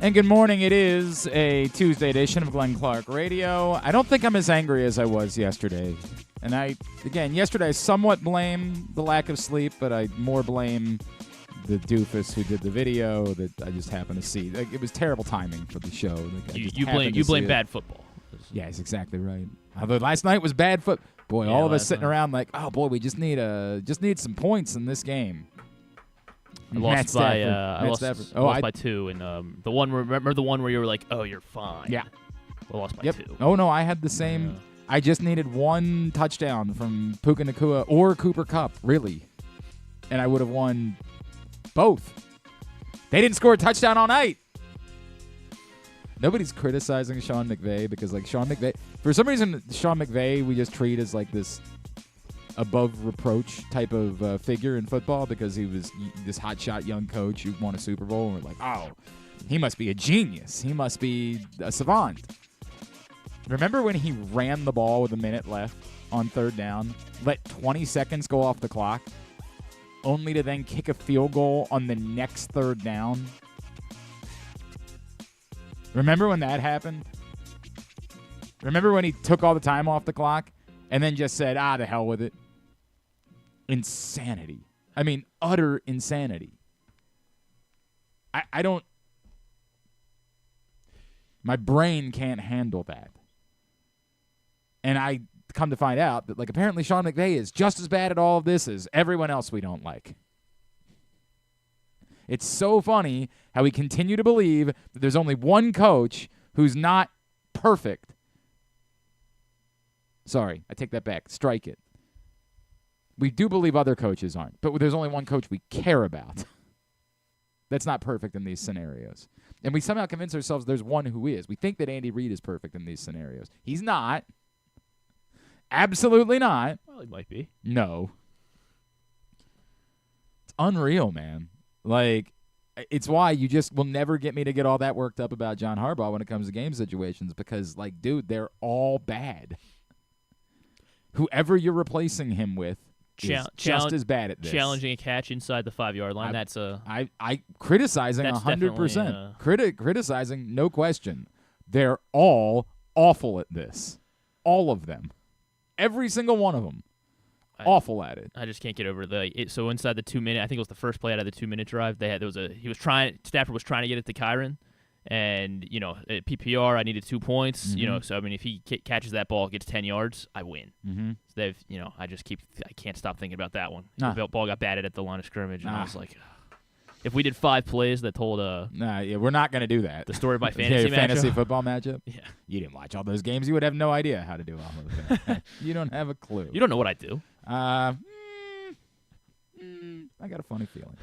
And good morning. It is a Tuesday edition of Glenn Clark Radio. I don't think I'm as angry as I was yesterday. And yesterday I somewhat blame the lack of sleep, but I more blame the doofus who did the video that I just happened to see. Like, it was terrible timing for the show. Like, you blame bad football. Yeah, that's exactly right. Although last night was bad Boy, all of us sitting around like, oh boy, we just need some points in this game. I lost by 2, and the one where you were like, oh, you're fine. Yeah, I lost by 2. Oh no, I had the same. Yeah. I just needed one touchdown from Puka Nacua or Cooper Kupp, really, and I would have won both. They didn't score a touchdown all night. Nobody's criticizing Sean McVay because, like, Sean McVay, for some reason, Sean McVay we just treat as like this above reproach type of figure in football because he was this hotshot young coach who won a Super Bowl, and we're like, oh, he must be a genius. He must be a savant. Remember when he ran the ball with a minute left on third down, let 20 seconds go off the clock, only to then kick a field goal on the next third down? Remember when that happened? Remember when he took all the time off the clock and then just said, the hell with it? Insanity. I mean, utter insanity. I don't... My brain can't handle that. And I come to find out that, like, apparently Sean McVay is just as bad at all of this as everyone else we don't like. It's so funny how we continue to believe that there's only one coach who's not perfect. Sorry, I take that back. Strike it. We do believe other coaches aren't, but there's only one coach we care about. That's not perfect in these scenarios. And we somehow convince ourselves there's one who is. We think that Andy Reid is perfect in these scenarios. He's not. Absolutely not. Well, he might be. No. It's unreal, man. Like, it's why you just will never get me to get all that worked up about John Harbaugh when it comes to game situations because, like, dude, they're all bad. Whoever you're replacing him with is just as bad at this. Challenging a catch inside the 5-yard line, I criticizing 100%. Criticizing, no question. They're all awful at this. All of them. Every single one of them. Awful at it. I just can't get over so inside the 2-minute, I think it was the first play out of the 2-minute drive. Stafford was trying to get it to Kyron, and at PPR I needed 2 points. Mm-hmm. So I mean if he catches that ball, gets 10 yards, I win. Mm-hmm. So I can't stop thinking about that one. The ball got batted at the line of scrimmage, and I was like, if we did 5 plays that told we're not going to do that. The story of my fantasy football matchup? Yeah. You didn't watch all those games. You would have no idea how to do all of that. You don't have a clue. You don't know what I do. I got a funny feeling.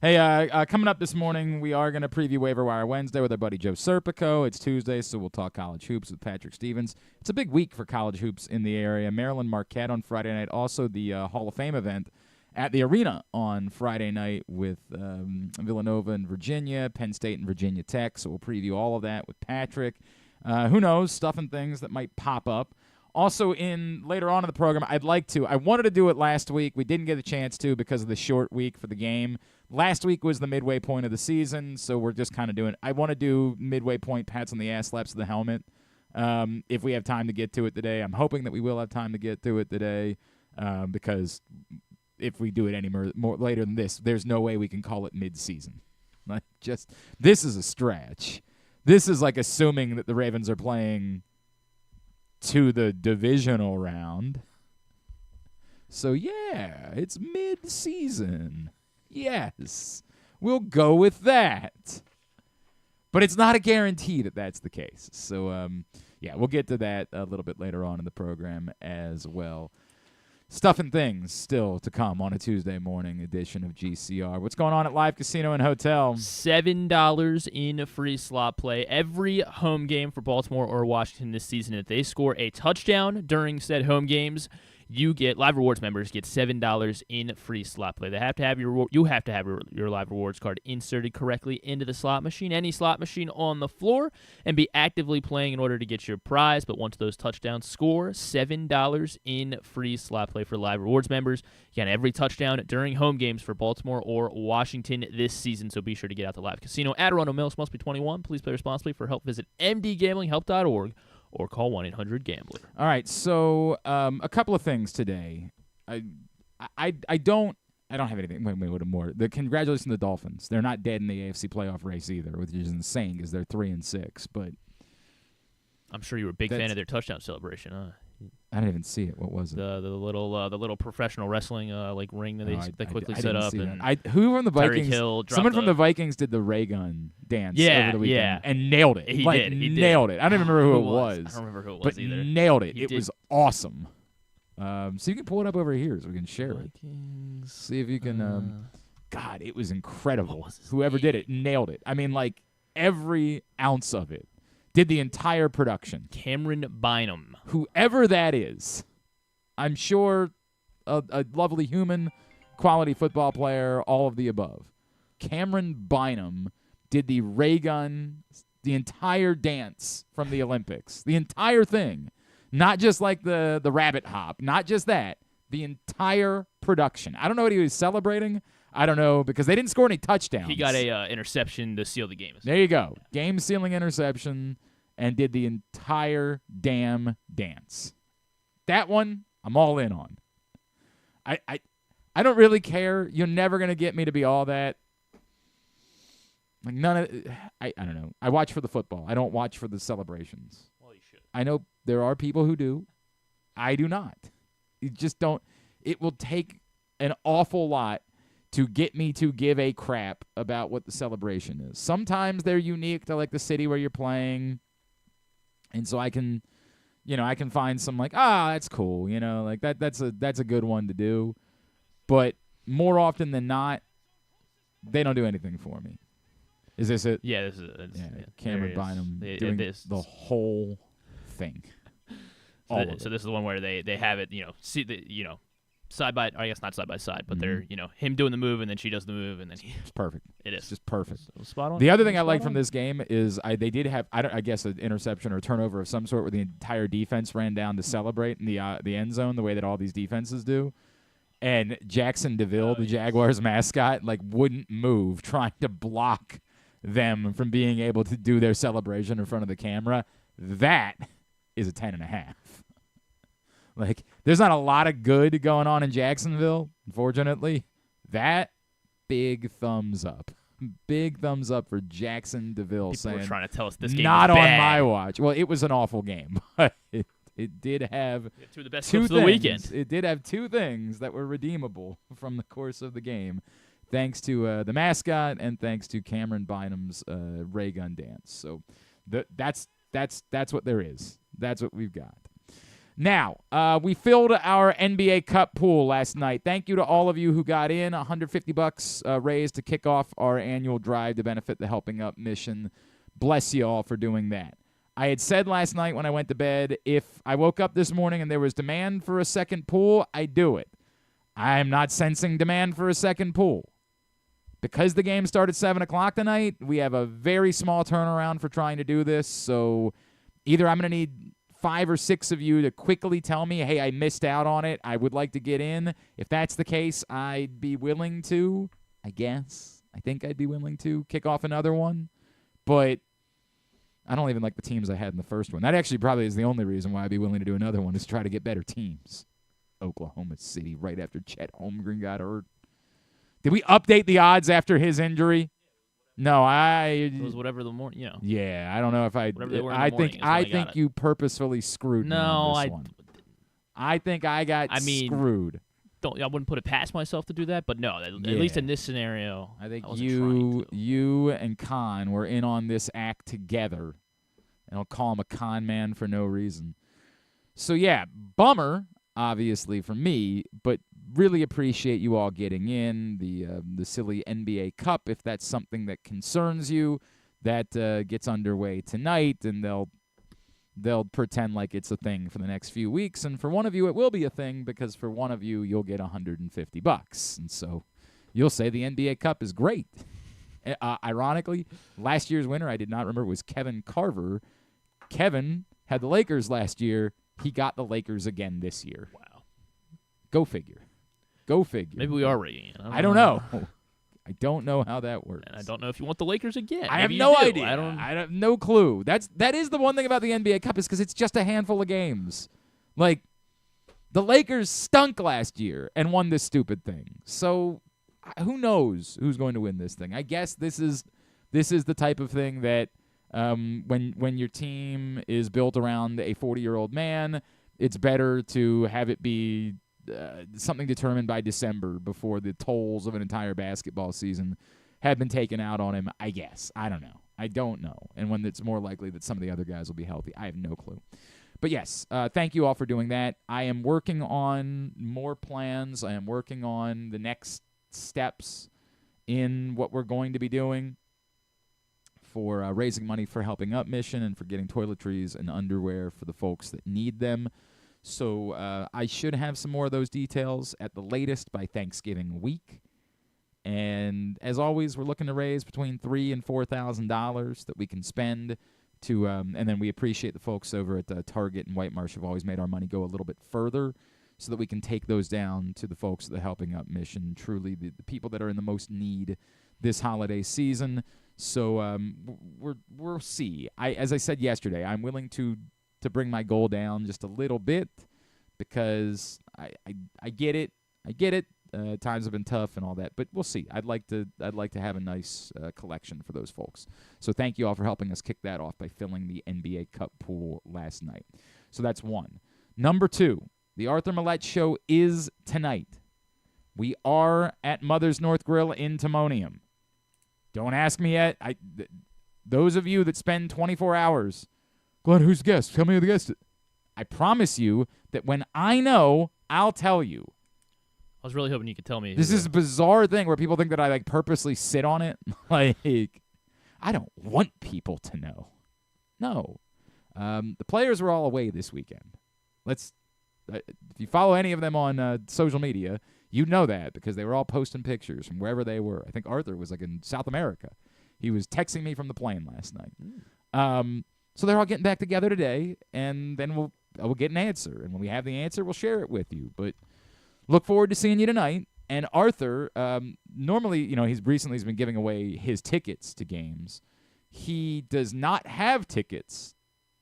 Hey, coming up this morning, we are going to preview Waiver-Wire Wednesday with our buddy Joe Serpico. It's Tuesday, so we'll talk college hoops with Patrick Stevens. It's a big week for college hoops in the area. Maryland Marquette on Friday night. Also, the Hall of Fame event at the arena on Friday night with Villanova and Virginia, Penn State and Virginia Tech. So we'll preview all of that with Patrick. Who knows, stuff and things that might pop up. Also, later on in the program, I wanted to do it last week. We didn't get a chance to because of the short week for the game. Last week was the midway point of the season, so we're just kind of I want to do midway point pats on the ass slaps of the helmet if we have time to get to it today. I'm hoping that we will have time to get to it today because if we do it any more later than this, there's no way we can call it mid-season. Like, this is a stretch. This is like assuming that the Ravens are playing to the divisional round. So, yeah, it's mid-season. Yes, we'll go with that. But it's not a guarantee that that's the case. So, we'll get to that a little bit later on in the program as well. Stuff and things still to come on a Tuesday morning edition of GCR. What's going on at Live Casino and Hotel? $7 in free slot play every home game for Baltimore or Washington this season. If they score a touchdown during said home games, you get Live Rewards members get $7 in free slot play. You have to have your Live Rewards card inserted correctly into the slot machine, any slot machine on the floor, and be actively playing in order to get your prize. But once those touchdowns score, $7 in free slot play for Live Rewards members. Again, every touchdown during home games for Baltimore or Washington this season. So be sure to get out to Live Casino at Arundel Mills. Must be 21. Please play responsibly. For help, visit mdgamblinghelp.org. or call 1-800-GAMBLER. All right, so a couple of things today. I don't have anything. Wait, what more? Congratulations to the Dolphins. They're not dead in the AFC playoff race either, which is insane because they're 3-6. But I'm sure you were a big fan of their touchdown celebration, huh? I didn't even see it. What was it? The little professional wrestling ring that they quickly set up. And who from the Vikings? Hill someone from the Vikings did the ray gun dance over the weekend and nailed it. He nailed it. I don't even remember who it was. I don't remember who it was but either. Nailed it. It was awesome. So you can pull it up over here so we can share it. See if you can. God, it was incredible. Whoever did it nailed it. I mean, like every ounce of it. Did the entire production. Cameron Bynum. Whoever that is, I'm sure a lovely human, quality football player, all of the above. Cameron Bynum did the ray gun, the entire dance from the Olympics. The entire thing. Not just like the rabbit hop. Not just that. The entire production. I don't know what he was celebrating. I don't know because they didn't score any touchdowns. He got a interception to seal the game. There you go. Game-sealing interception and did the entire damn dance. That one, I'm all in on. I don't really care. You're never going to get me to be all that. Like none of I don't know. I watch for the football. I don't watch for the celebrations. Well, you should. I know there are people who do. I do not. You just don't. It will take an awful lot to get me to give a crap about what the celebration is. Sometimes they're unique to like the city where you're playing, and so I can find some like, that's cool, like that's a good one to do. But more often than not, they don't do anything for me. Is this it? Yeah, this is it. Yeah, Cameron Bynum doing the whole thing. So this is the one where they have it, side by, I guess not side by side, but they're, him doing the move and then she does the move and then it's perfect. It is. It's just perfect. Spot on. The other thing I like from this game is they did have, I guess, an interception or a turnover of some sort where the entire defense ran down to celebrate in the end zone the way that all these defenses do. And Jackson DeVille, the Jaguars mascot, wouldn't move, trying to block them from being able to do their celebration in front of the camera. That is a 10.5. There's not a lot of good going on in Jacksonville, unfortunately. That, big thumbs up. Big thumbs up for Jackson DeVille. People saying, were trying to tell us this game not was on bad. my watch. Well, it was an awful game, but it did have two of the best two clips things. of the weekend. It did have two things that were redeemable from the course of the game, thanks to the mascot and thanks to Cameron Bynum's ray gun dance. So that's what there is. That's what we've got. Now, we filled our NBA Cup pool last night. Thank you to all of you who got in. $150 raised to kick off our annual drive to benefit the Helping Up mission. Bless you all for doing that. I had said last night when I went to bed, if I woke up this morning and there was demand for a second pool, I'd do it. I'm not sensing demand for a second pool. Because the game started 7 o'clock tonight, we have a very small turnaround for trying to do this, so either I'm going to need 5 or 6 of you to quickly tell me, hey, I missed out on it. I would like to get in. If that's the case, I'd be willing to, I guess. I think I'd be willing to kick off another one. But I don't even like the teams I had in the first one. That actually probably is the only reason why I'd be willing to do another one is try to get better teams. Oklahoma City right after Chet Holmgren got hurt. Did we update the odds after his injury? No, It was whatever the morning, Yeah, I don't know if I think you purposefully screwed me on this one. I think I got screwed. I wouldn't put it past myself to do that, but no, at least in this scenario, I think you and Khan were in on this act together. And I'll call him a con man for no reason. So yeah, bummer, obviously for me, but really appreciate you all getting in the silly NBA Cup. If that's something that concerns you, that gets underway tonight, and they'll they'll pretend like it's a thing for the next few weeks. And for one of you, it will be a thing because for one of you, you'll get $150. And so you'll say the NBA Cup is great. Ironically, last year's winner, I did not remember, was Kevin Carver. Kevin had the Lakers last year. He got the Lakers again this year. Wow. Go figure. Go figure. Maybe we are rigging it. I don't know. I don't know how that works. And I don't know if you want the Lakers again. I have no idea. I have no clue. That is the one thing about the NBA Cup is because it's just a handful of games. Like, the Lakers stunk last year and won this stupid thing. So who knows who's going to win this thing? I guess this is the type of thing that when your team is built around a 40-year-old man, it's better to have it be something determined by December before the tolls of an entire basketball season have been taken out on him, I guess. I don't know. I don't know. And when it's more likely that some of the other guys will be healthy. I have no clue. But yes, thank you all for doing that. I am working on more plans. I am working on the next steps in what we're going to be doing for raising money for Helping Up Mission and for getting toiletries and underwear for the folks that need them. So I should have some more of those details at the latest by Thanksgiving week. And as always, we're looking to raise between $3,000 and $4,000 that we can spend to, and then we appreciate the folks over at Target and White Marsh have always made our money go a little bit further so that we can take those down to the folks at the Helping Up Mission, truly the people that are in the most need this holiday season. So we'll see. As I said yesterday, I'm willing to bring my goal down just a little bit because I get it. I get it. Times have been tough and all that, but we'll see. I'd like to have a nice collection for those folks. So thank you all for helping us kick that off by filling the NBA Cup pool last night. So that's one. Number two, the Arthur Millette Show is tonight. We are at Mother's North Grill in Timonium. Don't ask me yet. Those of you that spend 24 hours, Glenn, who's the guest? Tell me who the guest is. I promise you that when I know, I'll tell you. I was really hoping you could tell me. This is a bizarre thing where people think that I purposely sit on it. I don't want people to know. No. The players were all away this weekend. If you follow any of them on social media, you know that because they were all posting pictures from wherever they were. I think Arthur was in South America. He was texting me from the plane last night. So they're all getting back together today, and then we'll get an answer. And when we have the answer, we'll share it with you. But look forward to seeing you tonight. And Arthur, normally, he's been giving away his tickets to games. He does not have tickets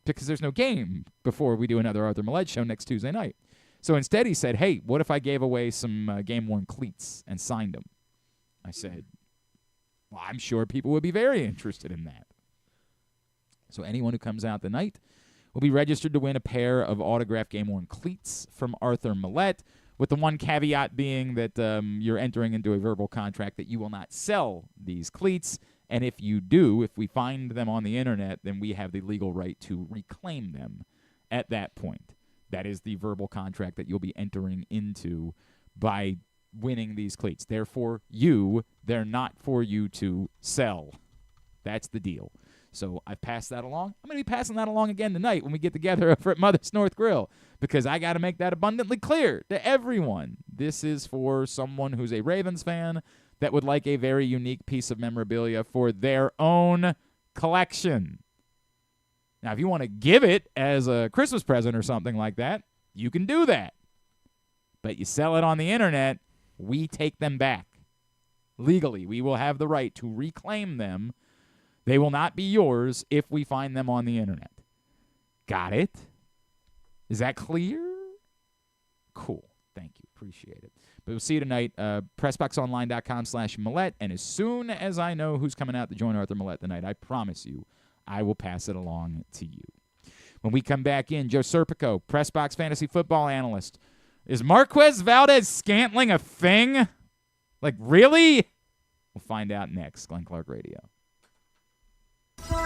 because there's no game before we do another Arthur Millette Show next Tuesday night. So instead he said, hey, what if I gave away some game-worn cleats and signed them? I said, well, I'm sure people would be very interested in that. So anyone who comes out tonight will be registered to win a pair of autographed game-worn cleats from Arthur Millette, with the one caveat being that you're entering into a verbal contract that you will not sell these cleats. And if you do, if we find them on the internet, then we have the legal right to reclaim them at that point. That is the verbal contract that you'll be entering into by winning these cleats. Therefore, they're not for you to sell. That's the deal. So I've passed that along. I'm going to be passing that along again tonight when we get together over at Mother's North Grill because I got to make that abundantly clear to everyone. This is for someone who's a Ravens fan that would like a very unique piece of memorabilia for their own collection. Now, if you want to give it as a Christmas present or something like that, you can do that. But you sell it on the internet, we take them back. Legally, we will have the right to reclaim them. They will not be yours if we find them on the internet. Got it? Is that clear? Cool. Thank you. Appreciate it. But we'll see you tonight. PressBoxOnline.com/Millette. And as soon as I know who's coming out to join Arthur Millette tonight, I promise you, I will pass it along to you. When we come back in, Joe Serpico, PressBox Fantasy Football Analyst. Is Marquez Valdez-Scantling a thing? Really? We'll find out next. Glenn Clark Radio.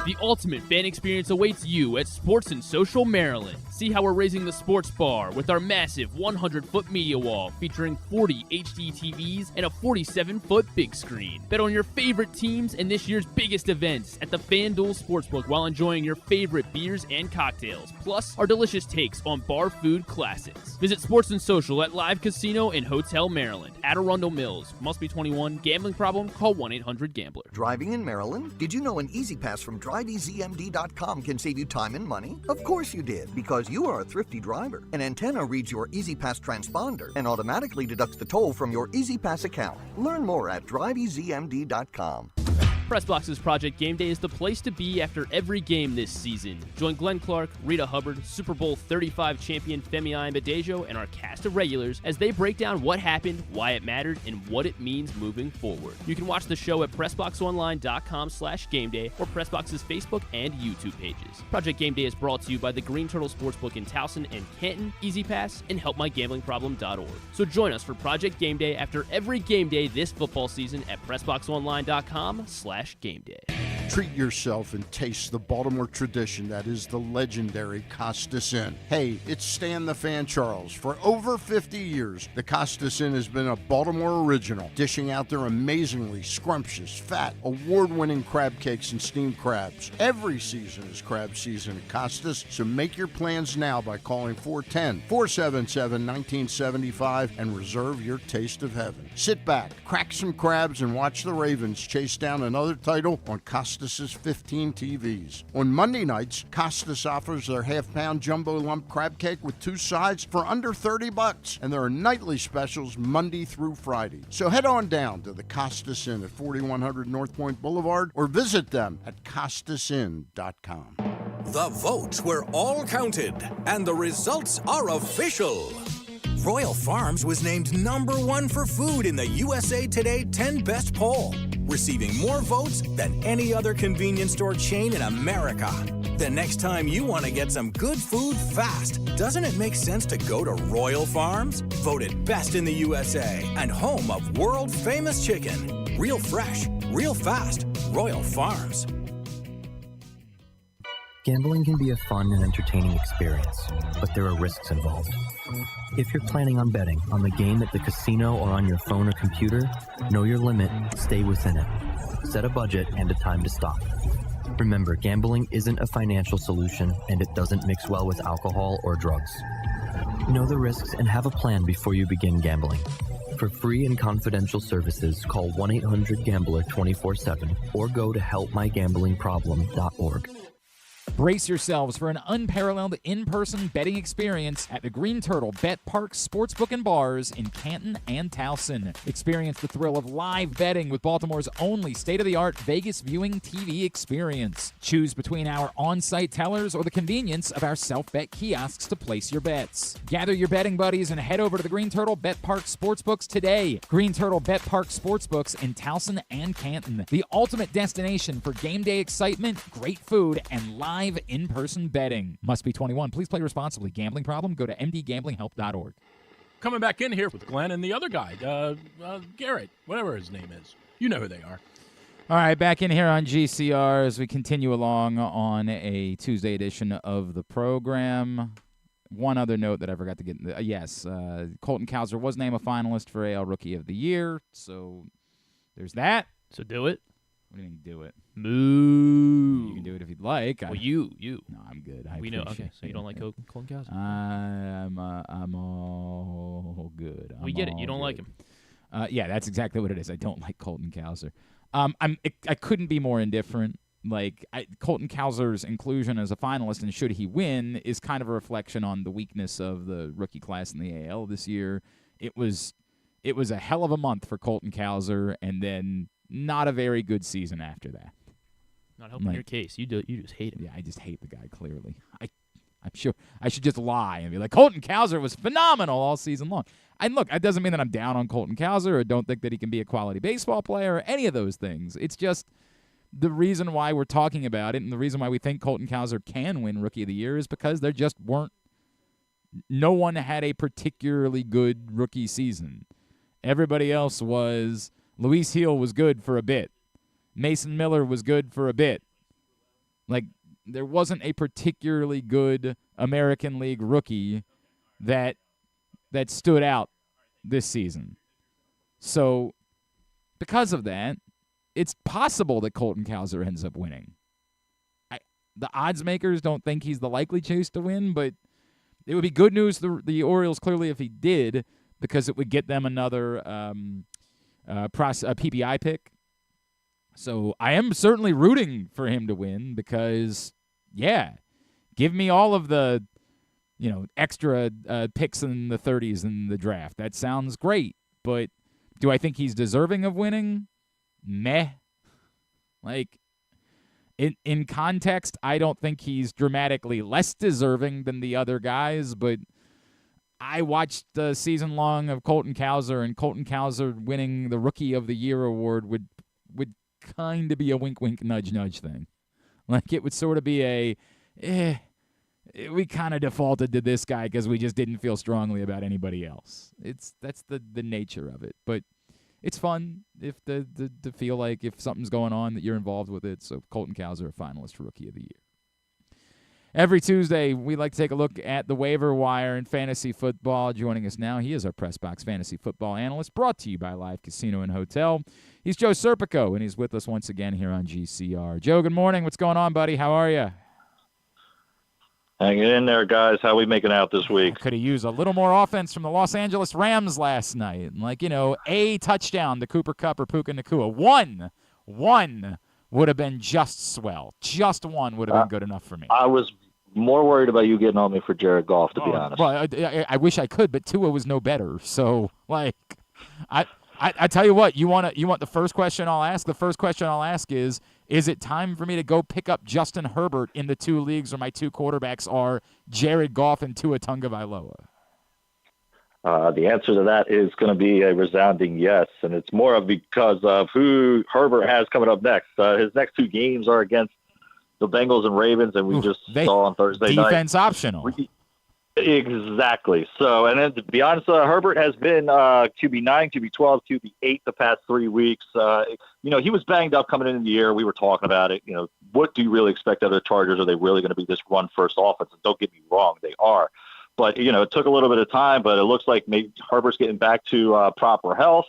The ultimate fan experience awaits you at Sports and Social Maryland. See how we're raising the sports bar with our massive 100-foot media wall featuring 40 HD TVs and a 47-foot big screen. Bet on your favorite teams and this year's biggest events at the FanDuel Sportsbook while enjoying your favorite beers and cocktails, plus our delicious takes on bar food classics. Visit Sports and Social at Live Casino and Hotel Maryland at Arundel Mills. Must be 21. Gambling problem? Call 1-800-GAMBLER. Driving in Maryland? Did you know an Easy Pass from DriveEasyMD.com can save you time and money? Of course you did, because you are a thrifty driver. An antenna reads your Easy Pass transponder and automatically deducts the toll from your Easy Pass account. Learn more at DriveEasyMD.com. PressBox's Project Game Day is the place to be after every game this season. Join Glenn Clark, Rita Hubbard, Super Bowl 35 champion Femi Ayanbadejo, and our cast of regulars as they break down what happened, why it mattered, and what it means moving forward. You can watch the show at PressBoxOnline.com/gameday or PressBox's Facebook and YouTube pages. Project Game Day is brought to you by the Green Turtle Sportsbook in Towson and Canton, Easy Pass, and HelpMyGamblingProblem.org. So join us for Project Game Day after every game day this football season at PressBoxOnline.com/game day. Treat yourself and taste the Baltimore tradition that is the legendary Costas Inn. Hey, it's Stan the Fan Charles. For over 50 years, the Costas Inn has been a Baltimore original, dishing out their amazingly scrumptious, fat, award-winning crab cakes and steamed crabs. Every season is crab season at Costas, so make your plans now by calling 410-477-1975 and reserve your taste of heaven. Sit back, crack some crabs, and watch the Ravens chase down another title on Costas' 15 TVs. On Monday nights, Costas offers their half-pound jumbo lump crab cake with 2 sides for under $30, and there are nightly specials Monday through Friday. So head on down to the Costas Inn at 4100 North Point Boulevard or visit them at CostasInn.com. The votes were all counted, and the results are official. Royal Farms was named #1 for food in the USA Today 10 Best poll, receiving more votes than any other convenience store chain in America. The next time you want to get some good food fast, doesn't it make sense to go to Royal Farms? Voted best in the USA and home of world-famous chicken. Real fresh, real fast. Royal Farms. Gambling can be a fun and entertaining experience, but there are risks involved. If you're planning on betting on the game at the casino or on your phone or computer, know your limit, stay within it. Set a budget and a time to stop. Remember, gambling isn't a financial solution, and it doesn't mix well with alcohol or drugs. Know the risks and have a plan before you begin gambling. For free and confidential services, call 1-800-GAMBLER 24/7 or go to helpmygamblingproblem.org. Brace yourselves for an unparalleled in-person betting experience at the Green Turtle Bet Park Sportsbook and Bars in Canton and Towson. Experience the thrill of live betting with Baltimore's only state-of-the-art Vegas viewing TV experience. Choose between our on-site tellers or the convenience of our self-bet kiosks to place your bets. Gather your betting buddies and head over to the Green Turtle Bet Park Sportsbooks today. Green Turtle Bet Park Sportsbooks in Towson and Canton. The ultimate destination for game day excitement, great food, and live in-person betting. Must be 21. Please play responsibly. Gambling problem? Go to mdgamblinghelp.org. Coming back in here with Glenn and the other guy, Garrett, whatever his name is. You know who they are. All right, back in here on GCR as we continue along on a Tuesday edition of the program. One other note that I forgot to get. Colton Cowser was named a finalist for AL Rookie of the Year, so there's that. So do it. What do you mean do it? Moo. You can do it if you'd like. Well, you. No, I'm good. We know. Okay, so you don't like Colton Cowser? I'm all good. We get it. You don't like him. Yeah, that's exactly what it is. I don't like Colton Cowser. I couldn't be more indifferent. Colton Cowser's inclusion as a finalist, and should he win, is kind of a reflection on the weakness of the rookie class in the AL this year. It was a hell of a month for Colton Cowser, and then not a very good season after that. Not helping your case. You just hate him. Yeah, I just hate the guy, clearly. I'm sure I should just lie and be like, Colton Cowser was phenomenal all season long. And look, that doesn't mean that I'm down on Colton Cowser or don't think that he can be a quality baseball player or any of those things. It's just the reason why we're talking about it and the reason why we think Colton Cowser can win Rookie of the Year is because there just weren't – no one had a particularly good rookie season. Everybody else was – Luis Heel was good for a bit. Mason Miller was good for a bit. Like, there wasn't a particularly good American League rookie that stood out this season. So, because of that, it's possible that Colton Cowser ends up winning. The odds makers don't think he's the likely choice to win, but it would be good news for the Orioles, clearly, if he did, because it would get them another PPI pick. So I am certainly rooting for him to win because, yeah, give me all of the, extra picks in the 30s in the draft. That sounds great, but do I think he's deserving of winning? Meh. Like, in context, I don't think he's dramatically less deserving than the other guys, but I watched the season long of Colton Cowser, and Colton Cowser winning the Rookie of the Year award would kind of be a wink, wink, nudge, nudge thing. Like, it would sort of be we kind of defaulted to this guy because we just didn't feel strongly about anybody else. That's the nature of it, but it's fun if to feel like if something's going on that you're involved with it. So Colton Cowser, a finalist for Rookie of the Year. Every Tuesday, we like to take a look at the waiver wire in fantasy football. Joining us now, he is our PressBox fantasy football analyst, brought to you by Live Casino and Hotel. He's Joe Serpico, and he's with us once again here on GCR. Joe, good morning. What's going on, buddy? How are you? Hanging in there, guys. How we making out this week? Could have used a little more offense from the Los Angeles Rams last night. Like, a touchdown to Cooper Kupp or Puka Nacua. One would have been just swell. Just one would have been good enough for me. I was more worried about you getting on me for Jared Goff, to be honest. Well, I wish I could, but Tua was no better. So, like, I tell you what, you want the first question I'll ask? The first question I'll ask is it time for me to go pick up Justin Herbert in the two leagues where my two quarterbacks are Jared Goff and Tua Tagovailoa? The answer to that is going to be a resounding yes, and it's more of because of who Herbert has coming up next. His next two games are against the Bengals and Ravens, and we saw on Thursday night. Defense optional. Exactly. So, and then to be honest, Herbert has been QB9, QB12, QB8 the past 3 weeks. He was banged up coming into the year. We were talking about it. What do you really expect out of the Chargers? Are they really going to be this run-first offense? And don't get me wrong, they are. But, it took a little bit of time, but it looks like maybe Herbert's getting back to proper health.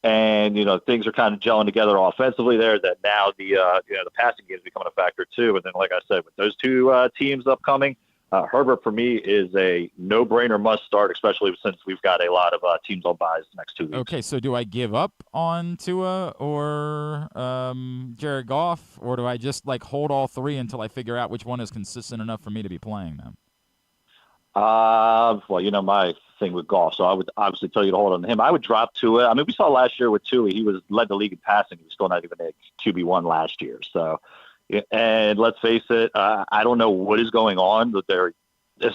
And, things are kind of gelling together offensively there, that now the passing game is becoming a factor too. And then, like I said, with those two teams upcoming, Herbert, for me, is a no-brainer must start, especially since we've got a lot of teams on buys the next 2 weeks. Okay, so do I give up on Tua or Jared Goff, or do I just, hold all three until I figure out which one is consistent enough for me to be playing them? Well, my thing with Goff, so I would obviously tell you to hold on to him. I would drop Tua. I mean, we saw last year with Tua, he led the league in passing. He was still not even a QB1 last year, so... And let's face it, I don't know what is going on, but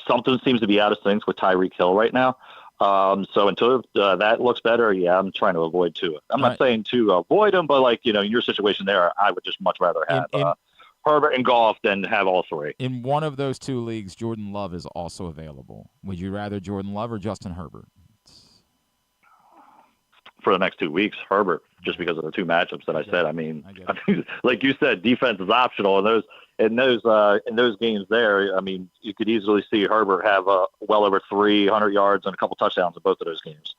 something seems to be out of sync with Tyreek Hill right now. So until that looks better, I'm trying to avoid Tua. I'm not saying to avoid him, but in your situation there, I would just much rather have Herbert and Goff than have all three. In one of those two leagues, Jordan Love is also available. Would you rather Jordan Love or Justin Herbert? For the next 2 weeks, Herbert, just because of the two matchups that I said. I mean, like you said, defense is optional, and in those games there, I mean, you could easily see Herbert have well over 300 yards and a couple touchdowns in both of those games.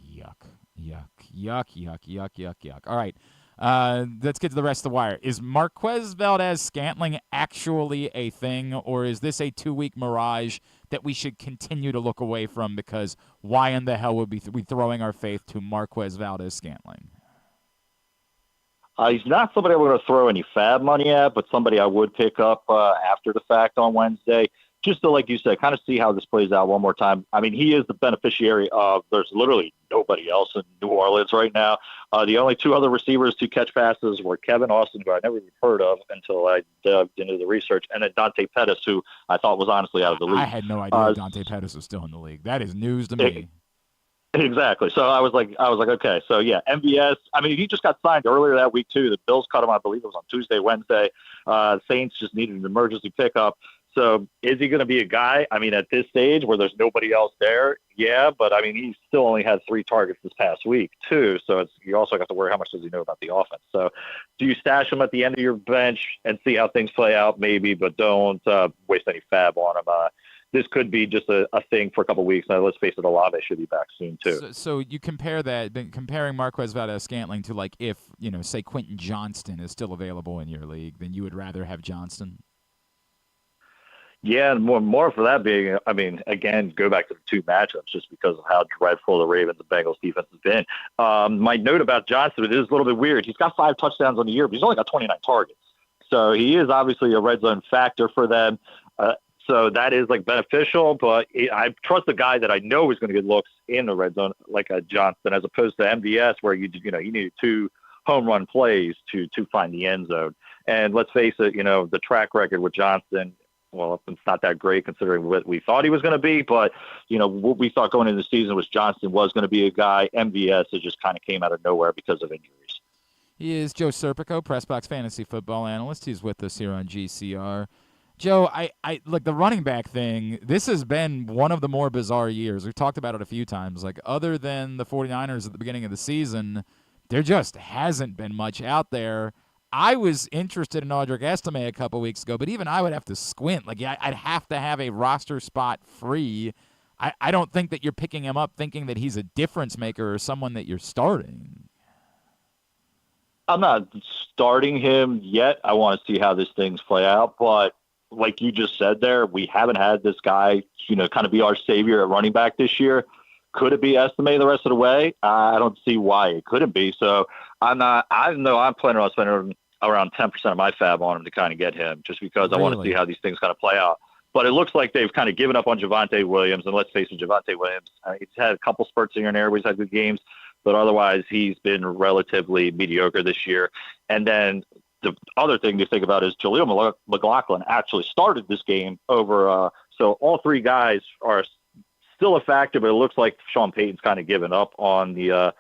Yuck. All right, let's get to the rest of the wire. Is Marquez Valdes-Scantling actually a thing, or is this a 2-week mirage that we should continue to look away from, because why in the hell would we be throwing our faith to Marquez Valdes-Scantling? He's not somebody I'm going to throw any fab money at, but somebody I would pick up after the fact on Wednesday, just to, like you said, kind of see how this plays out one more time. I mean, he is the beneficiary of there's literally nobody else in New Orleans right now. The only two other receivers to catch passes were Kevin Austin, who I never even heard of until I dug into the research, and then Dante Pettis, who I thought was honestly out of the league. I had no idea Dante Pettis was still in the league. That is news to me. Exactly. So I was like, okay. So yeah, MVS. I mean, he just got signed earlier that week too. The Bills cut him, I believe it was on Tuesday, Wednesday. Saints just needed an emergency pickup. So is he going to be a guy? I mean, at this stage where there's nobody else there, yeah, but I mean, he still only had 3 targets this past week too. So you also got to worry how much does he know about the offense. So do you stash him at the end of your bench and see how things play out? Maybe, but don't waste any fab on him. This could be just a thing for a couple of weeks. Now, let's face it, Olave should be back soon too. So you compare that, comparing Marquez Valdez-Scantling to, like, if, say Quentin Johnston is still available in your league, then you would rather have Johnston? Yeah, and more for that being, I mean, again, go back to the 2 matchups just because of how dreadful the Ravens and Bengals defense has been. My note about Johnston, it is a little bit weird. He's got 5 touchdowns on the year, but he's only got 29 targets. So he is obviously a red zone factor for them. So that is like beneficial, but I trust the guy that I know is going to get looks in the red zone, like a Johnston, as opposed to MVS, where you needed 2 home run plays to find the end zone. And let's face it, the track record with Johnston, well, it's not that great considering what we thought he was going to be, but what we thought going into the season was Johnston was going to be a guy. MVS, it just kind of came out of nowhere because of injuries. He is Joe Serpico, PressBox fantasy football analyst. He's with us here on GCR. Joe, I like the running back thing. This has been one of the more bizarre years. We've talked about it a few times. Like, other than the 49ers at the beginning of the season, there just hasn't been much out there. I was interested in Qadry Ismail a couple weeks ago, but even I would have to squint. Like, I'd have to have a roster spot free. I don't think that you're picking him up thinking that he's a difference maker or someone that you're starting. I'm not starting him yet. I want to see how this things play out, but like you just said there, we haven't had this guy, kind of be our savior at running back this year. Could it be Estimate the rest of the way? I don't see why it couldn't be. So I'm planning on spending around 10% of my fab on him to kind of get him, just because I want to see how these things kind of play out. But it looks like they've kind of given up on Javonte Williams, and let's face it, Javonte Williams, he's had a couple spurts here and there where he's had good games, but otherwise he's been relatively mediocre this year. And then the other thing to think about is Jaleel McLaughlin actually started this game over. So all 3 guys are still a factor, but it looks like Sean Payton's kind of given up on the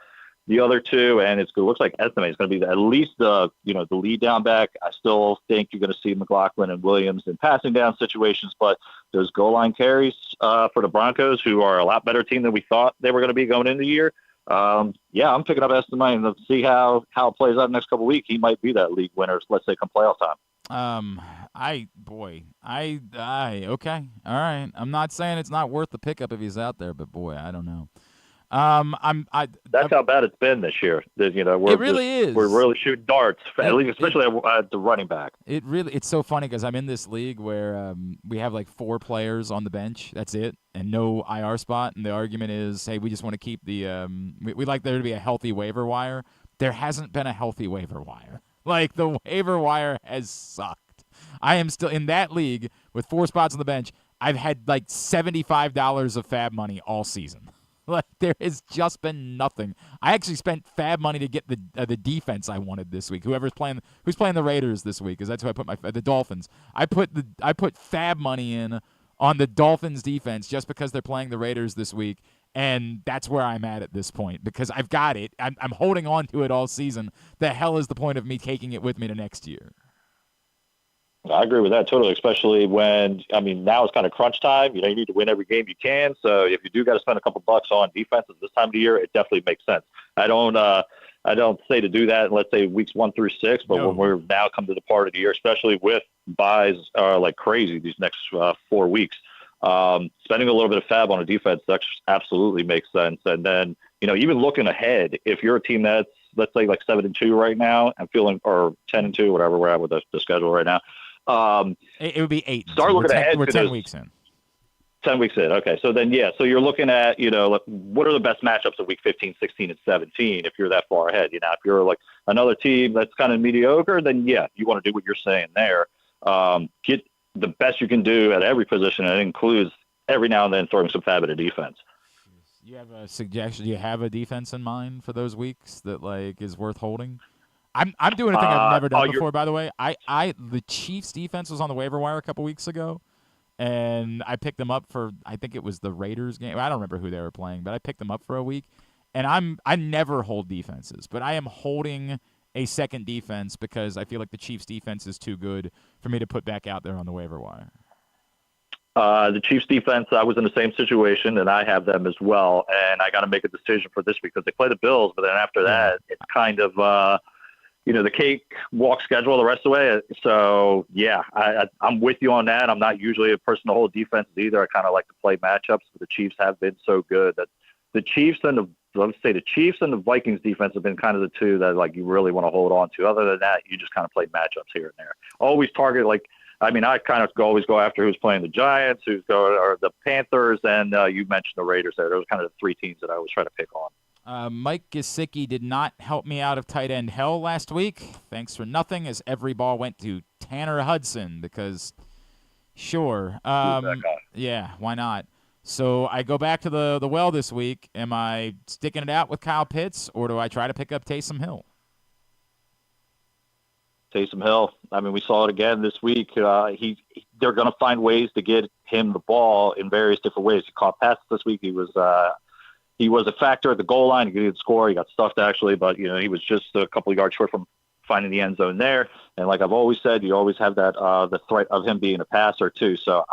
other 2, and it looks like Estimate is going to be at least the lead down back. I still think you're going to see McLaughlin and Williams in passing down situations, but those goal line carries for the Broncos, who are a lot better team than we thought they were going to be going into the year. Yeah, I'm picking up Estimate and see how it plays out the next couple of weeks. He might be that league winner, let's say, come playoff time. Okay. All right. I'm not saying it's not worth the pickup if he's out there, but boy, I don't know. That's how bad it's been this year. It really is. We're really shooting darts, especially at the running back. It's so funny because I'm in this league where we have like 4 players on the bench. That's it, and no IR spot. And the argument is, hey, we just want to keep the we'd like there to be a healthy waiver wire. There hasn't been a healthy waiver wire. Like, the waiver wire has sucked. I am still in that league with 4 spots on the bench. I've had like $75 of fab money all season. Like, there has just been nothing. I actually spent fab money to get the defense I wanted this week. Who's playing the Raiders this week? Because that's who I put the Dolphins. I put fab money in on the Dolphins defense just because they're playing the Raiders this week, and that's where I'm at this point because I've got it. I'm holding on to it all season. The hell is the point of me taking it with me to next year? I agree with that totally, especially when, now it's kind of crunch time. You need to win every game you can. So if you do got to spend a couple bucks on defense at this time of the year, it definitely makes sense. I don't say to do that in, let's say, weeks 1 through 6, but when we're now come to the part of the year, especially with buys like crazy these next 4 weeks, spending a little bit of fab on a defense, that absolutely makes sense. And then, even looking ahead, if you're a team that's, let's say, like 7-2 right now and feeling, or 10-2, whatever we're at with the schedule right now, it would be 8. Start looking ahead. We're 10 weeks in. 10 weeks in. Okay. So then, so you're looking at, what are the best matchups of week 15, 16, and 17 if you're that far ahead? If you're like another team that's kind of mediocre, then you want to do what you're saying there. Get the best you can do at every position, and it includes every now and then throwing some fab at a defense. You have a suggestion? Do you have a defense in mind for those weeks that is worth holding? I'm doing a thing I've never done before, by the way. The Chiefs defense was on the waiver wire a couple weeks ago, and I picked them up for, I think it was the Raiders game. I don't remember who they were playing, but I picked them up for a week. And I never hold defenses, but I am holding a second defense because I feel like the Chiefs defense is too good for me to put back out there on the waiver wire. The Chiefs defense, I was in the same situation, and I have them as well. And I got to make a decision for this week because they play the Bills, but then after that, it's kind of, the cake walk schedule the rest of the way. So, yeah, I'm with you on that. I'm not usually a person to hold defenses either. I kind of like to play matchups, but the Chiefs have been so good that the Chiefs and the Vikings defense have been kind of the two that like you really want to hold on to. Other than that, you just kind of play matchups here and there. Always target I kind of always go after who's playing the Giants, or the Panthers, and you mentioned the Raiders there. Those are kind of the three teams that I always try to pick on. Mike Gesicki did not help me out of tight end hell last week. Thanks for nothing, as every ball went to Tanner Hudson because, sure. Yeah, why not? So I go back to the well this week. Am I sticking it out with Kyle Pitts, or do I try to pick up Taysom Hill? Taysom Hill. I mean, we saw it again this week. They're going to find ways to get him the ball in various different ways. He caught passes this week. He was a factor at the goal line. He didn't score. He got stuffed actually, but he was just a couple of yards short from finding the end zone there. And like I've always said, you always have that the threat of him being a passer too. So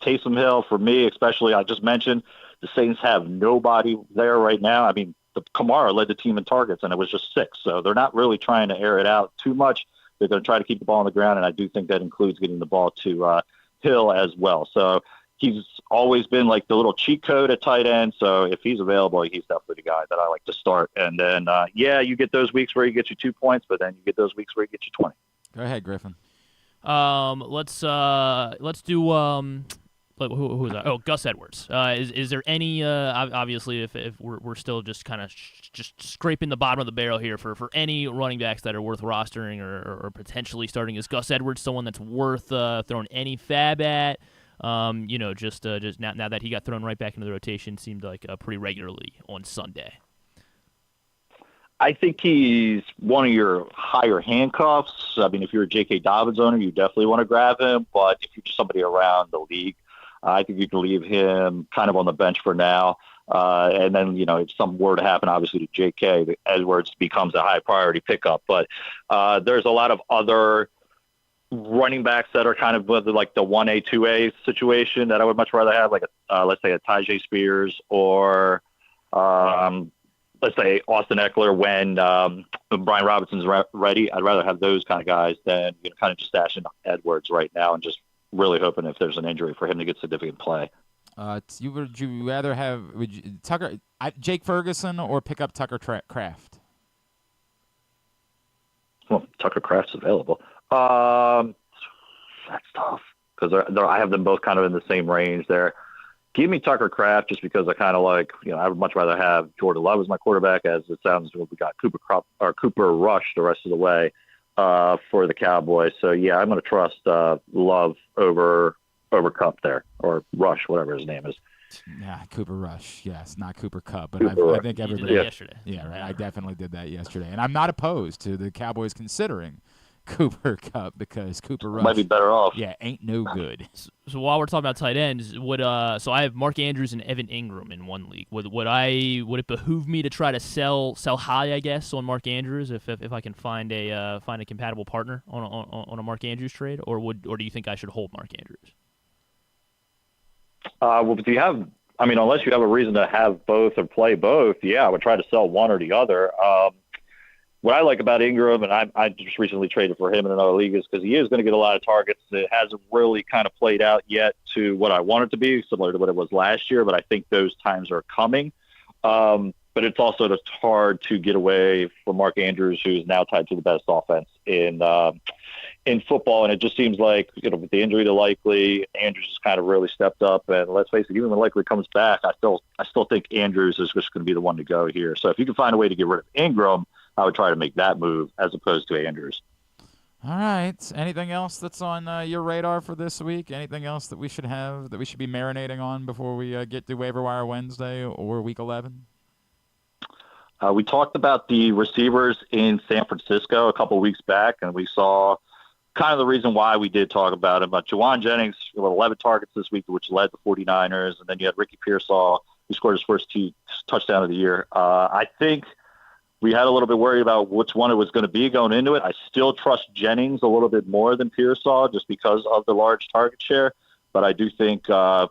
Taysom Hill for me, especially, I just mentioned the Saints have nobody there right now. I mean, Kamara led the team in targets, and it was just 6. So they're not really trying to air it out too much. They're going to try to keep the ball on the ground, and I do think that includes getting the ball to Hill as well. So he's always been like the little cheat code at tight end. So if he's available, he's definitely the guy that I like to start. And then, you get those weeks where he gets you 2 points, but then you get those weeks where he gets you 20. Go ahead, Griffin. Let's do who was that? Oh, Gus Edwards. Is there any? Obviously, if we're still just kind of just scraping the bottom of the barrel here for any running backs that are worth rostering or potentially starting, is Gus Edwards someone that's worth throwing any fab at? Just now that he got thrown right back into the rotation, seemed like pretty regularly on Sunday. I think he's one of your higher handcuffs. I mean, if you're a J.K. Dobbins owner, you definitely want to grab him. But if you're just somebody around the league, I think you can leave him kind of on the bench for now. And then, if something were to happen, obviously, to J.K., Edwards becomes a high priority pickup. But there's a lot of other running backs that are kind of like the 1A, 2A situation that I would much rather have, like, let's say, a Tyjae Spears or let's say Austin Eckler when Brian Robinson's ready. I'd rather have those kind of guys than kind of just stashing Edwards right now and just really hoping if there's an injury for him to get significant play. Would you rather have Jake Ferguson or pick up Tucker Kraft? Well, Tucker Kraft's available. That's tough because I have them both kind of in the same range there. Give me Tucker Kraft just because I kind of like, I would much rather have Jordan Love as my quarterback, as it sounds we got Cooper Rush the rest of the way for the Cowboys. So, yeah, I'm going to trust Love over Kupp there, or Rush, whatever his name is. Yeah, Cooper Rush. Yes, not Cooper Kupp, but I think everybody did that yesterday. Yeah, right. I definitely did that yesterday, and I'm not opposed to the Cowboys considering Cooper Kupp because Cooper Rush might be better off. Yeah, ain't no good. So while we're talking about tight ends, so I have Mark Andrews and Evan Ingram in one league. Would it behoove me to try to sell high, I guess, on Mark Andrews if I can find a compatible partner on a Mark Andrews trade, or do you think I should hold Mark Andrews? Well, if you have, unless you have a reason to have both or play both, yeah, I would try to sell one or the other. What I like about Ingram, and I just recently traded for him in another league, is because he is going to get a lot of targets. It hasn't really kind of played out yet to what I want it to be, similar to what it was last year, but I think those times are coming. But it's also just hard to get away from Mark Andrews, who's now tied to the best offense in football. And it just seems like, with the injury to Likely, Andrews has kind of really stepped up. And let's face it, even when Likely comes back, I still think Andrews is just going to be the one to go here. So if you can find a way to get rid of Ingram, I would try to make that move as opposed to Andrews. All right. Anything else that's on your radar for this week? Anything else that we should be marinating on before we get to Waiver-Wire Wednesday or Week 11? We talked about the receivers in San Francisco a couple weeks back, and we saw kind of the reason why we did talk about him. But Juwan Jennings with 11 targets this week, which led the 49ers, and then you had Ricky Pearsall, who scored his first touchdown of the year. I think we had a little bit worried about which one it was going to be going into it. I still trust Jennings a little bit more than Pearsall just because of the large target share. But I do think all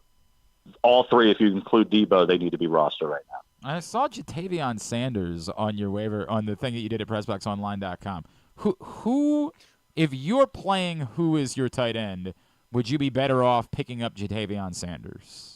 three, if you include Debo, they need to be rostered right now. I saw Jatavion Sanders on your waiver on the thing that you did at PressBoxOnline.com. Who, if you're playing who is your tight end, would you be better off picking up Jatavion Sanders?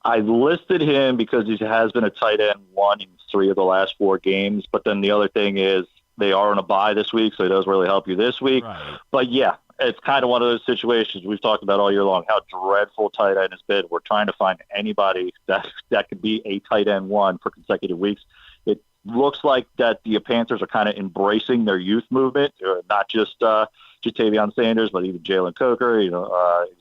I listed him because he has been a tight end 1 in 3 of the last 4 games. But then the other thing is they are on a bye this week, so it does really help you this week. Right. But, yeah, it's kind of one of those situations we've talked about all year long, how dreadful tight end has been. We're trying to find anybody that could be a tight end 1 for consecutive weeks. It looks like that the Panthers are kind of embracing their youth movement, not just Jatavion Sanders, but even Jalen Coker,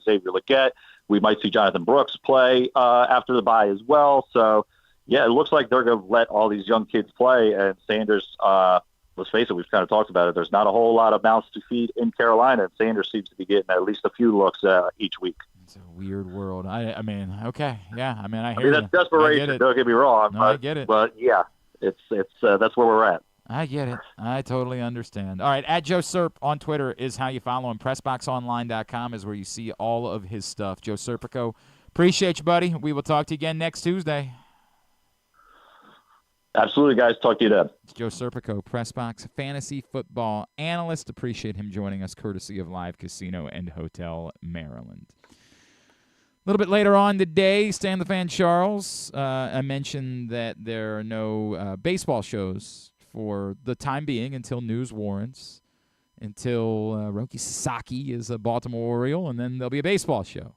Xavier Legette. We might see Jonathan Brooks play after the bye as well. So, yeah, it looks like they're going to let all these young kids play. And Sanders, let's face it, we've kind of talked about it. There's not a whole lot of mouths to feed in Carolina, and Sanders seems to be getting at least a few looks each week. It's a weird world. I mean, okay, yeah. I mean, I hear I mean, that's desperation. Don't get me wrong. No, I get it. But yeah, it's that's where we're at. I get it. I totally understand. All right, at Joe Serp on Twitter is how you follow him. PressBoxOnline.com is where you see all of his stuff. Joe Serpico, appreciate you, buddy. We will talk to you again next Tuesday. Absolutely, guys. Talk to you then. It's Joe Serpico, PressBox fantasy football analyst. Appreciate him joining us, courtesy of Live Casino and Hotel Maryland. A little bit later on today, Stan the Fan Charles, I mentioned that there are no baseball shows for the time being until news warrants, until Roki Sasaki is a Baltimore Oriole, and then there'll be a baseball show.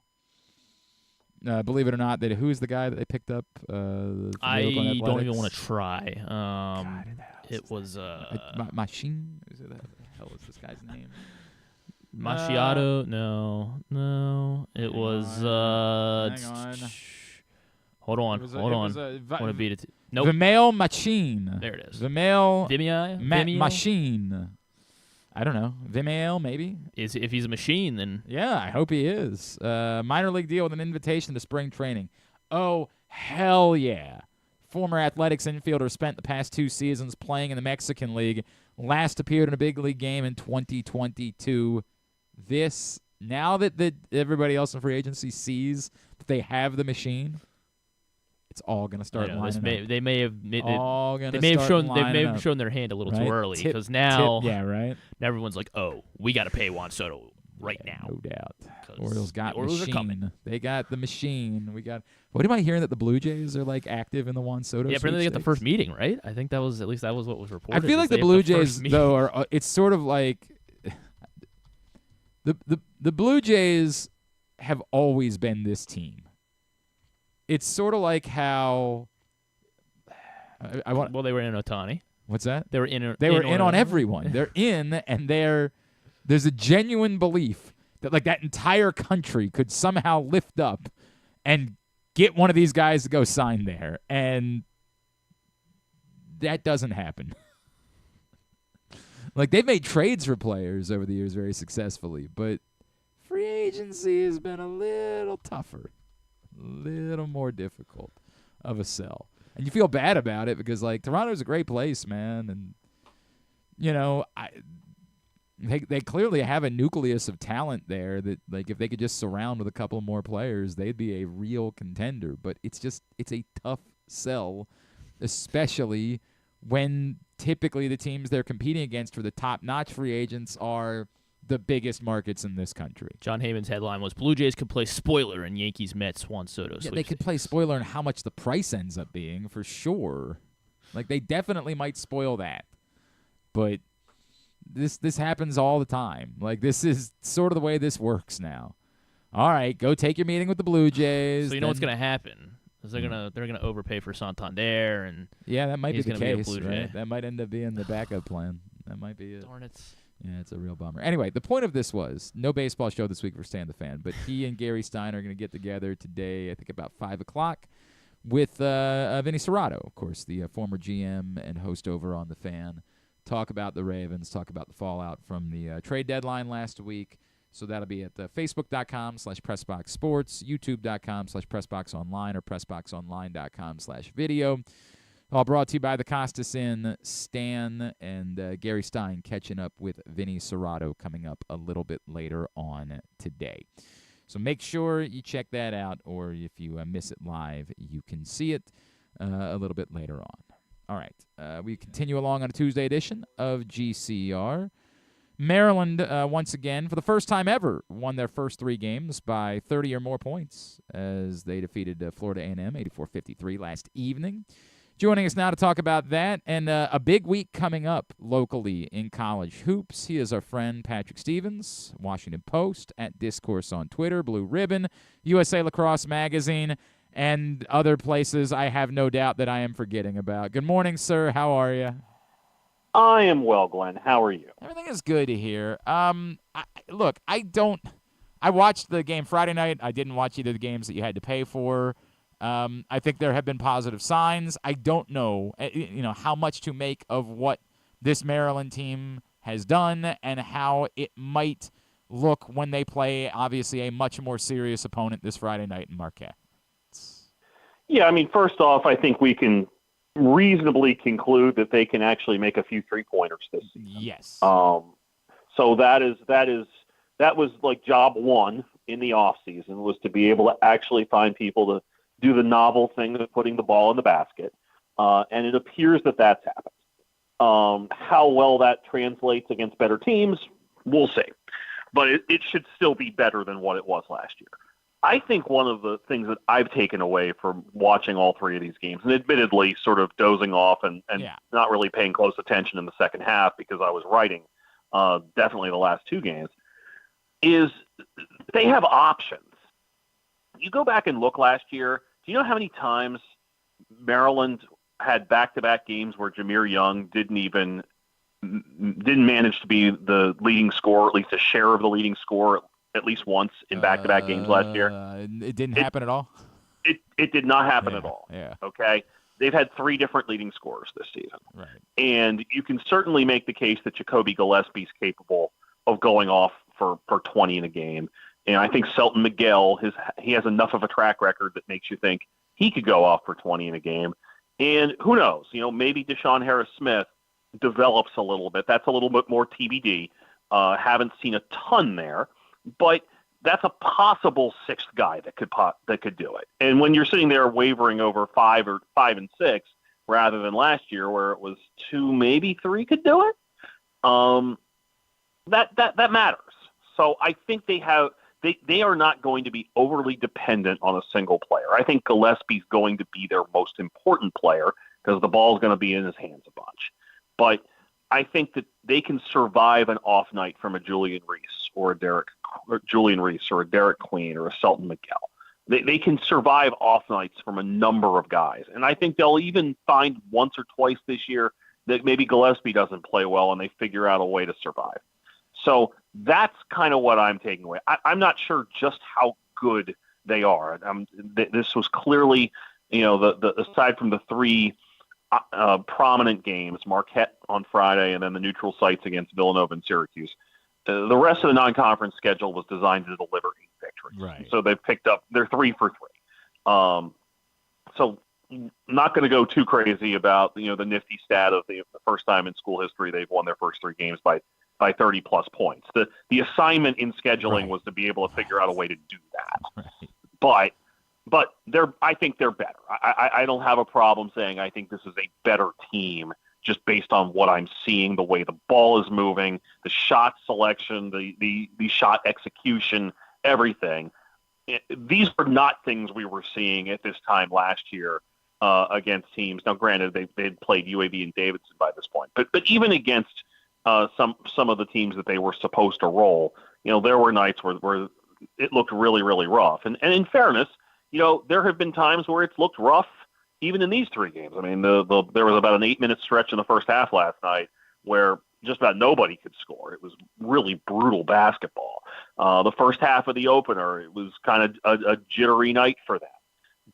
Believe it or not, who's the guy that they picked up? I don't even want to try. It was Machine. Who the hell was this guy's name? Macchiato? No. It was. Hang on. Hold on. I want to beat it. Nope. Vimail Machine. There it is. Vimail Vimeo? Machine. I don't know. Vimail, maybe? If he's a machine, then... Yeah, I hope he is. Minor league deal with an invitation to spring training. Oh, hell yeah. Former Athletics infielder spent the past 2 seasons playing in the Mexican League. Last appeared in a big league game in 2022. Now that everybody else in free agency sees that they have the machine... It's all going to start lining up. They may have shown their hand a little too early because now everyone's like, oh, we got to pay Juan Soto right now. No doubt. Orioles got the machine. Are coming. They got the machine. What am I hearing that the Blue Jays are like active in the Juan Soto? Yeah, apparently they got the first meeting, right? I think that was what was reported. I feel like the Blue Jays though are. It's sort of like the Blue Jays have always been this team. It's sort of like how Well, they were in Ohtani. What's that? They were in on everyone. They're in, and there's a genuine belief that like that entire country could somehow lift up and get one of these guys to go sign there, and that doesn't happen. Like they've made trades for players over the years very successfully, but free agency has been a little tougher. Little more difficult of a sell. And you feel bad about it because, like, Toronto's a great place, man. And, they clearly have a nucleus of talent there that, like, if they could just surround with a couple more players, they'd be a real contender. But it's a tough sell, especially when typically the teams they're competing against for the top-notch free agents are the biggest markets in this country. John Heyman's headline was Blue Jays could play spoiler in Yankees-Mets Juan Soto. Yeah, they could play spoiler and how much the price ends up being, for sure. Like, they definitely might spoil that. But this happens all the time. Like, this is sort of the way this works now. All right, go take your meeting with the Blue Jays. So you know what's going to happen? Is they're gonna overpay for Santander, and yeah, that might be the case. Be a Blue Jay. Right? That might end up being the backup plan. That might be it. Darn it. Yeah, it's a real bummer. Anyway, the point of this was no baseball show this week for Stan the Fan, but he and Gary Stein are going to get together today, I think about 5 o'clock, with Vinny Serrato, of course, the former GM and host over on The Fan. Talk about the Ravens, talk about the fallout from the trade deadline last week. So that'll be at Facebook.com/PressBoxSports, YouTube.com/PressBoxOnline, or PressBoxOnline.com/video. All brought to you by the Costas Inn. Stan and Gary Stein catching up with Vinny Serrato coming up a little bit later on today. So make sure you check that out, or if you miss it live, you can see it a little bit later on. All right, we continue along on a Tuesday edition of GCR. Maryland, once again, for the first time ever, won their first 3 games by 30 or more points as they defeated Florida A&M 84-53 last evening. Joining us now to talk about that and a big week coming up locally in college hoops. He is our friend Patrick Stevens, Washington Post, at Discourse on Twitter, Blue Ribbon, USA Lacrosse Magazine, and other places I have no doubt that I am forgetting about. Good morning, sir. How are you? I am well, Glenn. How are you? Everything is good here. I watched the game Friday night. I didn't watch either of the games that you had to pay for. I think there have been positive signs. I don't know, how much to make of what this Maryland team has done and how it might look when they play, obviously, a much more serious opponent this Friday night in Marquette. Yeah, I mean, first off, I think we can reasonably conclude that they can actually make a few three-pointers this season. Yes. So that was like job one in the offseason, was to be able to actually find people to do the novel thing of putting the ball in the basket. And it appears that that's happened. How well that translates against better teams, we'll see. But it should still be better than what it was last year. I think one of the things that I've taken away from watching all 3 of these games, and admittedly sort of dozing off and not really paying close attention in the second half because I was writing definitely the last 2 games, is they have options. You go back and look last year, do you know how many times Maryland had back-to-back games where Jameer Young didn't manage to be the leading scorer, at least a share of the leading scorer at least once in back-to-back games last year? It didn't happen at all? It did not happen at all. Yeah. Okay? They've had 3 different leading scorers this season. Right. And you can certainly make the case that Jacoby Gillespie's capable of going off for 20 in a game. And I think Selton Miguel, he has enough of a track record that makes you think he could go off for 20 in a game. And who knows? Maybe Deshaun Harris-Smith develops a little bit. That's a little bit more TBD. Haven't seen a ton there, but that's a possible 6th guy that could do it. And when you're sitting there wavering over 5 and 6 rather than last year where it was 2, maybe 3 could do it, that matters. So I think they are not going to be overly dependent on a single player. I think Gillespie's going to be their most important player because the ball's going to be in his hands a bunch. But I think that they can survive an off night from a Julian Reese or a Derek Queen or a Selton Miguel. They can survive off nights from a number of guys. And I think they'll even find once or twice this year that maybe Gillespie doesn't play well and they figure out a way to survive. So that's kind of what I'm taking away. I'm not sure just how good they are. This was clearly, the aside from the 3 prominent games, Marquette on Friday and then the neutral sites against Villanova and Syracuse, the rest of the non-conference schedule was designed to deliver 8 victories. Right. So they've picked up, they're 3 for 3. So not going to go too crazy about, the nifty stat of the first time in school history they've won their first 3 games by 30-plus points. The assignment in scheduling was to be able to figure out a way to do that. Right. But I think they're better. I don't have a problem saying I think this is a better team just based on what I'm seeing, the way the ball is moving, the shot selection, the shot execution, everything. These are not things we were seeing at this time last year against teams. Now, granted, they'd played UAB and Davidson by this point, but even against some of the teams that they were supposed to roll, there were nights where it looked really, really rough. And in fairness, there have been times where it's looked rough even in these 3 games. I mean, there was about an 8-minute stretch in the first half last night where just about nobody could score. It was really brutal basketball. The first half of the opener, it was kind of a jittery night for them.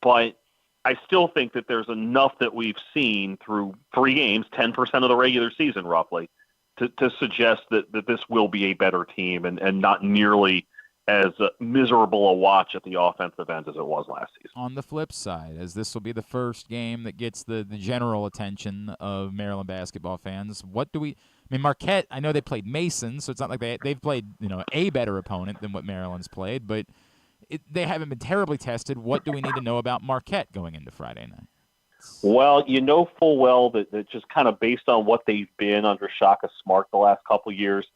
But I still think that there's enough that we've seen through 3 games, 10% of the regular season roughly, to suggest that this will be a better team and not nearly as miserable a watch at the offensive end as it was last season. On the flip side, as this will be the first game that gets the general attention of Maryland basketball fans, Marquette, I know they played Mason, so it's not like they've played, a better opponent than what Maryland's played, but they haven't been terribly tested. What do we need to know about Marquette going into Friday night? Well, you know full well that just kind of based on what they've been under Shaka Smart the last couple of years,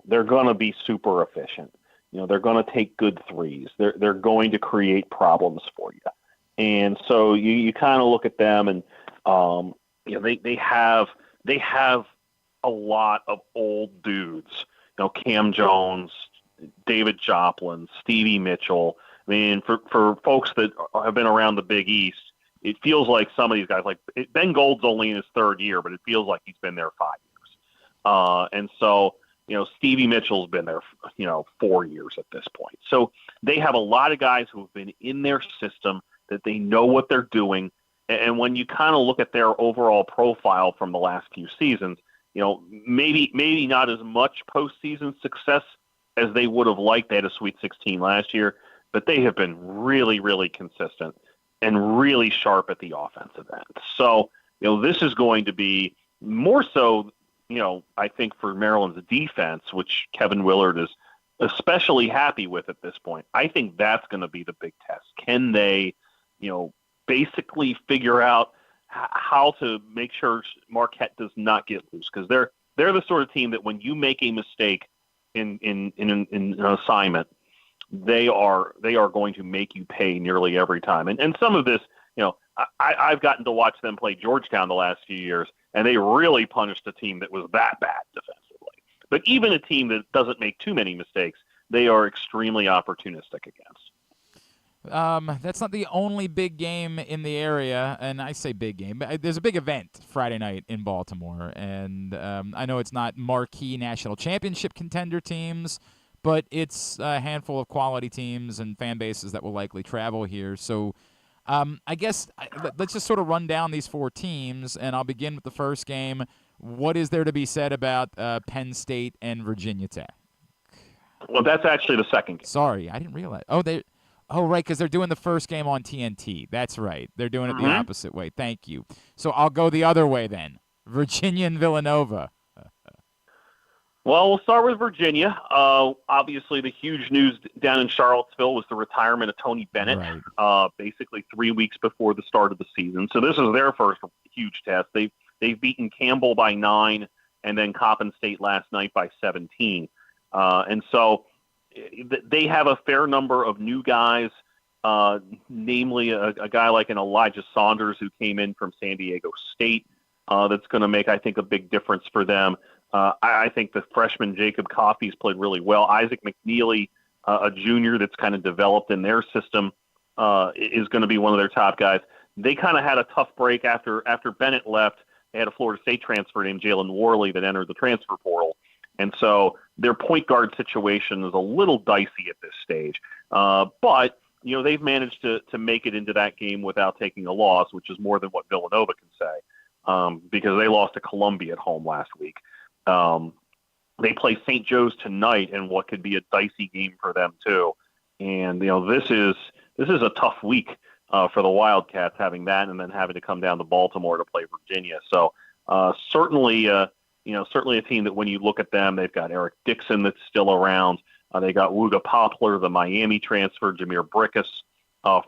they're going to be super efficient. They're going to take good threes. They're going to create problems for you. And so you kind of look at them and, they have a lot of old dudes, Cam Jones, David Joplin, Stevie Mitchell. I mean, for folks that have been around the Big East, it feels like some of these guys, like Ben Gold's only in his third year, but it feels like he's been there 5 years. And so, Stevie Mitchell's been there, 4 years at this point. So they have a lot of guys who have been in their system, that they know what they're doing. And when you kind of look at their overall profile from the last few seasons, maybe not as much postseason success as they would have liked. They had a Sweet 16 last year, but they have been really, really consistent and really sharp at the offensive end. So, this is going to be more so, I think for Maryland's defense, which Kevin Willard is especially happy with at this point. I think that's going to be the big test. Can they, basically figure out how to make sure Marquette does not get loose? Because they're the sort of team that when you make a mistake in an assignment, they are going to make you pay nearly every time. And some of this, I've gotten to watch them play Georgetown the last few years, and they really punished a team that was that bad defensively. But even a team that doesn't make too many mistakes, they are extremely opportunistic against. That's not the only big game in the area, and I say big game, but there's a big event Friday night in Baltimore, and I know it's not marquee national championship contender teams, but it's a handful of quality teams and fan bases that will likely travel here. So I guess let's just sort of run down these 4 teams, and I'll begin with the first game. What is there to be said about Penn State and Virginia Tech? Well, that's actually the second game. Sorry, I didn't realize. Oh, right, because they're doing the first game on TNT. That's right. They're doing it the opposite way. Thank you. So I'll go the other way then. Virginia and Villanova. Well, we'll start with Virginia. Obviously, the huge news down in Charlottesville was the retirement of Tony Bennett, basically 3 weeks before the start of the season. So this is their first huge test. They've beaten Campbell by 9 and then Coppin State last night by 17. And so they have a fair number of new guys, namely a guy like an Elijah Saunders who came in from San Diego State. That's going to make, I think, a big difference for them. I think the freshman Jacob Coffey's played really well. Isaac McNeely, a junior that's kind of developed in their system, is going to be one of their top guys. They kind of had a tough break after Bennett left. They had a Florida State transfer named Jalen Worley that entered the transfer portal. And so their point guard situation is a little dicey at this stage. But, they've managed to make it into that game without taking a loss, which is more than what Villanova can say, because they lost to Columbia at home last week. They play St. Joe's tonight in what could be a dicey game for them too. And, this is a tough week for the Wildcats, having that and then having to come down to Baltimore to play Virginia. So certainly a team that when you look at them, they've got Eric Dixon that's still around. They got Wooga Poplar, the Miami transfer, Jameer Brickus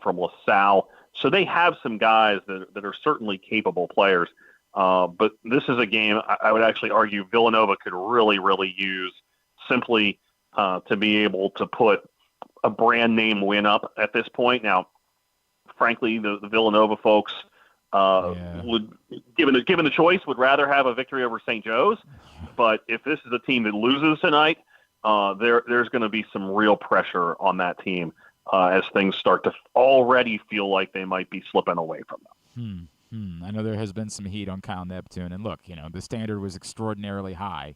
from LaSalle. So they have some guys that are certainly capable players. But this is a game I would actually argue Villanova could really, really use simply to be able to put a brand name win up at this point. Now, frankly, the Villanova folks would, given the choice, would rather have a victory over St. Joe's. But if this is a team that loses tonight, there's going to be some real pressure on that team as things start to already feel like they might be slipping away from them. I know there has been some heat on Kyle Neptune. And look, the standard was extraordinarily high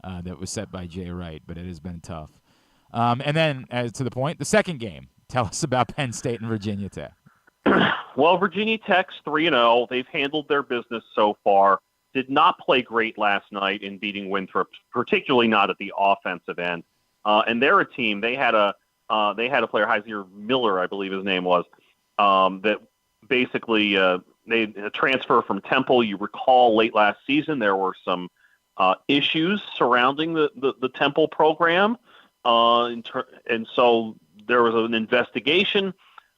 that was set by Jay Wright, but it has been tough. And then, as to the point, the second game. Tell us about Penn State and Virginia Tech. Well, Virginia Tech's 3-0. They've handled their business so far. Did not play great last night in beating Winthrop, particularly not at the offensive end. And they're a team. They had a player, Heisier Miller, I believe his name was, that basically they transfer from Temple. You recall late last season there were some issues surrounding the Temple program, and so there was an investigation,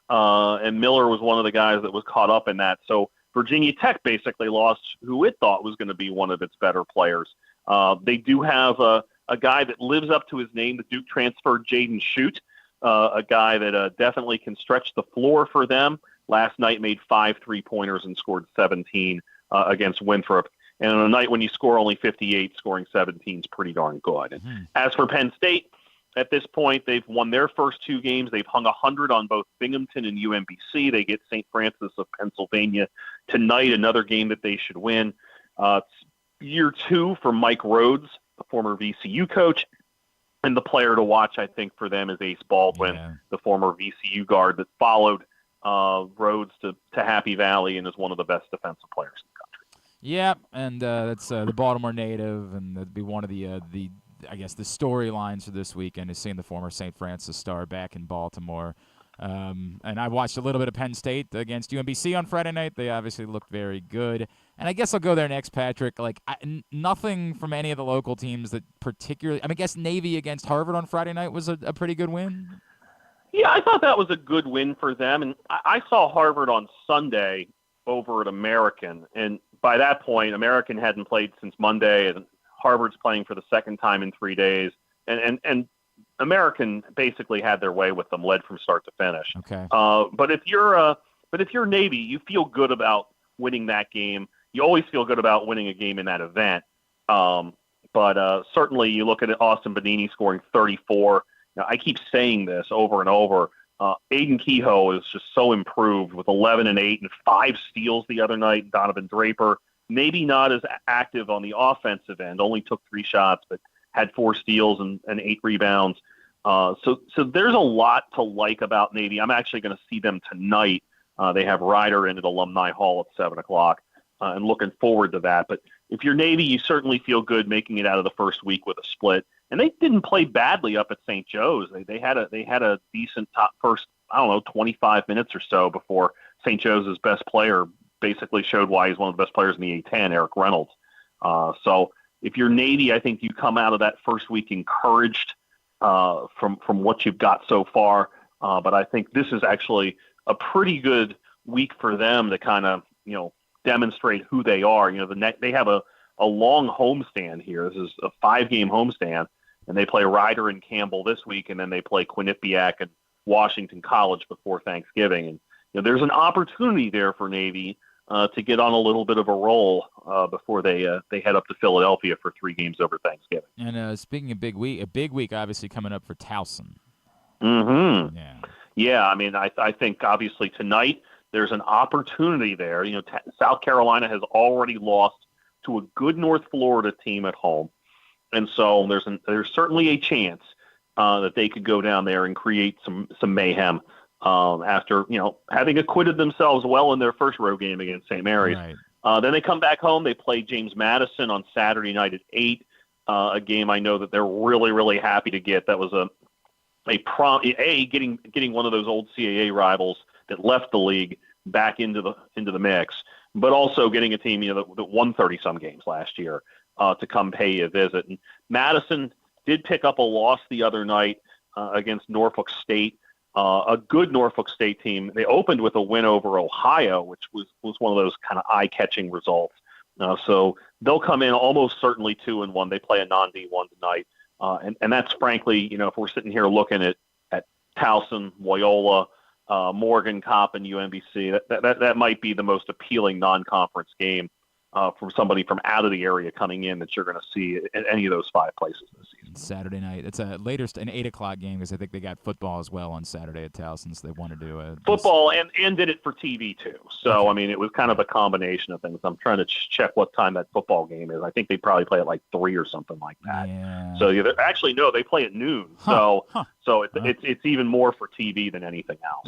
and Miller was one of the guys that was caught up in that. So Virginia Tech basically lost who it thought was going to be one of its better players. They do have a guy that lives up to his name, the Duke transfer, Jaden Shute, a guy that definitely can stretch the floor for them. Last night made 5 3-pointers and scored 17 against Winthrop. And on a night when you score only 58, scoring 17 is pretty darn good. And as for Penn State, at this point, they've won their first 2 games. They've hung 100 on both Binghamton and UMBC. They get St. Francis of Pennsylvania tonight, another game that they should win. It's year 2 for Mike Rhodes, the former VCU coach. And the player to watch, I think, for them is Ace Baldwin, the former VCU guard that followed Rhodes to Happy Valley and is one of the best defensive players in the country. Yeah, and that's the Baltimore native, and that'd be one of the I guess the storylines for this weekend is seeing the former St. Francis star back in Baltimore. And I watched a little bit of Penn State against UMBC on Friday night. They obviously looked very good. And I guess I'll go there next, Patrick. Like, nothing from any of the local teams that particularly – I mean, I guess Navy against Harvard on Friday night was a pretty good win. Yeah, I thought that was a good win for them. And I saw Harvard on Sunday over at American. And by that point, American hadn't played since Monday, and Harvard's playing for the second time in 3 days. And American basically had their way with them, led from start to finish. Okay. But if you're Navy, you feel good about winning that game. You always feel good about winning a game in that event. But certainly you look at Austin Benini scoring 34. Now, I keep saying this over and over. Aiden Kehoe is just so improved with 11 and 8 and 5 steals the other night. Donovan Draper, maybe not as active on the offensive end, only took 3 shots, but had 4 steals and 8 rebounds. So there's a lot to like about Navy. I'm actually going to see them tonight. They have Ryder in at Alumni Hall at 7 o'clock, and looking forward to that. But if you're Navy, you certainly feel good making it out of the first week with a split. And they didn't play badly up at St. Joe's. They had a decent top first, 25 minutes or so before St. Joe's best player basically showed why he's one of the best players in the A10, Eric Reynolds. So if you're Navy, I think you come out of that first week encouraged from what you've got so far. But I think this is actually a pretty good week for them to kind of, demonstrate who they are. They have a long homestand here. This is a 5-game homestand, and they play Ryder and Campbell this week, and then they play Quinnipiac and Washington College before Thanksgiving. And there's an opportunity there for Navy to get on a little bit of a roll before they head up to Philadelphia for 3 games over Thanksgiving. And speaking of big week, a big week obviously coming up for Towson. Mm-hmm. Yeah. Yeah, I mean, I think obviously tonight there's an opportunity there. South Carolina has already lost to a good North Florida team at home, and so there's certainly a chance that they could go down there and create some mayhem after having acquitted themselves well in their first road game against St. Mary's. Right. Then they come back home. They play James Madison on Saturday night at 8. A game I know that they're really, really happy to get. That was getting one of those old CAA rivals that left the league back into the mix, but also getting a team that won 30-some games last year to come pay you a visit. And Madison did pick up a loss the other night against Norfolk State, a good Norfolk State team. They opened with a win over Ohio, which was one of those kind of eye-catching results. So they'll come in almost certainly 2-1. They play a non-D1 tonight. And that's frankly, if we're sitting here looking at Towson, Loyola, Morgan, Copp, and UMBC, that might be the most appealing non-conference game from somebody from out of the area coming in that you're going to see at any of those 5 places this season. Saturday night. It's an 8 o'clock game because I think they got football as well on Saturday at Towson, so they want to do it. Football and did it for TV too. So, okay. I mean, it was kind of a combination of things. I'm trying to check what time that football game is. I think they probably play at like 3 or something like that. Yeah. So actually, no, they play at noon. So it's even more for TV than anything else.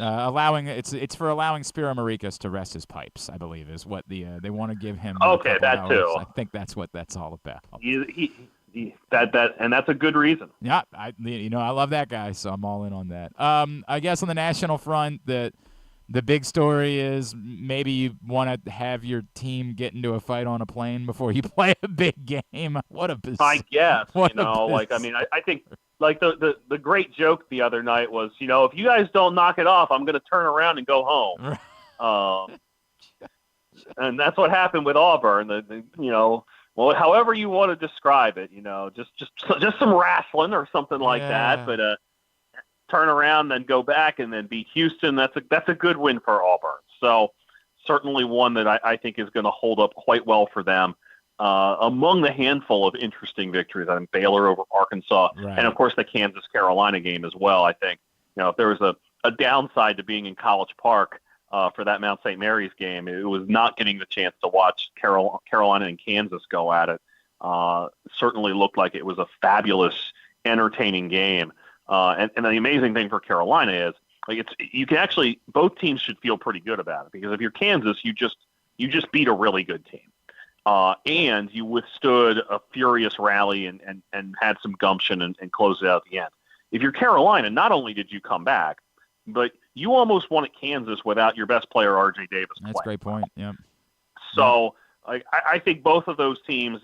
It's for allowing Spiro Marikas to rest his pipes, I believe, is what they want to give him. Okay, that hours. too. I think that's what that's all about. And that's a good reason. Yeah, I love that guy, so I'm all in on that. I guess on the national front, the big story is maybe you want to have your team get into a fight on a plane before you play a big game. What a bizarre. I guess, I think like the great joke the other night was, if you guys don't knock it off, I'm going to turn around and go home. And that's what happened with Auburn. Well, however you want to describe it, just some wrestling or something like that. But turn around, then go back, and then beat Houston. That's a good win for Auburn. So certainly one that I think is going to hold up quite well for them. Among the handful of interesting victories, I think Baylor over Arkansas, and of course the Kansas-Carolina game as well. I think if there was a downside to being in College Park for that Mount St. Mary's game, it was not getting the chance to watch Carolina and Kansas go at it. Certainly looked like it was a fabulous, entertaining game. And the amazing thing for Carolina is you can actually, both teams should feel pretty good about it, because if you're Kansas, you just beat a really good team. And you withstood a furious rally and had some gumption and closed it out at the end. If you're Carolina, not only did you come back, but you almost won at Kansas without your best player, R.J. Davis. That's a great point. Yep. So I think both of those teams,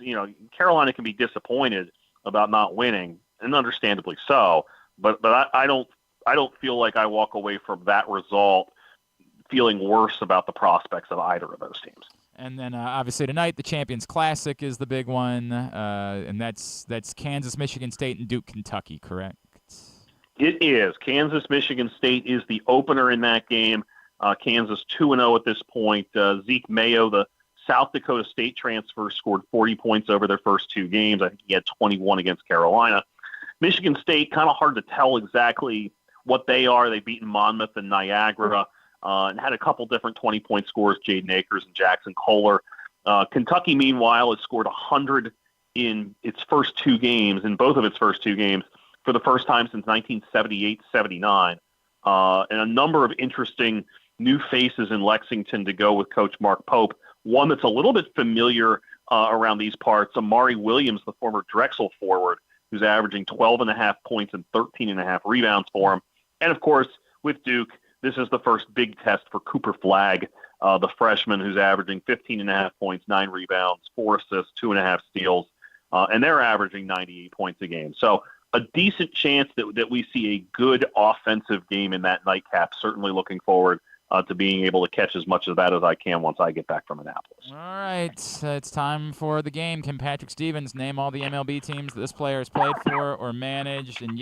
Carolina can be disappointed about not winning, and understandably so. But I don't feel like I walk away from that result feeling worse about the prospects of either of those teams. And then obviously tonight the Champions Classic is the big one, and that's Kansas, Michigan State, and Duke, Kentucky, correct? It is. Kansas, Michigan State is the opener in that game. Kansas 2-0 at this point. Zeke Mayo, the South Dakota State transfer, scored 40 points over their first two games. I think he had 21 against Carolina. Michigan State, kind of hard to tell exactly what they are. They've beaten Monmouth and Niagara. And had a couple different 20-point scores, Jaden Akers and Jackson Kohler. Kentucky, meanwhile, has scored 100 in its first two games, in both of its first two games, for the first time since 1978-79. And a number of interesting new faces in Lexington to go with Coach Mark Pope. One that's a little bit familiar around these parts, Amari Williams, the former Drexel forward, who's averaging 12.5 points and 13.5 rebounds for him. And, of course, with Duke, this is the first big test for Cooper Flagg, the freshman who's averaging 15.5 points, 9 rebounds, 4 assists, 2.5 steals, and they're averaging 98 points a game. So a decent chance that we see a good offensive game in that nightcap. Certainly looking forward to being able to catch as much of that as I can once I get back from Annapolis. All right, it's time for the game. Can Patrick Stevens name all the MLB teams that this player has played for or managed? And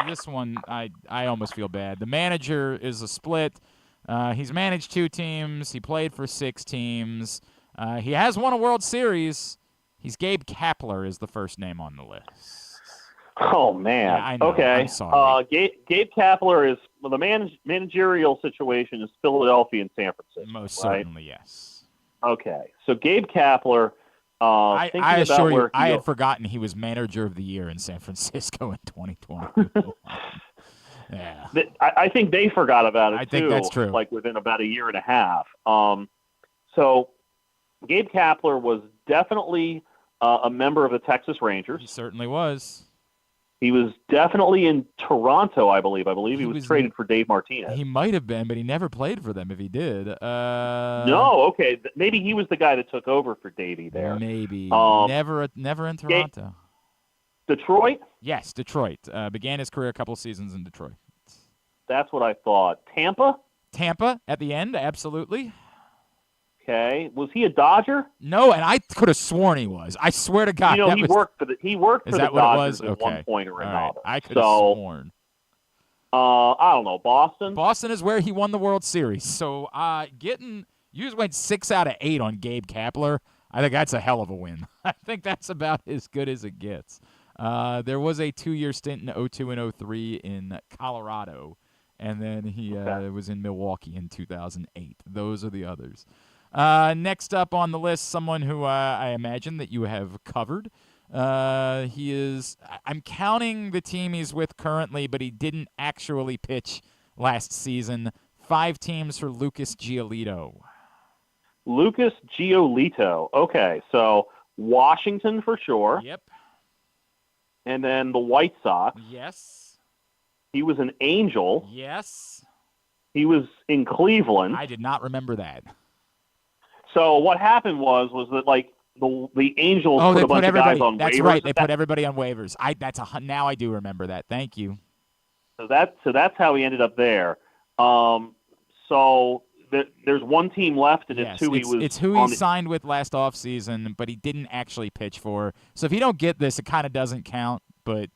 this one, I almost feel bad. The manager is a split. He's managed 2 teams. He played for 6 teams. He has won a World Series. He's Gabe Kapler is the first name on the list. Oh, man. Yeah, I know. Okay. I'm sorry. Gabe Kapler is, the managerial situation is Philadelphia and San Francisco. Most right? certainly, yes. Okay. So Gabe Kapler, I assure you, I had forgotten he was manager of the year in San Francisco in 2020. Yeah. I think they forgot about it, I too. think that's true. Like within about a year and a half. So Gabe Kapler was definitely a member of the Texas Rangers. He certainly was. He was definitely in Toronto, I believe. He was traded for Dave Martinez. He might have been, but he never played for them if he did. No, okay. Maybe he was the guy that took over for Davey there. Maybe. Never in Toronto. Detroit? Yes, Detroit. Began his career a couple seasons in Detroit. That's what I thought. Tampa? Tampa at the end, absolutely. Okay. Was he a Dodger? No, and I could have sworn he was. I swear to God. He worked for the Dodgers at one point or another. I could have sworn. I don't know. Boston? Boston is where he won the World Series. So you just went 6 out of 8 on Gabe Kapler. I think that's a hell of a win. I think that's about as good as it gets. There was a 2-year stint in 2002 and 2003 in Colorado, and then he was in Milwaukee in 2008. Those are the others. Next up on the list, someone who I imagine that you have covered. He is – I'm counting the team he's with currently, but he didn't actually pitch last season. 5 teams for Lucas Giolito. Lucas Giolito. Okay, so Washington for sure. Yep. And then the White Sox. Yes. He was an Angel. Yes. He was in Cleveland. I did not remember that. So what happened was that, like, the Angels Oh, put they a bunch put of everybody. guys on That's waivers. right. They put everybody on waivers. Now I do remember that. Thank you. So that's how we ended up there. So there's one team left, and Yes, it's who he signed with last offseason, but he didn't actually pitch for. So if you don't get this, it kind of doesn't count. But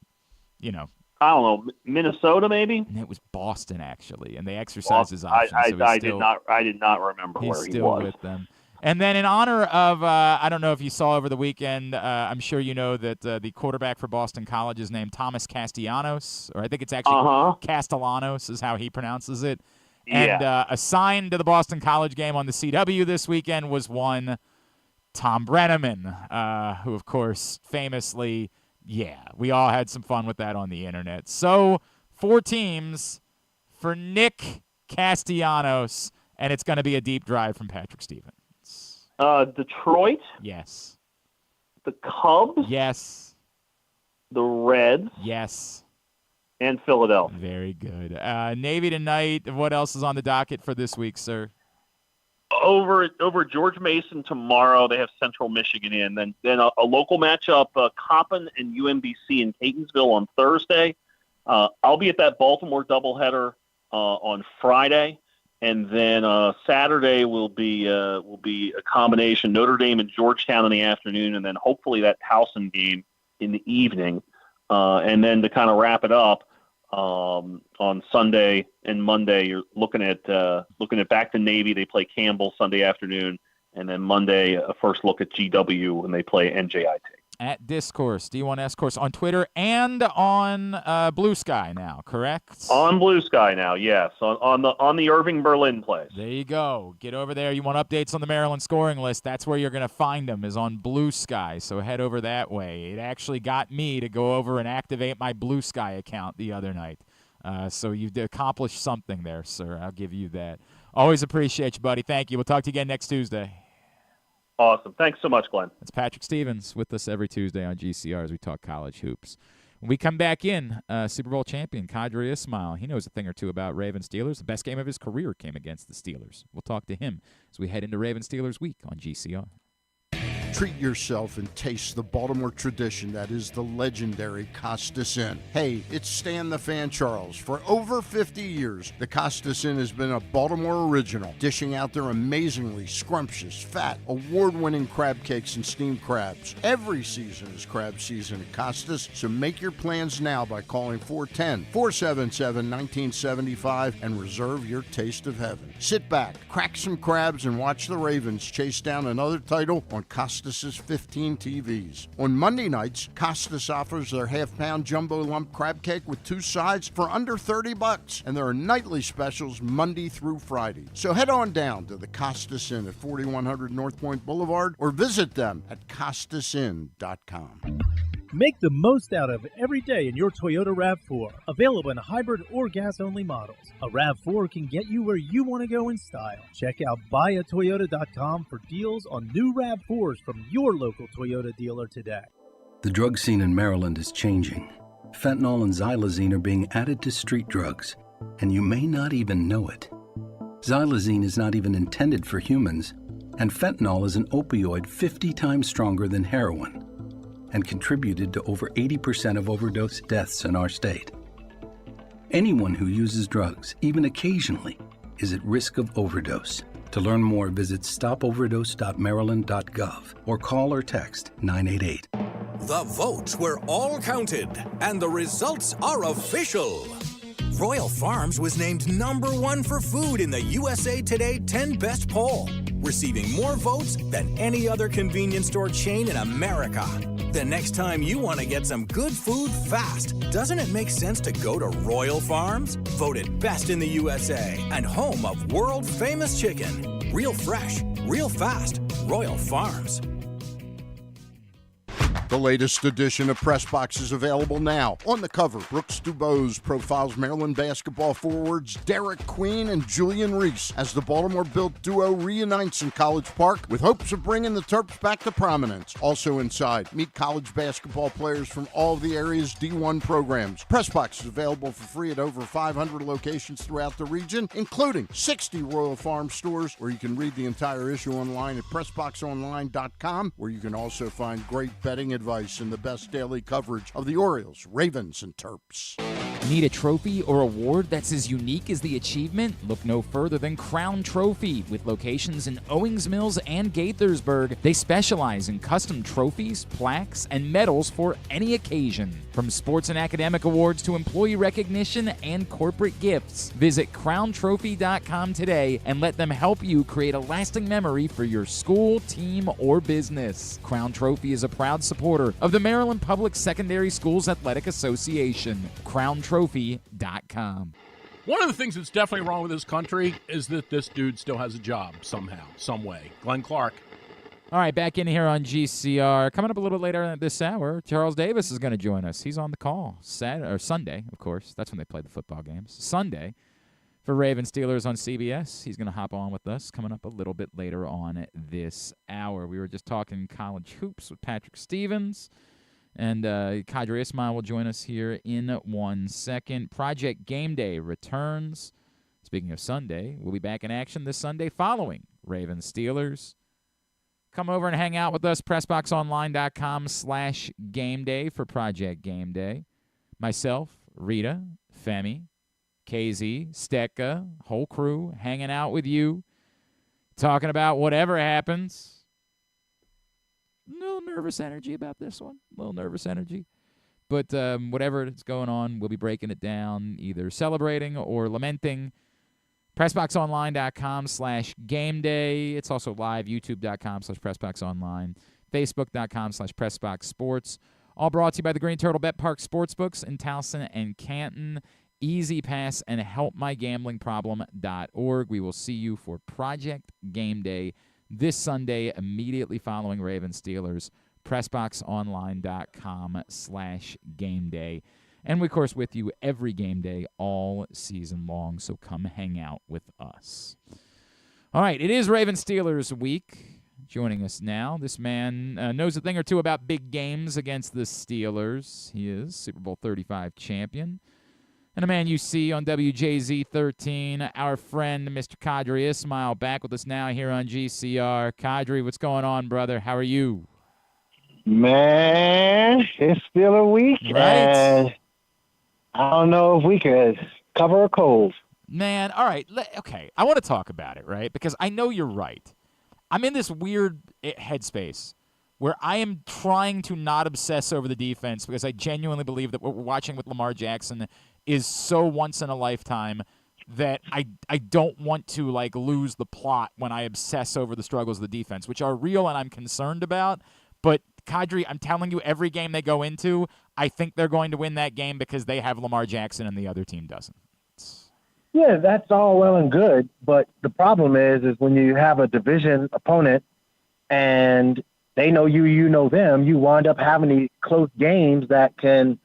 I don't know, Minnesota maybe. And it was Boston actually, and they exercised his option. I did not remember where he was. With them. And then in honor of, I don't know if you saw over the weekend, I'm sure you know that the quarterback for Boston College is named Thomas Castellanos, or I think it's actually Castellanos is how he pronounces it. And assigned to the Boston College game on the CW this weekend was one Tom Brenneman, who, of course, famously, we all had some fun with that on the internet. So 4 teams for Nick Castellanos, and it's going to be a deep drive from Patrick Stevens. Detroit? Yes. The Cubs? Yes. The Reds? Yes. And Philadelphia. Very good. Navy tonight. What else is on the docket for this week, sir? Over George Mason tomorrow, they have Central Michigan in. Then a local matchup, Coppin and UMBC in Catonsville on Thursday. I'll be at that Baltimore doubleheader on Friday. And then Saturday will be a combination Notre Dame and Georgetown in the afternoon, and then hopefully that Towson game in the evening. And then to kind of wrap it up on Sunday and Monday, you're looking at back to Navy. They play Campbell Sunday afternoon, and then Monday a first look at GW when they play NJIT. At Discourse, D1S Course on Twitter and on Blue Sky now, correct? On Blue Sky now, yes. On the Irving Berlin place. There you go. Get over there. You want updates on the Maryland scoring list? That's where you're going to find them, is on Blue Sky. So head over that way. It actually got me to go over and activate my Blue Sky account the other night. So you've accomplished something there, sir. I'll give you that. Always appreciate you, buddy. Thank you. We'll talk to you again next Tuesday. Awesome. Thanks so much, Glenn. That's Patrick Stevens with us every Tuesday on GCR as we talk college hoops. When we come back in, Super Bowl champion Qadry Ismail, he knows a thing or two about Ravens-Steelers. The best game of his career came against the Steelers. We'll talk to him as we head into Ravens-Steelers week on GCR. Treat yourself and taste the Baltimore tradition that is the legendary Costas Inn. Hey, it's Stan the Fan Charles. For over 50 years, the Costas Inn has been a Baltimore original, dishing out their amazingly scrumptious, fat, award-winning crab cakes and steamed crabs. Every season is crab season at Costas, so make your plans now by calling 410-477-1975 and reserve your taste of heaven. Sit back, crack some crabs, and watch the Ravens chase down another title on Costas' 15 TVs. On Monday nights, Costas offers their half-pound jumbo lump crab cake with 2 sides for under $30, and there are nightly specials Monday through Friday. So head on down to the Costas Inn at 4100 North Point Boulevard or visit them at costasinn.com. Make the most out of every day in your Toyota RAV4. Available in hybrid or gas-only models. A RAV4 can get you where you want to go in style. Check out buyatoyota.com for deals on new RAV4s from your local Toyota dealer today. The drug scene in Maryland is changing. Fentanyl and xylazine are being added to street drugs, and you may not even know it. Xylazine is not even intended for humans, and fentanyl is an opioid 50 times stronger than heroin, and contributed to over 80% of overdose deaths in our state. Anyone who uses drugs, even occasionally, is at risk of overdose. To learn more, visit stopoverdose.maryland.gov or call or text 988. The votes were all counted, and the results are official. Royal Farms was named #1 for food in the USA Today 10 Best poll, receiving more votes than any other convenience store chain in America. The next time you want to get some good food fast, doesn't it make sense to go to Royal Farms? Voted best in the USA and home of world-famous chicken. Real fresh, real fast. Royal Farms. The latest edition of PressBox is available now. On the cover, Brooks Dubose profiles Maryland basketball forwards Derek Queen and Julian Reese as the Baltimore-built duo reunites in College Park with hopes of bringing the Terps back to prominence. Also inside, meet college basketball players from all of the area's D1 programs. PressBox is available for free at over 500 locations throughout the region, including 60 Royal Farm stores, where you can read the entire issue online at PressBoxOnline.com, where you can also find great betting advice and the best daily coverage of the Orioles, Ravens, and Terps. Need a trophy or award that's as unique as the achievement? Look no further than Crown Trophy. With locations in Owings Mills and Gaithersburg, they specialize in custom trophies, plaques, and medals for any occasion. From sports and academic awards to employee recognition and corporate gifts, visit crowntrophy.com today and let them help you create a lasting memory for your school, team, or business. Crown Trophy is a proud supporter of the Maryland Public Secondary Schools Athletic Association. crowntrophy.com. One of the things that's definitely wrong with this country is that this dude still has a job somehow, some way. Glenn Clark. All right, back in here on GCR. Coming up a little bit later this hour, Charles Davis is going to join us. He's on the call Sunday, of course. That's when they play the football games. Sunday for Ravens Steelers on CBS. He's going to hop on with us coming up a little bit later on this hour. We were just talking college hoops with Patrick Stevens. And Qadry Ismail will join us here in 1 second. Project Game Day returns. Speaking of Sunday, we'll be back in action this Sunday following Ravens Steelers. Come over and hang out with us, PressBoxOnline.com/Game Day for Project Game Day. Myself, Rita, Femi, KZ, Stecca, whole crew hanging out with you, talking about whatever happens. A little nervous energy about this one. A little nervous energy. But whatever is going on, we'll be breaking it down, either celebrating or lamenting. PressBoxOnline.com/Game Day. It's also live, YouTube.com/PressBoxOnline, Facebook.com/PressBoxSports. All brought to you by the Green Turtle Bet Park Sportsbooks in Towson and Canton. Easy Pass and HelpMyGamblingProblem.org. We will see you for Project Game Day this Sunday, immediately following Ravens Steelers. PressBoxOnline.com/Game Day. And we, of course, with you every game day all season long, so come hang out with us. All right, it is Ravens Steelers week. Joining us now, this man knows a thing or two about big games against the Steelers. He is Super Bowl 35 champion. And a man you see on WJZ 13, our friend, Mr. Qadry Ismail, back with us now here on GCR. Qadry, what's going on, brother? How are you? Man, it's still a week, right? And I don't know if we could cover a cold. Man, all right. Okay, I want to talk about it, right? Because I know you're right. I'm in this weird headspace where I am trying to not obsess over the defense because I genuinely believe that what we're watching with Lamar Jackson is so once in a lifetime that I don't want to lose the plot when I obsess over the struggles of the defense, which are real and I'm concerned about. But Qadry, I'm telling you, every game they go into, I think they're going to win that game because they have Lamar Jackson and the other team doesn't. Yeah, that's all well and good, but the problem is when you have a division opponent and they know you, you know them, you wind up having these close games that can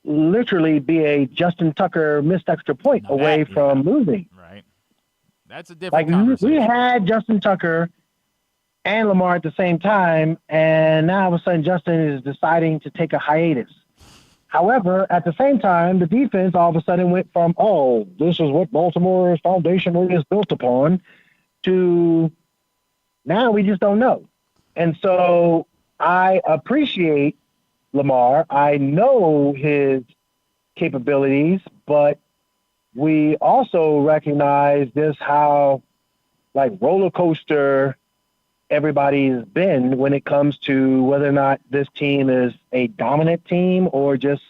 literally be a Justin Tucker missed extra point away from losing. Right. That's a different conversation. We had Justin Tucker and Lamar at the same time, and now all of a sudden Justin is deciding to take a hiatus. However, at the same time, the defense all of a sudden went from, this is what Baltimore's foundation is built upon, to now we just don't know. And so I appreciate Lamar. I know his capabilities, but we also recognize just how roller coaster everybody's been when it comes to whether or not this team is a dominant team or just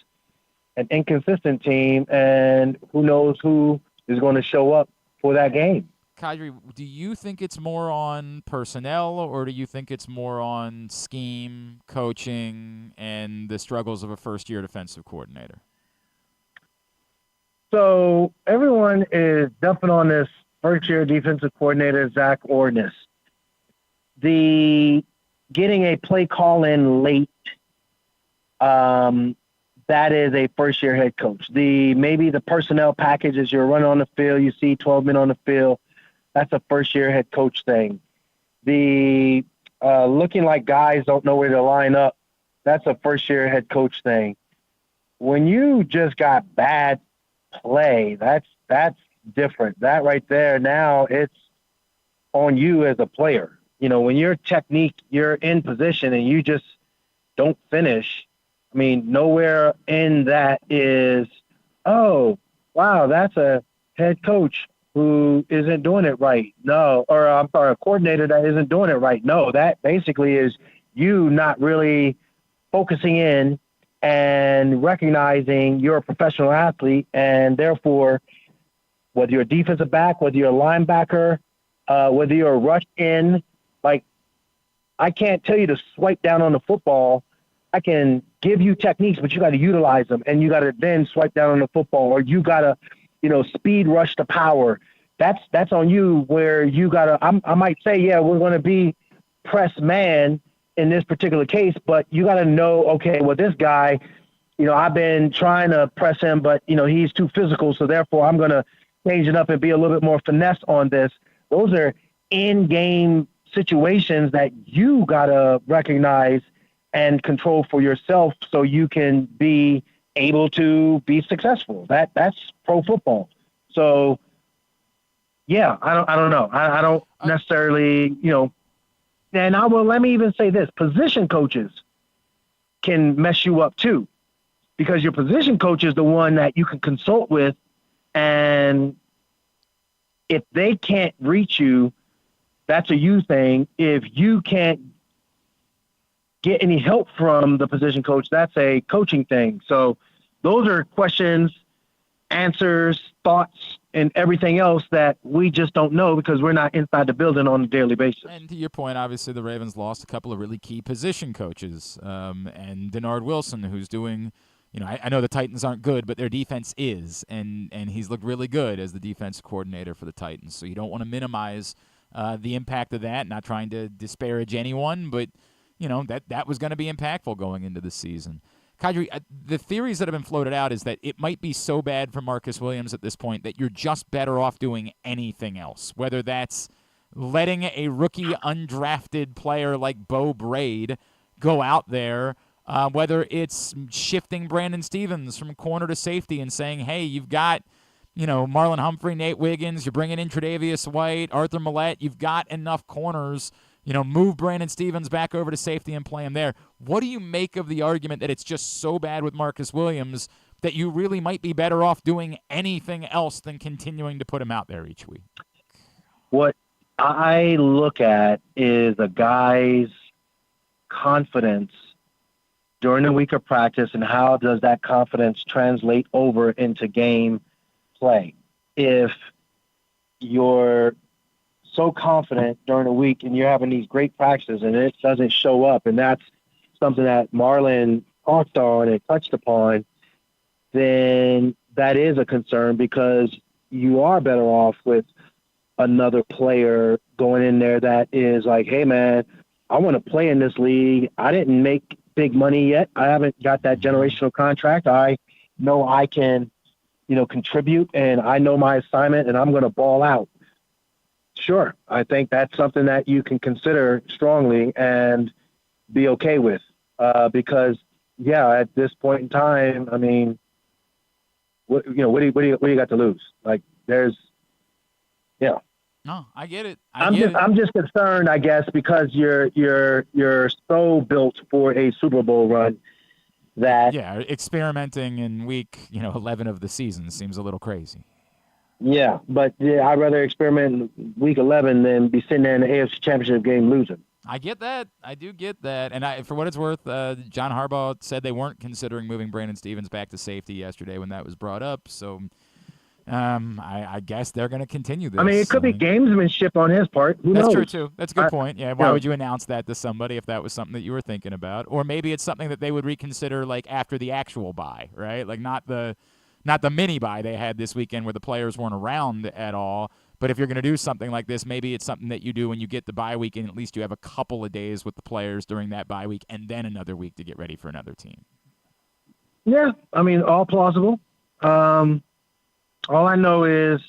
an inconsistent team, and who knows who is going to show up for that game. Qadry, do you think it's more on personnel, or do you think it's more on scheme, coaching, and the struggles of a first-year defensive coordinator? So everyone is dumping on this first-year defensive coordinator, Zach Ornis. The getting a play call in late that is a first-year head coach. Maybe the personnel package as you're running on the field, you see 12 men on the field, that's a first-year head coach thing. The looking like guys don't know where to line up, that's a first-year head coach thing. When you just got bad play, that's different. That right there, now it's on you as a player. When your technique, you're in position and you just don't finish, I mean, nowhere in that is, oh, wow, that's a head coach who isn't doing it right. No, or I'm sorry, a coordinator that isn't doing it right. No, that basically is you not really focusing in and recognizing you're a professional athlete, and therefore, whether you're a defensive back, whether you're a linebacker, whether you're a rush in, like, I can't tell you to swipe down on the football. I can give you techniques, but you got to utilize them, and you got to then swipe down on the football, or you got to, speed rush to power. That's on you, where you got to, I might say, yeah, we're going to be press man in this particular case, but you got to know, okay, well, this guy, I've been trying to press him, but, he's too physical. So therefore I'm going to change it up and be a little bit more finesse on this. Those are in-game situations that you got to recognize and control for yourself so you can be able to be successful. That's pro football. So yeah, I don't know. I don't necessarily, and let me even say this, position coaches can mess you up too, because your position coach is the one that you can consult with. And if they can't reach you, that's a you thing. If you can't get any help from the position coach, that's a coaching thing. So those are questions, answers, thoughts, and everything else that we just don't know because we're not inside the building on a daily basis. And to your point, obviously the Ravens lost a couple of really key position coaches, and Denard Wilson, who's doing, I know the Titans aren't good, but their defense is, and he's looked really good as the defense coordinator for the Titans. So you don't want to minimize the impact of that, not trying to disparage anyone, but that was going to be impactful going into the season. Qadry, the theories that have been floated out is that it might be so bad for Marcus Williams at this point that you're just better off doing anything else, whether that's letting a rookie undrafted player like Bo Braid go out there, whether it's shifting Brandon Stevens from corner to safety and saying, hey, you've got Marlon Humphrey, Nate Wiggins, you're bringing in Tre'Davious White, Arthur Millette, you've got enough corners. Move Brandon Stevens back over to safety and play him there. What do you make of the argument that it's just so bad with Marcus Williams that you really might be better off doing anything else than continuing to put him out there each week? What I look at is a guy's confidence during the week of practice, and how does that confidence translate over into game play? If you're so confident during the week and you're having these great practices and it doesn't show up, and that's something that Marlon talked on and touched upon, then that is a concern, because you are better off with another player going in there that is like, hey man, I want to play in this league. I didn't make big money yet. I haven't got that generational contract. I know I can, contribute, and I know my assignment, and I'm going to ball out. Sure. I think that's something that you can consider strongly and be okay with, because at this point in time, I mean, what do you got to lose? Like there's, No, I get it. I'm just concerned, I guess, because you're so built for a Super Bowl run that experimenting in week 11 of the season seems a little crazy. Yeah, but I'd rather experiment in week 11 than be sitting there in the AFC Championship game losing. I get that. I do get that. And for what it's worth, John Harbaugh said they weren't considering moving Brandon Stevens back to safety yesterday when that was brought up. So I guess they're going to continue this. I mean, it could be gamesmanship on his part. Who knows? That's true, too. That's a good point. Yeah, why would you announce that to somebody if that was something that you were thinking about? Or maybe it's something that they would reconsider after the actual bye, right? Not the mini bye they had this weekend where the players weren't around at all. But if you're going to do something like this, maybe it's something that you do when you get the bye week, and at least you have a couple of days with the players during that bye week and then another week to get ready for another team. Yeah, I mean, all plausible. All I know is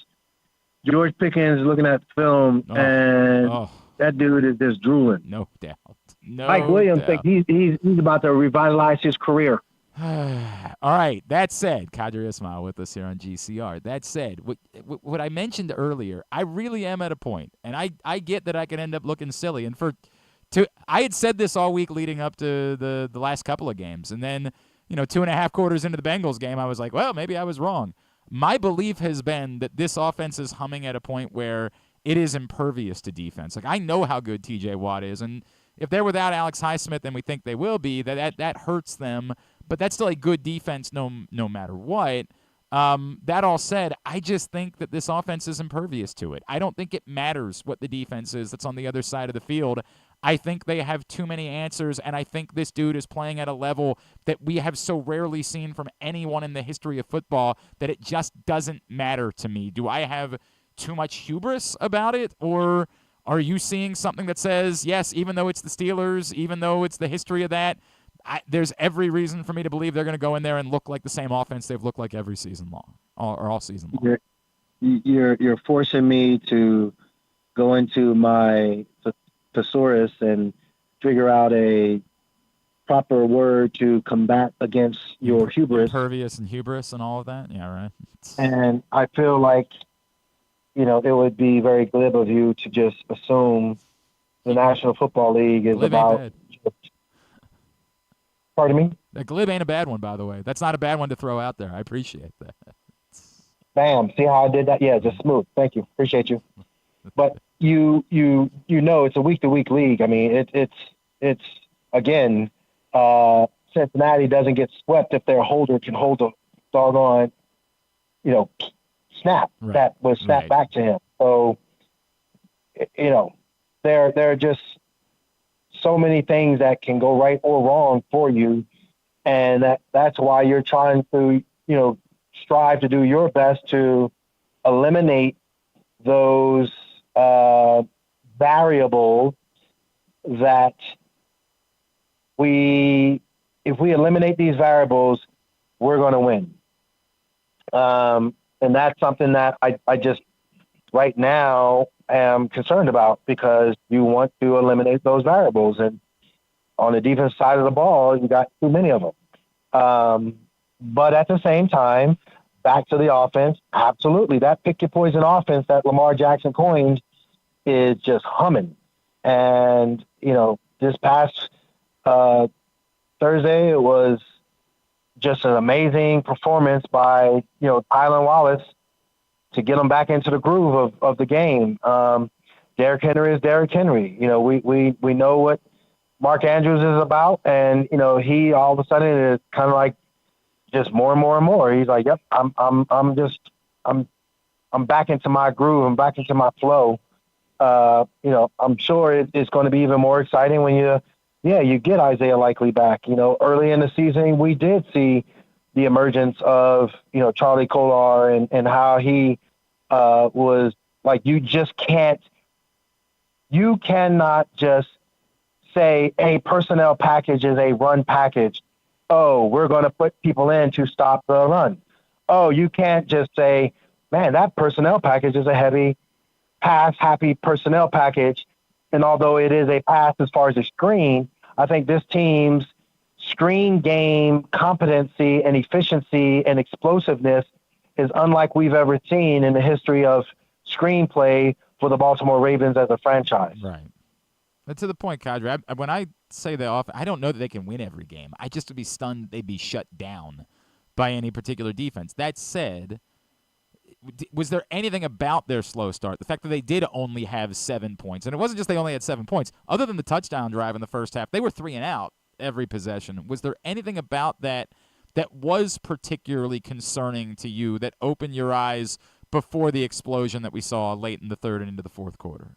George Pickens looking at film, and that dude is just drooling. No doubt. No Mike Williams doubt. thinks he's about to revitalize his career. All right. That said, Qadry Ismail with us here on GCR. That said, what I mentioned earlier, I really am at a point, and I get that I can end up looking silly. And I had said this all week leading up to the last couple of games, and then 2.5 quarters into the Bengals game, I was like, well, maybe I was wrong. My belief has been that this offense is humming at a point where it is impervious to defense. Like, I know how good T.J. Watt is, and if they're without Alex Highsmith, and we think they will be, that hurts them. But that's still a good defense no matter what. That all said, I just think that this offense is impervious to it. I don't think it matters what the defense is that's on the other side of the field. I think they have too many answers, and I think this dude is playing at a level that we have so rarely seen from anyone in the history of football that it just doesn't matter to me. Do I have too much hubris about it, or are you seeing something that says, yes, even though it's the Steelers, even though it's the history of that, there's every reason for me to believe they're going to go in there and look like the same offense they've looked like every season long, or all season long? You're forcing me to go into my thesaurus and figure out a proper word to combat against your hubris. Impervious and hubris and all of that? Yeah, right. And I feel like, it would be very glib of you to just assume the National Football League is glib about... Pardon me? That glib ain't a bad one, by the way. That's not a bad one to throw out there. I appreciate that. Bam. See how I did that? Yeah, just smooth. Thank you. Appreciate you. But you it's a week-to-week league. I mean, it's again, Cincinnati doesn't get swept if their holder can hold a doggone, snap that was snapped back to him. So, there are just so many things that can go right or wrong for you, and that's why you're trying to, strive to do your best to eliminate those variables that if we eliminate these variables, we're going to win. And that's something that I just right now am concerned about, because you want to eliminate those variables. And on the defense side of the ball, you got too many of them. But at the same time, back to the offense, absolutely. That pick your poison offense that Lamar Jackson coined is just humming. And, this past Thursday, it was just an amazing performance by, Tylan Wallace to get them back into the groove of the game. Derrick Henry is Derrick Henry. We know what Mark Andrews is about, and he all of a sudden is kind of like just more and more and more. He's like, yep, I'm back into my groove. I'm back into my flow. I'm sure it's going to be even more exciting when you get Isaiah Likely back. Early in the season, we did see the emergence of, Charlie Kolar and how he was like, you cannot just say a personnel package is a run package. Oh, we're going to put people in to stop the run. Oh, you can't just say, man, that personnel package is a heavy happy personnel package. And although it is a pass as far as a screen, I think this team's screen game competency and efficiency and explosiveness is unlike we've ever seen in the history of screenplay for the Baltimore Ravens as a franchise. Right. But to the point, Qadry, when I say they're off, I don't know that they can win every game. I just would be stunned they'd be shut down by any particular defense. That said, was there anything about their slow start, the fact that they did only have 7 points, and it wasn't just they only had 7 points, other than the touchdown drive in the first half, they were 3 and out every possession. Was there anything about that was particularly concerning to you, that opened your eyes before the explosion that we saw late in the third and into the fourth quarter?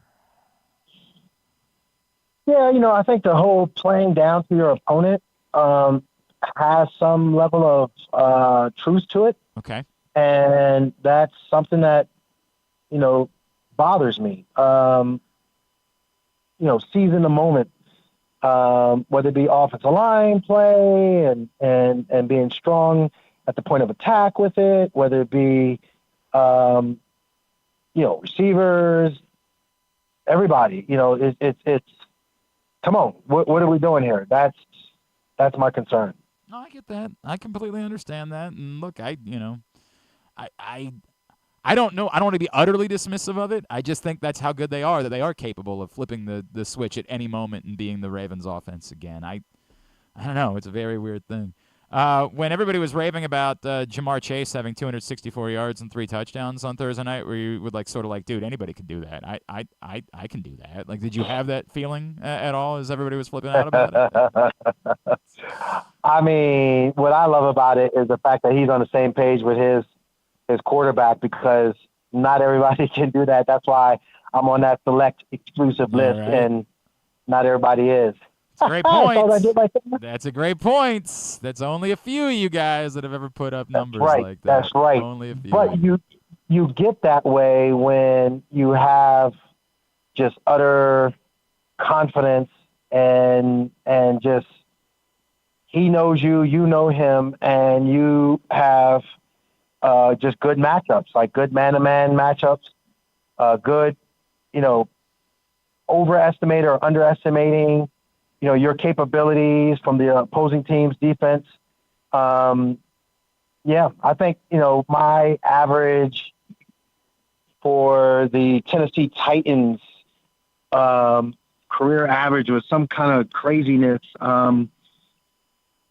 Yeah, I think the whole playing down to your opponent has some level of truth to it. Okay. And that's something that, bothers me. Seizing the moment. whether it be offensive line play and being strong at the point of attack with it, whether it be, receivers, everybody, it's come on, what are we doing here? That's my concern. No, I get that. I completely understand that. And look, I don't know. I don't want to be utterly dismissive of it. I just think that's how good they are, that they are capable of flipping the switch at any moment and being the Ravens offense again. I don't know. It's a very weird thing. When everybody was raving about Jamar Chase having 264 yards and 3 touchdowns on Thursday night, where you would dude, anybody could do that. I can do that. Like, did you have that feeling at all as everybody was flipping out about it? I mean, what I love about it is the fact that he's on the same page with his quarterback, because not everybody can do that. That's why I'm on that select exclusive list, right. And not everybody is. That's a great point. That's a great point. That's only a few of you guys that have ever put up numbers like that. That's right. Only a few. But you get that way when you have just utter confidence and just he knows you, you know him, and you have just good matchups, like good man-to-man matchups, good, overestimate or underestimating, your capabilities from the opposing team's defense. I think, my average for the Tennessee Titans career average was some kind of craziness.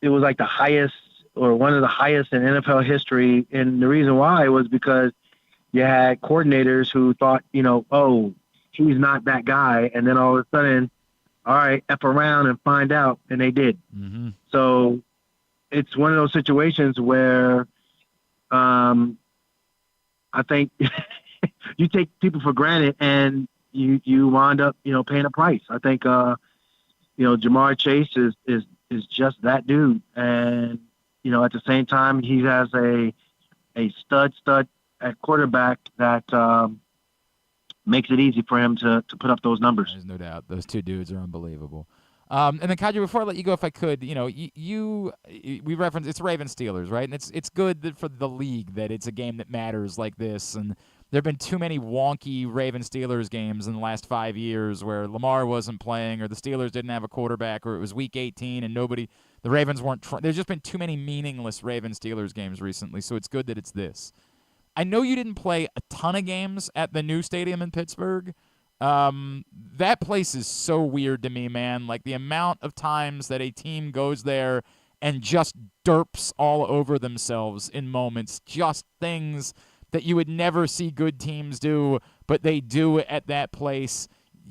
It was like the highest or one of the highest in NFL history. And the reason why was because you had coordinators who thought, he's not that guy. And then all of a sudden, all right, F around and find out. And they did. Mm-hmm. So it's one of those situations where I think you take people for granted and you wind up, paying a price. I think, Jamar Chase is just that dude. And, at the same time, he has a stud at quarterback that makes it easy for him to put up those numbers. There's no doubt. Those two dudes are unbelievable. And then, Qadry, before I let you go, if I could, we referenced it's Ravens-Steelers, right? And it's good for the league that it's a game that matters like this. And there have been too many wonky Ravens-Steelers games in the last 5 years where Lamar wasn't playing or the Steelers didn't have a quarterback or it was Week 18 and the Ravens weren't there's just been too many meaningless Ravens-Steelers games recently, so it's good that it's this. I know you didn't play a ton of games at the new stadium in Pittsburgh. That place is so weird to me, man. Like the amount of times that a team goes there and just derps all over themselves in moments, just things that you would never see good teams do, but they do at that place.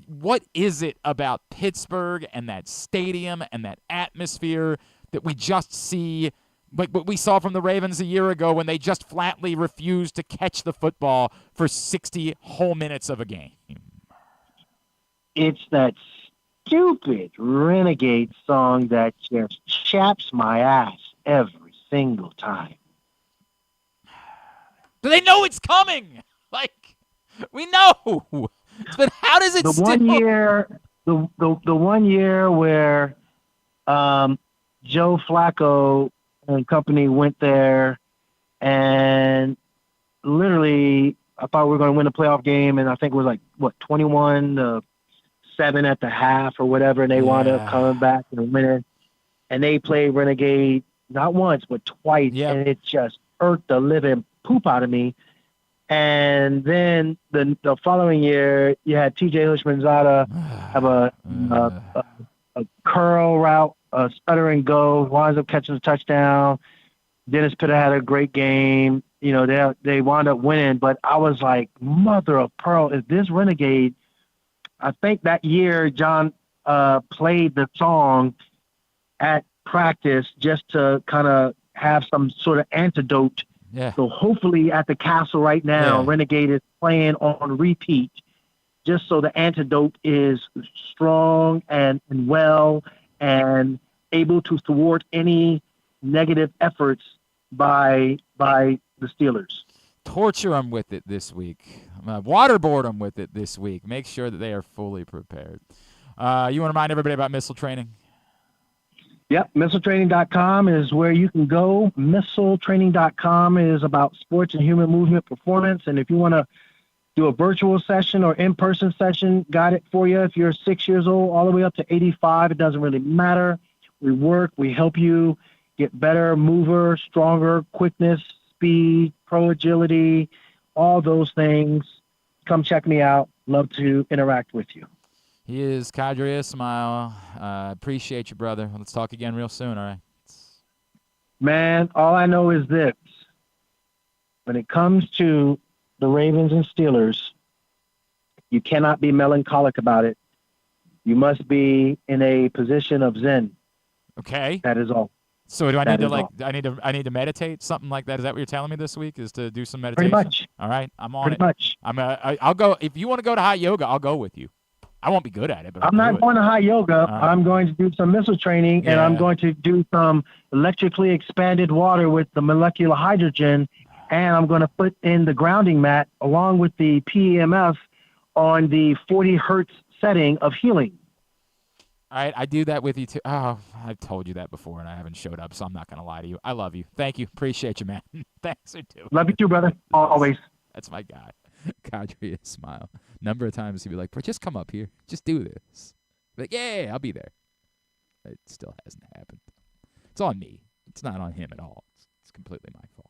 What is it about Pittsburgh and that stadium and that atmosphere that we just see, like what we saw from the Ravens a year ago when they just flatly refused to catch the football for 60 whole minutes of a game? It's that stupid Renegade song that just chaps my ass every single time. Do they know it's coming? Like, we know. But how does it still... The one year where Joe Flacco and company went there and literally I thought we were going to win a playoff game, and I think it was 21-7 at the half or whatever, and they wound up coming back and winning. And they played Renegade not once but twice, and it just irked the living poop out of me. And then the following year, you had T.J. Houshmandzadeh have a curl route, a stutter and go, winds up catching a touchdown. Dennis Pitta had a great game. They wound up winning, but I was like, mother of pearl, is this Renegade? I think that year John played the song at practice just to kind of have some sort of antidote. Yeah. So hopefully at the Castle right now, Renegade is playing on repeat just so the antidote is strong and well and able to thwart any negative efforts by the Steelers. Torture them with it this week. Waterboard them with it this week. Make sure that they are fully prepared. You want to remind everybody about missile training? Yep, missiletraining.com is where you can go. Missiletraining.com is about sports and human movement performance. And if you want to do a virtual session or in-person session, got it for you. If you're 6 years old, all the way up to 85, it doesn't really matter. We work, we help you get better, mover, stronger, quickness, speed, pro agility, all those things. Come check me out. Love to interact with you. He is Qadry Ismail. Appreciate you, brother. Let's talk again real soon, all right? Man, all I know is this. When it comes to the Ravens and Steelers, you cannot be melancholic about it. You must be in a position of zen. Okay. That is all. So do I need to I need to meditate, something like that? Is that what you're telling me this week? Is to do some meditation? Pretty much. All right, I'm on Pretty it. much. I'll go if you want to go to hot yoga. I'll go with you. I won't be good at it, but I'm not going to hot yoga. I'm going to do some missile training, and I'm going to do some electrically expanded water with the molecular hydrogen, and I'm going to put in the grounding mat along with the PEMF on the 40 hertz setting of healing. All right, I do that with you too. Oh, I've told you that before, and I haven't showed up, so I'm not going to lie to you. I love you. Thank you. Appreciate you, man. Thanks for doing. Love you too, brother. Always. That's my guy. Qadry Ismail. Number of times he'd be like, "Bro, just come up here. Just do this." Like, yeah, I'll be there. It still hasn't happened. It's on me. It's not on him at all. It's completely my fault.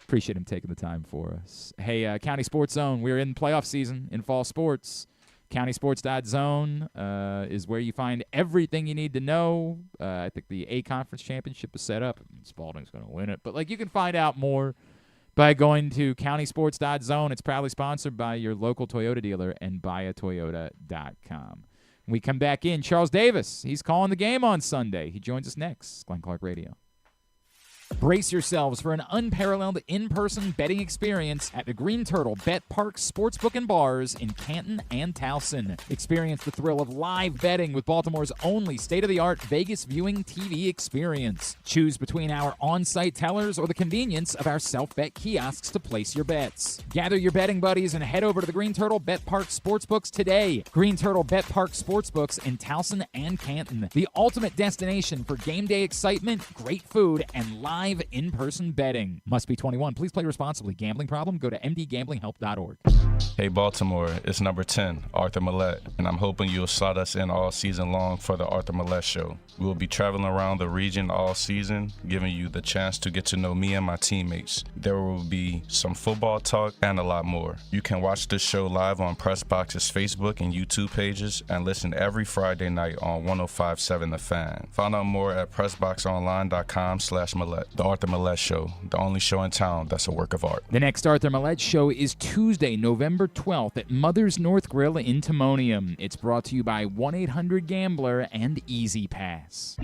Appreciate him taking the time for us. Hey, County Sports Zone. We're in playoff season in fall sports. CountySports.zone is where you find everything you need to know. I think the A-Conference Championship is set up. Spalding's going to win it. But, you can find out more by going to CountySports.zone. It's proudly sponsored by your local Toyota dealer and buyatoyota.com. When we come back in, Charles Davis, he's calling the game on Sunday. He joins us next. Glenn Clark Radio. Brace yourselves for an unparalleled in-person betting experience at the Green Turtle Bet Park Sportsbook and Bars in Canton and Towson. Experience the thrill of live betting with Baltimore's only state-of-the-art Vegas viewing TV experience. Choose between our on-site tellers or the convenience of our self-bet kiosks to place your bets. Gather your betting buddies and head over to the Green Turtle Bet Park Sportsbooks today. Green Turtle Bet Park Sportsbooks in Towson and Canton. The ultimate destination for game day excitement, great food, and live in-person betting. Must be 21. Please play responsibly. Gambling problem? Go to mdgamblinghelp.org. Hey Baltimore, it's number 10, Arthur Millette, and I'm hoping you'll slot us in all season long for the Arthur Millette Show. We will be traveling around the region all season, giving you the chance to get to know me and my teammates. There will be some football talk and a lot more. You can watch this show live on PressBox's Facebook and YouTube pages and listen every Friday night on 105.7 The Fan. Find out more at PressBoxOnline.com/Millette. The Arthur Millette Show, the only show in town that's a work of art. The next Arthur Millette Show is Tuesday, November 12th at Mother's North Grill in Timonium. It's brought to you by 1-800-GAMBLER and Easy Pass.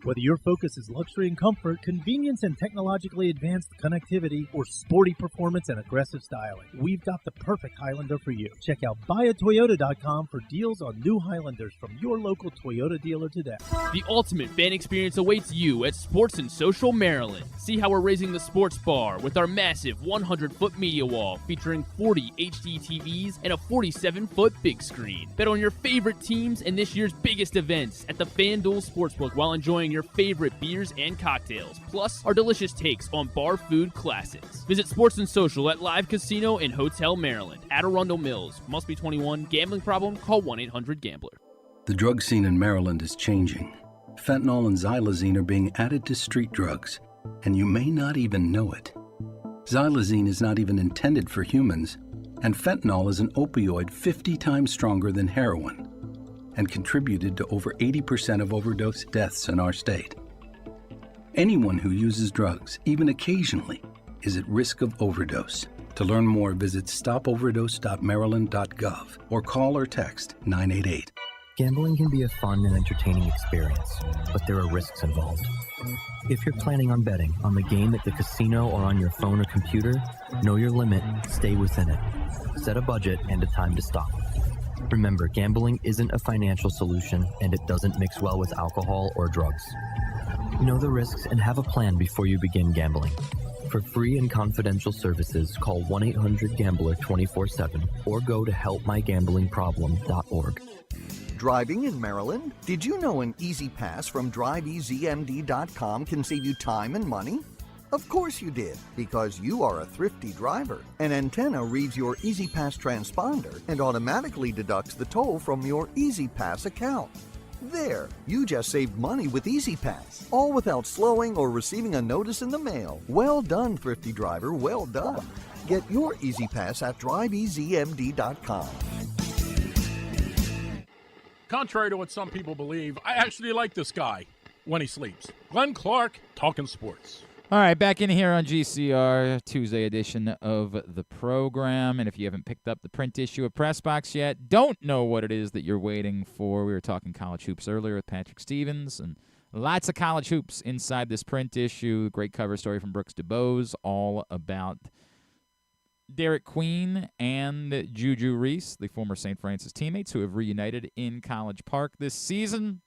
Whether your focus is luxury and comfort, convenience and technologically advanced connectivity, or sporty performance and aggressive styling, we've got the perfect Highlander for you. Check out buyatoyota.com for deals on new Highlanders from your local Toyota dealer today. The ultimate fan experience awaits you at Sports and Social Maryland. See how we're raising the sports bar with our massive 100-foot media wall featuring 40 HD TVs and a 47-foot big screen. Bet on your favorite teams and this year's biggest events at the FanDuel Sportsbook while enjoying your favorite beers and cocktails, plus our delicious takes on bar food classics. Visit Sports and Social at Live Casino and Hotel Maryland at Arundel Mills. Must be 21. Gambling problem? Call 1-800-GAMBLER. The drug scene in Maryland is changing. Fentanyl and xylazine are being added to street drugs, and you may not even know it. Xylazine is not even intended for humans, and fentanyl is an opioid 50 times stronger than heroin, and contributed to over 80% of overdose deaths in our state. Anyone who uses drugs, even occasionally, is at risk of overdose. To learn more, visit stopoverdose.maryland.gov or call or text 988. Gambling can be a fun and entertaining experience, but there are risks involved. If you're planning on betting on the game at the casino or on your phone or computer, know your limit, stay within it. Set a budget and a time to stop. Remember, gambling isn't a financial solution, and it doesn't mix well with alcohol or drugs. Know the risks and have a plan before you begin gambling. For free and confidential services, call 1-800-GAMBLER 24/7 or go to helpmygamblingproblem.org. Driving in Maryland? Did you know an Easy Pass from DriveEasyMD.com can save you time and money? Of course you did, because you are a thrifty driver. An antenna reads your Easy Pass transponder and automatically deducts the toll from your Easy Pass account. There, you just saved money with Easy Pass, all without slowing or receiving a notice in the mail. Well done, thrifty driver, well done. Get your Easy Pass at DriveEasyMD.com. Contrary to what some people believe, I actually like this guy when he sleeps. Glenn Clark, talking sports. All right, back in here on GCR, Tuesday edition of the program. And if you haven't picked up the print issue of PressBox yet, don't know what it is that you're waiting for. We were talking college hoops earlier with Patrick Stevens, and lots of college hoops inside this print issue. Great cover story from Brooks DeBose, all about Derek Queen and Juju Reese, the former St. Francis teammates who have reunited in College Park this season,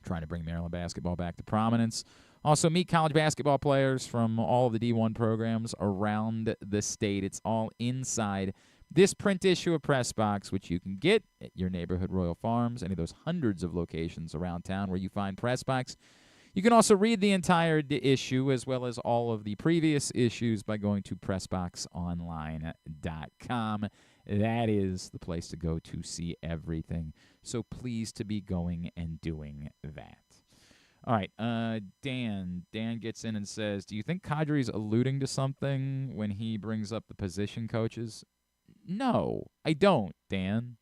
trying to bring Maryland basketball back to prominence. Also, meet college basketball players from all of the D1 programs around the state. It's all inside this print issue of PressBox, which you can get at your neighborhood Royal Farms, any of those hundreds of locations around town where you find PressBox. You can also read the entire issue as well as all of the previous issues by going to PressBoxOnline.com. That is the place to go to see everything. So pleased to be going and doing that. All right, Dan gets in and says, do you think Qadry's alluding to something when he brings up the position coaches? No, I don't, Dan.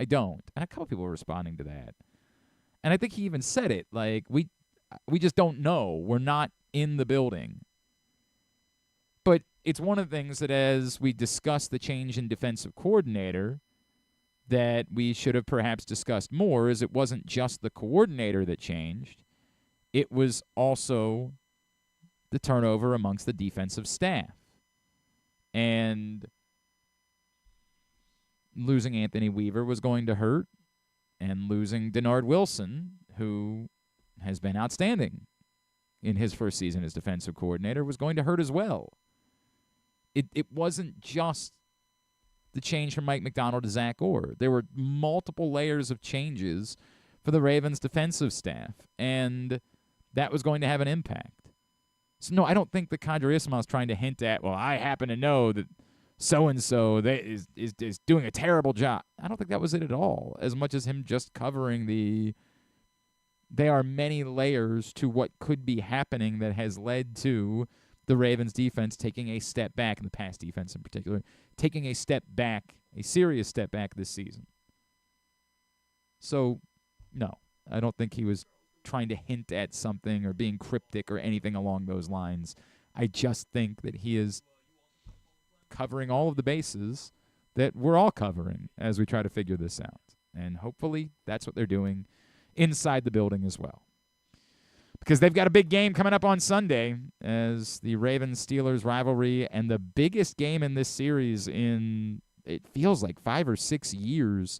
I don't. And a couple people were responding to that. And I think he even said it, like, we just don't know. We're not in the building. But it's one of the things that as we discuss the change in defensive coordinator that we should have perhaps discussed more is it wasn't just the coordinator that changed. It was also the turnover amongst the defensive staff. And losing Anthony Weaver was going to hurt, and losing Denard Wilson, who has been outstanding in his first season as defensive coordinator, was going to hurt as well. It wasn't just the change from Mike McDonald to Zach Orr. There were multiple layers of changes for the Ravens defensive staff, and that was going to have an impact. So, no, I don't think that Qadry Ismail is trying to hint at, well, I happen to know that so-and-so is doing a terrible job. I don't think that was it at all, as much as him just covering there are many layers to what could be happening that has led to the Ravens defense taking a step back, and the pass defense in particular, taking a step back, a serious step back this season. So, no, I don't think he was trying to hint at something or being cryptic or anything along those lines. I just think that he is covering all of the bases that we're all covering as we try to figure this out. And hopefully that's what they're doing inside the building as well. Because they've got a big game coming up on Sunday as the Ravens-Steelers rivalry, and the biggest game in this series in, it feels like 5 or 6 years,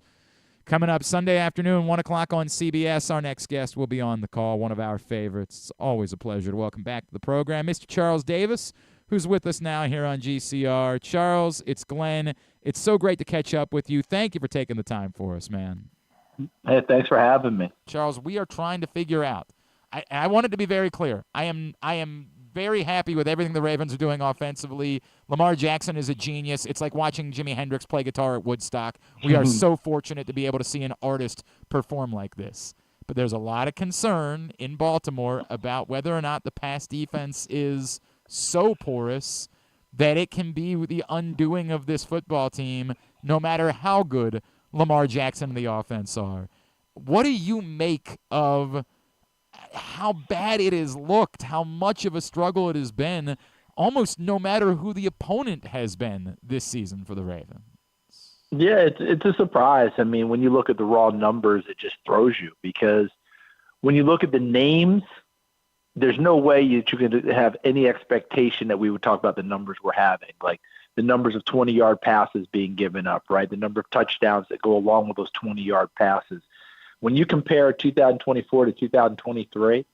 coming up Sunday afternoon, 1 o'clock on CBS. Our next guest will be on the call, one of our favorites. It's always a pleasure to welcome back to the program Mr. Charles Davis, who's with us now here on GCR. Charles, it's Glenn. It's so great to catch up with you. Thank you for taking the time for us, man. Hey, thanks for having me. Charles, we are trying to figure out. I want it to be very clear. I am very happy with everything the Ravens are doing offensively. Lamar Jackson is a genius. It's like watching Jimi Hendrix play guitar at Woodstock. We are so fortunate to be able to see an artist perform like this. But there's a lot of concern in Baltimore about whether or not the pass defense is so porous that it can be the undoing of this football team, no matter how good Lamar Jackson and the offense are. What do you make of how bad it has looked, how much of a struggle it has been, almost no matter who the opponent has been this season for the Ravens? Yeah, it's a surprise. I mean, when you look at the raw numbers, it just throws you, because when you look at the names, there's no way that you can have any expectation that we would talk about the numbers we're having, like the numbers of 20-yard passes being given up, right? The number of touchdowns that go along with those 20-yard passes. When you compare 2024 to 2023,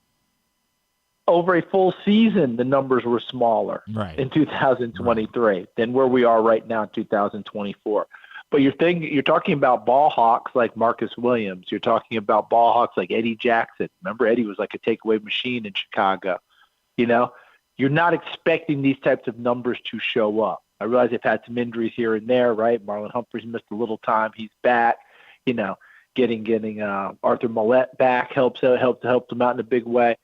over a full season, the numbers were smaller in 2023 than where we are right now in 2024. But you're talking about ball hawks like Marcus Williams. You're talking about ball hawks like Eddie Jackson. Remember, Eddie was like a takeaway machine in Chicago. You're not expecting these types of numbers to show up. I realize they've had some injuries here and there, right? Marlon Humphrey's missed a little time. He's back. Getting Arthur Millette back helps them out in a big way.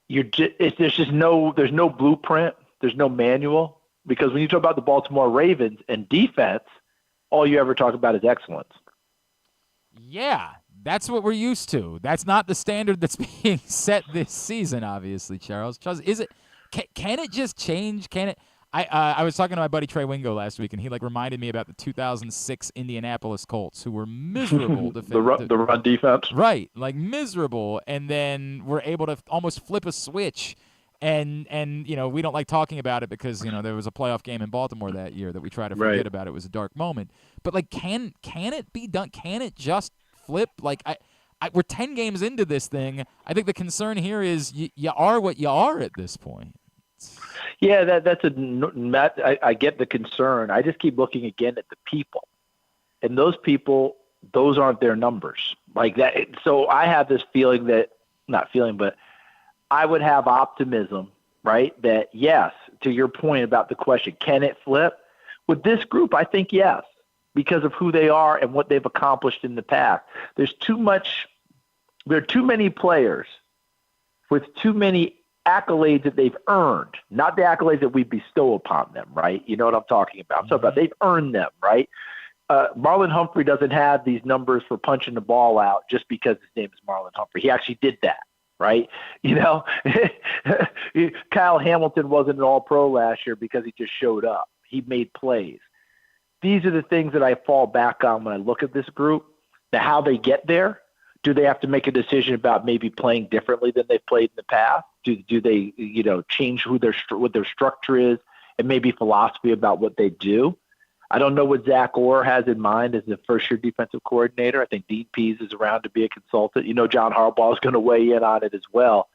There's no blueprint. There's no manual, because when you talk about the Baltimore Ravens and defense, all you ever talk about is excellence. Yeah, that's what we're used to. That's not the standard that's being set this season, obviously, Charles. Is it? Can it just change? Can it? I was talking to my buddy Trey Wingo last week, and he reminded me about the 2006 Indianapolis Colts, who were miserable. the run defense, right? Like miserable, and then were able to almost flip a switch. And we don't like talking about it because there was a playoff game in Baltimore that year that we try to forget about. It was a dark moment. But can it be done? Can it just flip? We're 10 games into this thing. I think the concern here is you are what you are at this point. Yeah, I get the concern. I just keep looking again at the people, and those people, those aren't their numbers like that. So I have this feeling but I would have optimism, right? That yes, to your point about the question, can it flip? With this group, I think yes, because of who they are and what they've accomplished in the past. There are too many players with too many accolades that they've earned, not the accolades that we bestow upon them, right? You know what I'm talking about. I'm talking about they've earned them, right? Marlon Humphrey doesn't have these numbers for punching the ball out just because his name is Marlon Humphrey. He actually did that, right? Kyle Hamilton wasn't an All-Pro last year because he just showed up. He made plays. These are the things that I fall back on when I look at this group. Now, how they get there, do they have to make a decision about maybe playing differently than they've played in the past? Do they, change what their structure is and maybe philosophy about what they do? I don't know what Zach Orr has in mind as the first-year defensive coordinator. I think Dean Pease is around to be a consultant. John Harbaugh is going to weigh in on it as well.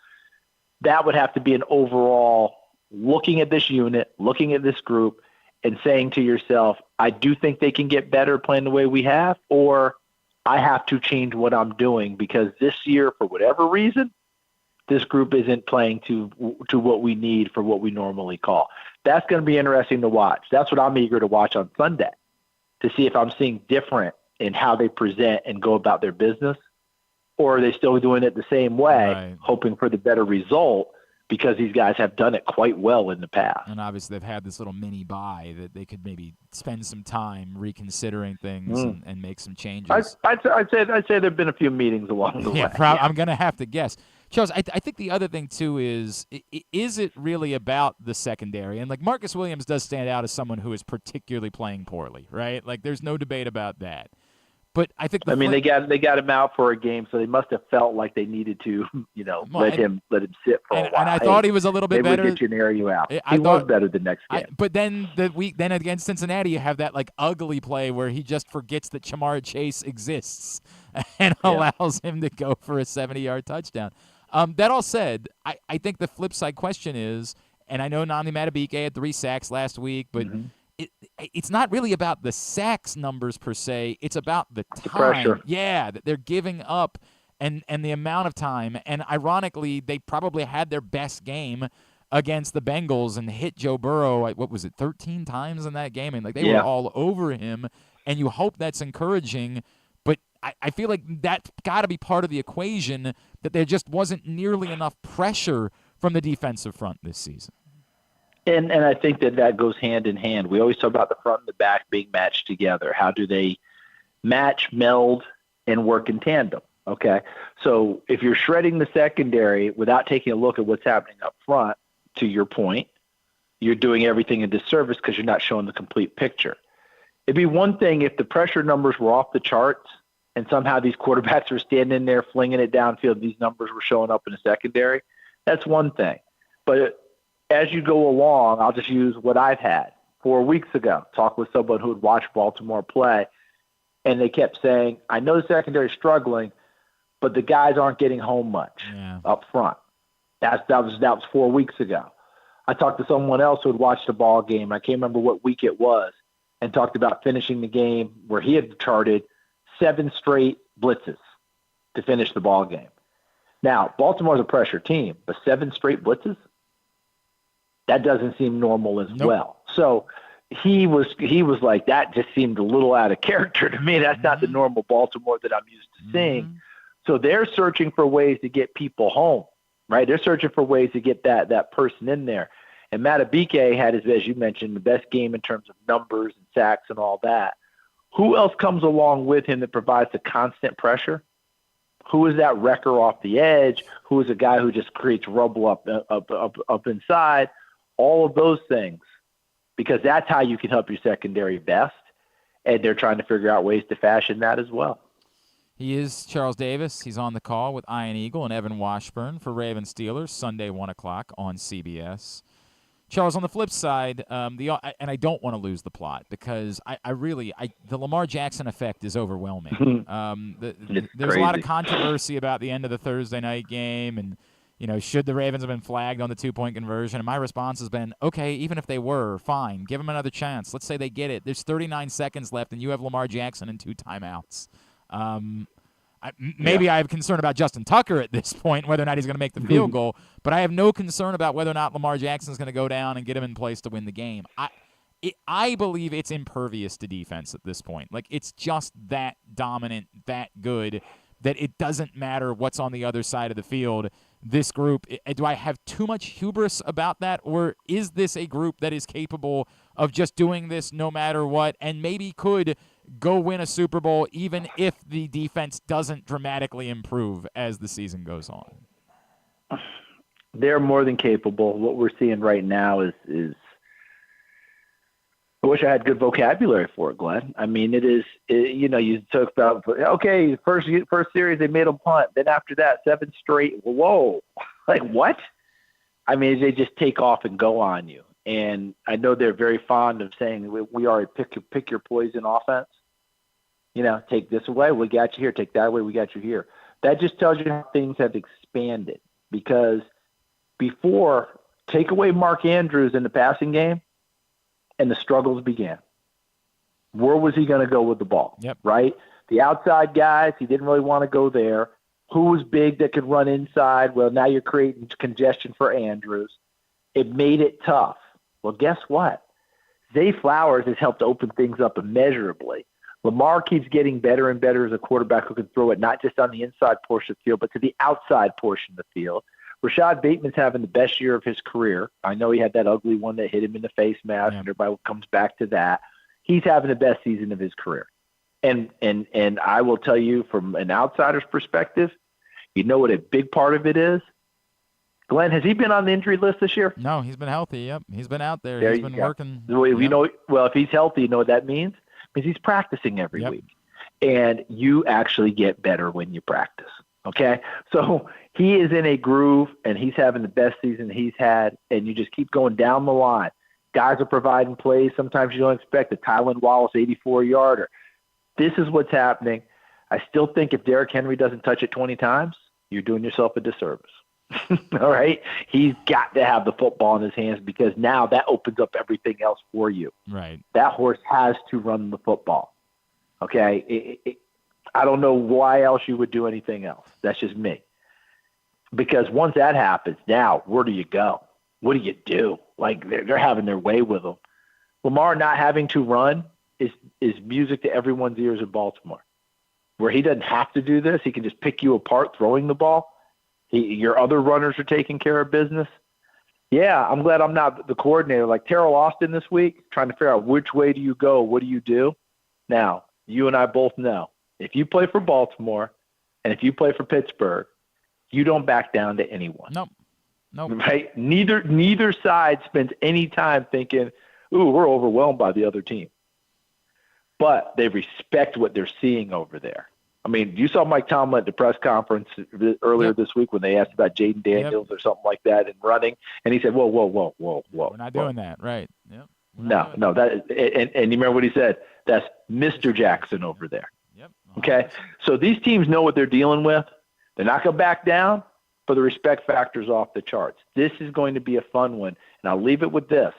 That would have to be an overall looking at this unit, looking at this group, and saying to yourself, I do think they can get better playing the way we have, or I have to change what I'm doing because this year, for whatever reason, this group isn't playing to what we need for what we normally call. That's going to be interesting to watch. That's what I'm eager to watch on Sunday, to see if I'm seeing different in how they present and go about their business, or are they still doing it the same way, hoping for the better result because these guys have done it quite well in the past. And obviously they've had this little mini bye that they could maybe spend some time reconsidering things and make some changes. I'd say there have been a few meetings along the way. I'm going to have to guess. Charles, I think the other thing, too, is it really about the secondary? And, Marcus Williams does stand out as someone who is particularly playing poorly, right? There's no debate about that. But I think they got him out for a game, so they must have felt like they needed to, let him sit for a while. And I thought he was a little bit better. Maybe get you and air you out. He was better the next game. But then then against Cincinnati, you have that ugly play where he just forgets that Jamar Chase exists and allows him to go for a 70-yard touchdown. That all said, I think the flip side question is, and I know Nnamdi Madubuike had 3 sacks last week, but it's not really about the sacks numbers per se. It's about the time. The pressure. Yeah, that they're giving up and the amount of time. And ironically, they probably had their best game against the Bengals and hit Joe Burrow, 13 times in that game? And they were all over him, and you hope that's encouraging. But I feel like that's got to be part of the equation, that there just wasn't nearly enough pressure from the defensive front this season. And I think that goes hand in hand. We always talk about the front and the back being matched together. How do they match, meld, and work in tandem? Okay, so if you're shredding the secondary without taking a look at what's happening up front, to your point, you're doing everything in disservice because you're not showing the complete picture. It'd be one thing if the pressure numbers were off the charts and somehow these quarterbacks were standing there flinging it downfield, these numbers were showing up in the secondary. That's one thing. But as you go along, I'll just use what I've had. 4 weeks ago, talked with someone who had watched Baltimore play, and they kept saying, I know the secondary's struggling, but the guys aren't getting home much up front. That was 4 weeks ago. I talked to someone else who had watched the ball game. I can't remember what week it was, and talked about finishing the game where he had charted 7 straight blitzes to finish the ball game. Now, Baltimore's a pressure team, but 7 straight blitzes? That doesn't seem normal as well. So he was like, that just seemed a little out of character to me. That's not the normal Baltimore that I'm used to seeing. So they're searching for ways to get people home, right? They're searching for ways to get that person in there. And Matabike had, as you mentioned, the best game in terms of numbers and sacks and all that. Who else comes along with him that provides the constant pressure? Who is that wrecker off the edge? Who is a guy who just creates rubble up inside? All of those things, because that's how you can help your secondary best, and they're trying to figure out ways to fashion that as well. He is Charles Davis. He's on the call with Ian Eagle and Evan Washburn for Ravens Steelers, Sunday, 1 o'clock on CBS. Charles, on the flip side, and I don't want to lose the plot because the Lamar Jackson effect is overwhelming. There's a lot of controversy about the end of the Thursday night game and, should the Ravens have been flagged on the 2-point conversion? And my response has been, okay, even if they were, fine. Give them another chance. Let's say they get it. There's 39 seconds left, and you have Lamar Jackson and 2 timeouts. Maybe I have concern about Justin Tucker at this point, whether or not he's going to make the field goal, but I have no concern about whether or not Lamar Jackson is going to go down and get him in place to win the game. I believe it's impervious to defense at this point. Like, it's just that dominant, that good, that it doesn't matter what's on the other side of the field. This group, do I have too much hubris about that, or is this a group that is capable of just doing this no matter what and maybe could go win a Super Bowl even if the defense doesn't dramatically improve as the season goes on? They're more than capable. What we're seeing right now is I wish I had good vocabulary for it, Glenn. I mean, you talk about, okay, first series they made them punt. Then after that, 7 straight. Whoa. Like, what? I mean, they just take off and go on you. And I know they're very fond of saying we are a pick your poison offense. Take this away, we got you here. Take that away, we got you here. That just tells you how things have expanded. Because before, take away Mark Andrews in the passing game, and the struggles began. Where was he going to go with the ball? Yep. Right? The outside guys, he didn't really want to go there. Who was big that could run inside? Well, now you're creating congestion for Andrews. It made it tough. Well, guess what? Zay Flowers has helped open things up immeasurably. Lamar keeps getting better and better as a quarterback who can throw it not just on the inside portion of the field, but to the outside portion of the field. Rashad Bateman's having the best year of his career. I know he had that ugly one that hit him in the face mask, and everybody comes back to that. He's having the best season of his career. And I will tell you from an outsider's perspective, you know what a big part of it is? Glenn, has he been on the injury list this year? No, he's been healthy. Yep, he's been out there. He's been working. Well, if he's healthy, you know what that means? It means he's practicing every week. And you actually get better when you practice. Okay? So he is in a groove, and he's having the best season he's had, and you just keep going down the line. Guys are providing plays. Sometimes you don't expect a Tylan Wallace 84-yarder. This is what's happening. I still think if Derrick Henry doesn't touch it 20 times, you're doing yourself a disservice. All right? He's got to have the football in his hands because now that opens up everything else for you. Right. That horse has to run the football. Okay? I don't know why else you would do anything else. That's just me. Because once that happens, now where do you go? What do you do? Like, they're having their way with him. Lamar not having to run is music to everyone's ears in Baltimore. Where he doesn't have to do this, he can just pick you apart throwing the ball. Your other runners are taking care of business. Yeah, I'm glad I'm not the coordinator. Like Terrell Austin this week, trying to figure out which way do you go, what do you do? Now, you and I both know, if you play for Baltimore and if you play for Pittsburgh, you don't back down to anyone. Nope. Right? Neither side spends any time thinking, ooh, we're overwhelmed by the other team. But they respect what they're seeing over there. I mean, you saw Mike Tomlin at the press conference earlier this week when they asked about Jaden Daniels or something like that and running, and he said, whoa. We're not doing that, right. Yep. No, and you remember what he said? That's Mr. Jackson over there. Yep. Okay? So these teams know what they're dealing with. They're not going to back down, for the respect factors off the charts. This is going to be a fun one, and I'll leave it with this.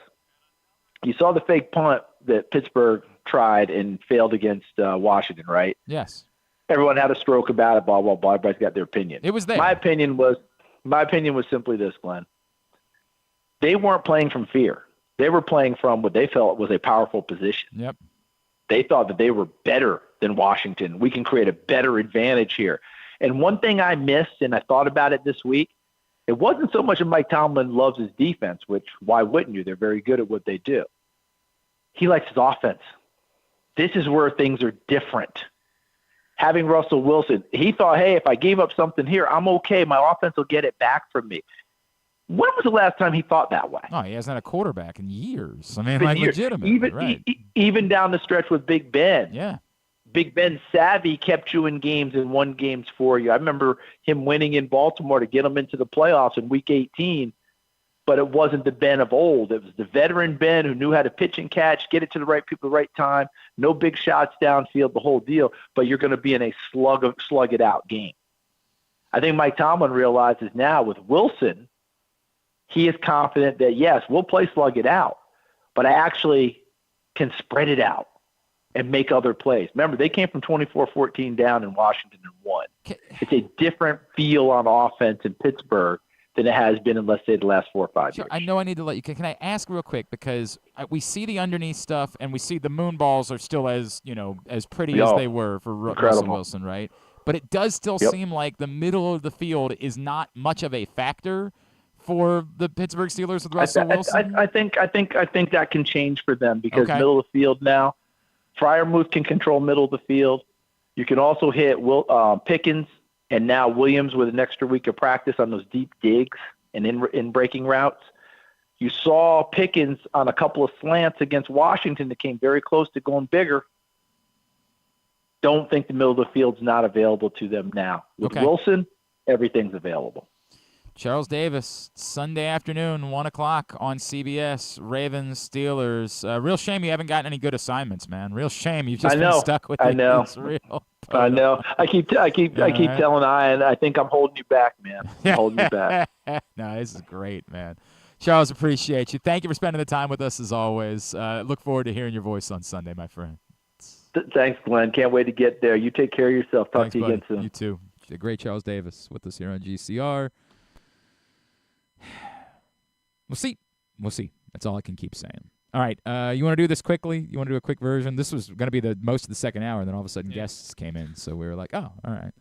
You saw the fake punt that Pittsburgh tried and failed against Washington, right? Yes. Everyone had a stroke about it, blah, blah, blah. Everybody's got their opinion. It was there. My opinion was simply this, Glenn. They weren't playing from fear. They were playing from what they felt was a powerful position. Yep. They thought that they were better than Washington. We can create a better advantage here. And one thing I missed, and I thought about it this week, it wasn't so much that Mike Tomlin loves his defense, which why wouldn't you? They're very good at what they do. He likes his offense. This is where things are different. Having Russell Wilson, he thought, hey, if I gave up something here, I'm okay. My offense will get it back from me. When was the last time he thought that way? Oh, he hasn't had a quarterback in years. I mean, like legitimately, right? Even down the stretch with Big Ben. Yeah. Big Ben savvy kept you in games and won games for you. I remember him winning in Baltimore to get them into the playoffs in Week 18, but it wasn't the Ben of old. It was the veteran Ben who knew how to pitch and catch, get it to the right people at the right time, no big shots downfield, the whole deal, but you're going to be in a slug it out game. I think Mike Tomlin realizes now with Wilson, he is confident that, yes, we'll play slug it out, but I actually can spread it out and make other plays. Remember, they came from 24-14 down in Washington and won. It's a different feel on offense in Pittsburgh than it has been in, let's say, the last 4 or 5 years. I know I need to let you. Can I ask real quick, because we see the underneath stuff and we see the moon balls are still as pretty as they were for Russell Wilson, right? But it does still seem like the middle of the field is not much of a factor for the Pittsburgh Steelers with Russell Wilson. I think that can change for them because middle of the field now, Freiermuth can control middle of the field. You can also hit Pickens and now Williams with an extra week of practice on those deep digs and in breaking routes. You saw Pickens on a couple of slants against Washington that came very close to going bigger. Don't think the middle of the field's not available to them now. With Wilson, everything's available. Charles Davis, Sunday afternoon, 1 o'clock on CBS, Ravens, Steelers. Real shame you haven't gotten any good assignments, man. Real shame. You've just been stuck with it. I know. It's real. I know. I keep telling I think I'm holding you back, man. I'm holding you back. No, this is great, man. Charles, appreciate you. Thank you for spending the time with us as always. Look forward to hearing your voice on Sunday, my friend. Thanks, Glenn. Can't wait to get there. You take care of yourself. Talk to you again soon. You too. The great Charles Davis with us here on GCR. We'll see. That's all I can keep saying. All right. You want to do this quickly? You want to do a quick version? This was going to be the most of the second hour, and then all of a sudden guests came in. So we were like, oh, all right.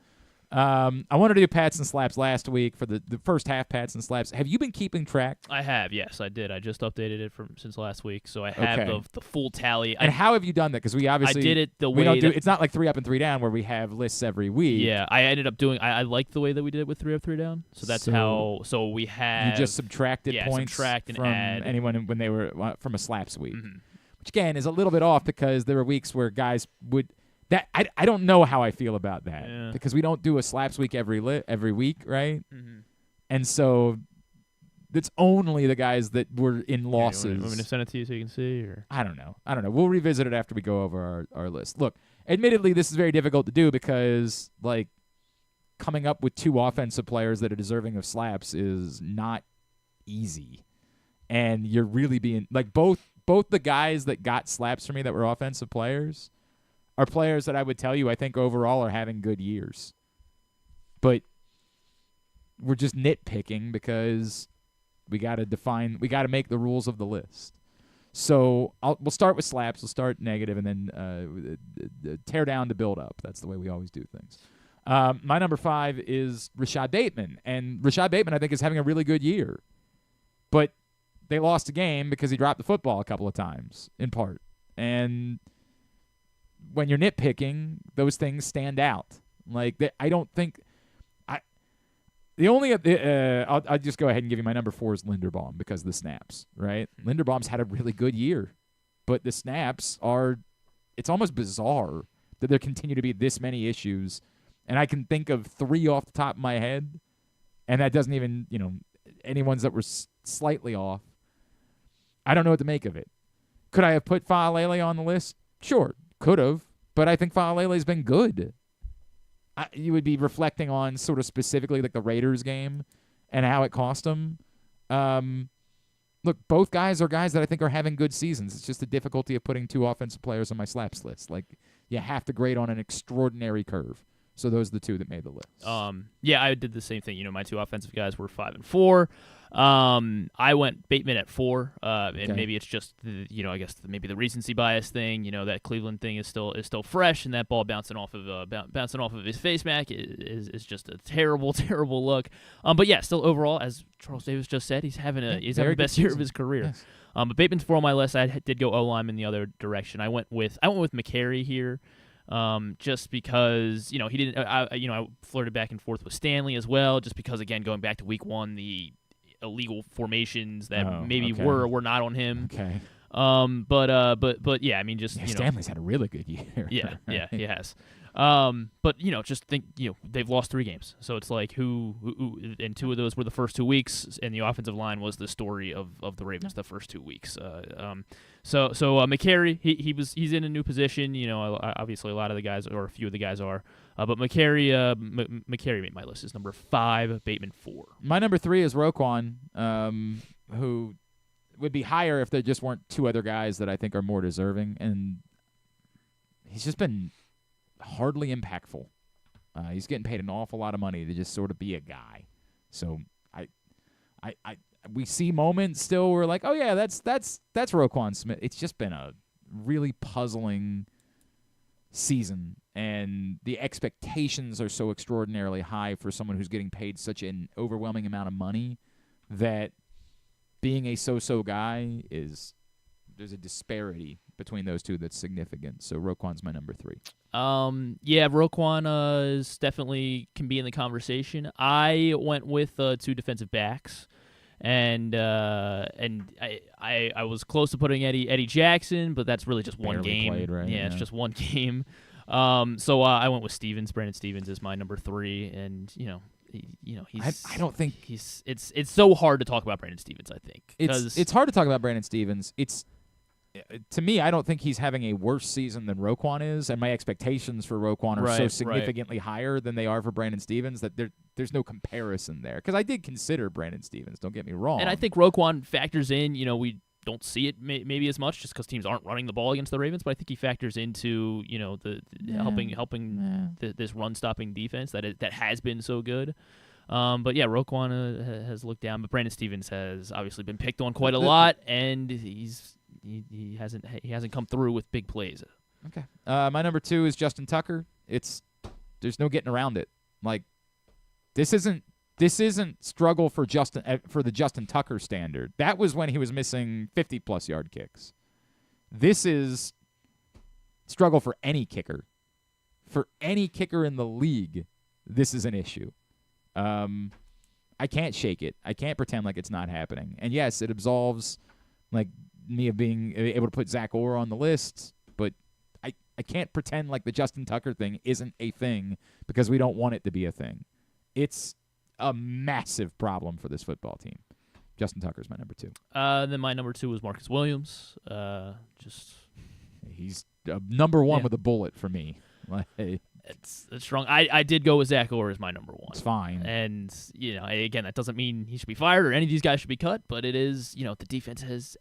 I wanted to do Pats and Slaps last week for the first half Pats and Slaps. Have you been keeping track? I have, yes, I did. I just updated it since last week, so I have the full tally. And how have you done that? Because we obviously I did it the way it's not like 3 up and 3 down where we have lists every week. Yeah, I ended up doing. I like the way that we did it with 3 up, 3 down. So that's how. So we have. You just subtracted points subtract and from add anyone when they were from a Slaps week, which again is a little bit off because there were weeks where guys would. That I don't know how I feel about that because we don't do a Slaps week every week, right? Mm-hmm. And so it's only the guys that were in losses. You want me to send it to you so you can see? Or? I don't know. We'll revisit it after we go over our list. Look, admittedly, this is very difficult to do because like coming up with 2 offensive players that are deserving of slaps is not easy, and you're really being like both the guys that got slaps for me that were offensive players are players that I would tell you I think overall are having good years. But we're just nitpicking because we got to make the rules of the list. So we'll start with slaps. We'll start negative and then tear down to build up. That's the way we always do things. My number 5 is Rashad Bateman. And Rashad Bateman, I think, is having a really good year. But they lost a game because he dropped the football a couple of times, in part. And when you're nitpicking, those things stand out. Like I don't think I'll just go ahead and give you my number 4 is Linderbaum because of the snaps, right? Linderbaum's had a really good year, but the snaps it's almost bizarre that there continue to be this many issues, and I can think of 3 off the top of my head, and that doesn't even any ones that were slightly off. I don't know what to make of it. Could I have put Faalele on the list? Sure. Could have, but I think Faalele's been good. you would be reflecting on sort of specifically like the Raiders game and how it cost them. Look, both guys are guys that I think are having good seasons. It's just the difficulty of putting two offensive players on my slaps list. Like, you have to grade on an extraordinary curve. So those are the two that made the list. Yeah, I did the same thing. My two offensive guys were 5 and 4. I went Bateman at 4, and maybe it's just I guess maybe the recency bias thing. That Cleveland thing is still fresh, and that ball bouncing off of his face mask is just a terrible, terrible look. But yeah, still overall, as Charles Davis just said, he's having the best year of his career. Yes. But Bateman's 4 on my list. I did go O-line in the other direction. I went with McCary here. Just because, he didn't, I flirted back and forth with Stanley as well, just because, again, going back to week 1, the illegal formations that were or were not on him. Okay. But yeah, I mean, just, Stanley's had a really good year. Yeah, he has. But just think, they've lost 3 games, so it's like who and 2 of those were the first 2 weeks, and the offensive line was the story of the Ravens the first 2 weeks. So McCary, he's in a new position. Obviously a lot of the guys, or a few of the guys are, but McCary made my list as number 5, Bateman 4. My number 3 is Roquan, who would be higher if there just weren't 2 other guys that I think are more deserving, and he's just been hardly impactful. He's getting paid an awful lot of money to just sort of be a guy. So we see moments still where like, oh yeah, that's Roquan Smith. It's just been a really puzzling season, and the expectations are so extraordinarily high for someone who's getting paid such an overwhelming amount of money that being a so-so guy there's a disparity between those two that's significant. So Roquan's my number 3. Yeah, Roquan is definitely can be in the conversation. I went with 2 defensive backs, and I was close to putting Eddie Jackson, but that's really just one Barely game. played, right? Yeah, it's just one game. So I went with Stevens. Brandon Stevens is my number 3, and he's. I don't think it's so hard to talk about Brandon Stevens. I think it's hard to talk about Brandon Stevens. To me, I don't think he's having a worse season than Roquan is, and my expectations for Roquan are so significantly higher than they are for Brandon Stevens that there's no comparison there. Because I did consider Brandon Stevens, don't get me wrong. And I think Roquan factors in, we don't see it maybe as much just because teams aren't running the ball against the Ravens, but I think he factors into, helping this run-stopping defense that has been so good. But yeah, Roquan has looked down, but Brandon Stevens has obviously been picked on quite a lot, and he hasn't come through with big plays. Okay. My number 2 is Justin Tucker. There's no getting around it. Like, this isn't struggle for the Justin Tucker standard. That was when he was missing 50+ yard kicks. This is struggle for any kicker. For any kicker in the league, this is an issue. I can't shake it. I can't pretend like it's not happening. And yes, it absolves like me of being able to put Zach Orr on the list, but I can't pretend like the Justin Tucker thing isn't a thing because we don't want it to be a thing. It's a massive problem for this football team. Justin Tucker's my number 2. Then my number 2 was Marcus Williams. He's number 1 with a bullet for me. It's strong. I did go with Zach Orr as my number 1. It's fine. And, again, that doesn't mean he should be fired or any of these guys should be cut, but it is, the defense has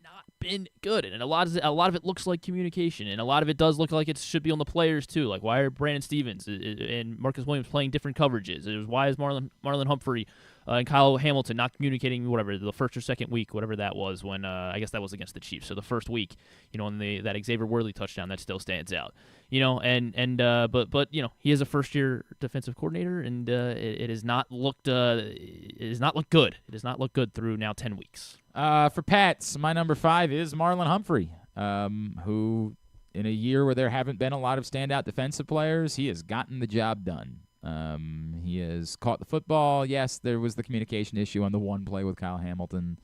not been good. And a lot of it looks like communication, and a lot of it does look like it should be on the players too. Like, why are Brandon Stevens and Marcus Williams playing different coverages? Why is Marlon Humphrey and Kyle Hamilton not communicating, whatever, the first or second week, whatever that was, when I guess that was against the Chiefs. So the first week, on that Xavier Worthy touchdown, that still stands out. But he is a first-year defensive coordinator, and it has not looked good. It has not looked good through now 10 weeks. For Pats, my number 5 is Marlon Humphrey, who in a year where there haven't been a lot of standout defensive players, he has gotten the job done. He has caught the football. Yes, there was the communication issue on the one play with Kyle Hamilton.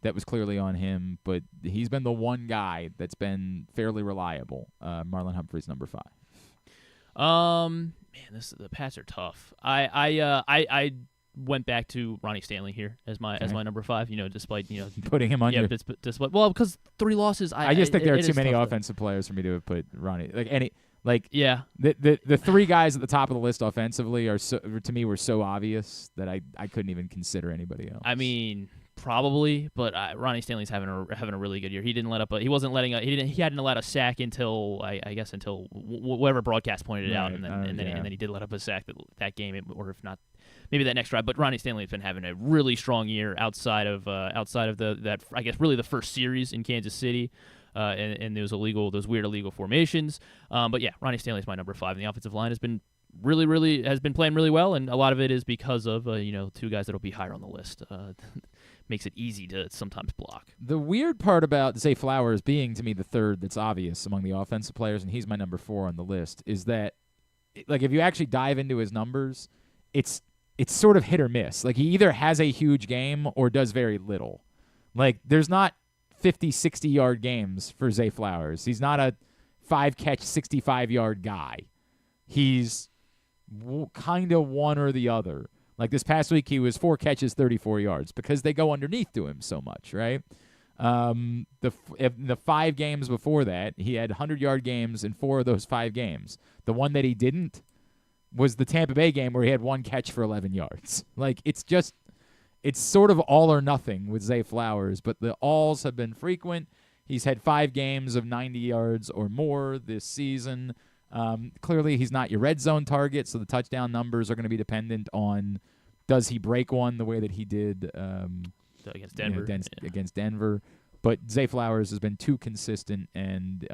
That was clearly on him, but he's been the one guy that's been fairly reliable. Marlon Humphrey's number 5. Man, the Pats are tough. I went back to Ronnie Stanley here as my number 5. Despite putting him on your despite because 3 losses. I just think there are too many offensive players for me to have put Ronnie. Like, yeah, the three guys at the top of the list offensively were so obvious that I couldn't even consider anybody else. I mean, probably, but Ronnie Stanley's having a really good year. He didn't let up. He hadn't allowed a sack until until whatever broadcast pointed it out, and then he did let up a sack that game, or if not, maybe that next drive. But Ronnie Stanley's been having a really strong year outside of that I guess really the first series in Kansas City. And those weird illegal formations. But yeah, Ronnie Stanley's my number 5. And the offensive line has been playing really well, and a lot of it is because of two guys that'll be higher on the list. Makes it easy to sometimes block. The weird part about Zay Flowers being to me the third that's obvious among the offensive players, and he's my number 4 on the list, is that like if you actually dive into his numbers, it's sort of hit or miss. Like he either has a huge game or does very little. Like there's not 50, 60-yard games for Zay Flowers. He's not a 5-catch, 65-yard guy. He's kind of one or the other. Like this past week, he was 4 catches, 34 yards because they go underneath to him so much, right? The 5 games before that, he had 100-yard games in 4 of those 5 games. The one that he didn't was the Tampa Bay game where he had 1 catch for 11 yards. Like it's sort of all or nothing with Zay Flowers, but the alls have been frequent. He's had 5 games of 90 yards or more this season. Clearly, he's not your red zone target, so the touchdown numbers are going to be dependent on does he break one the way that he did against Denver. Against Denver. But Zay Flowers has been too consistent and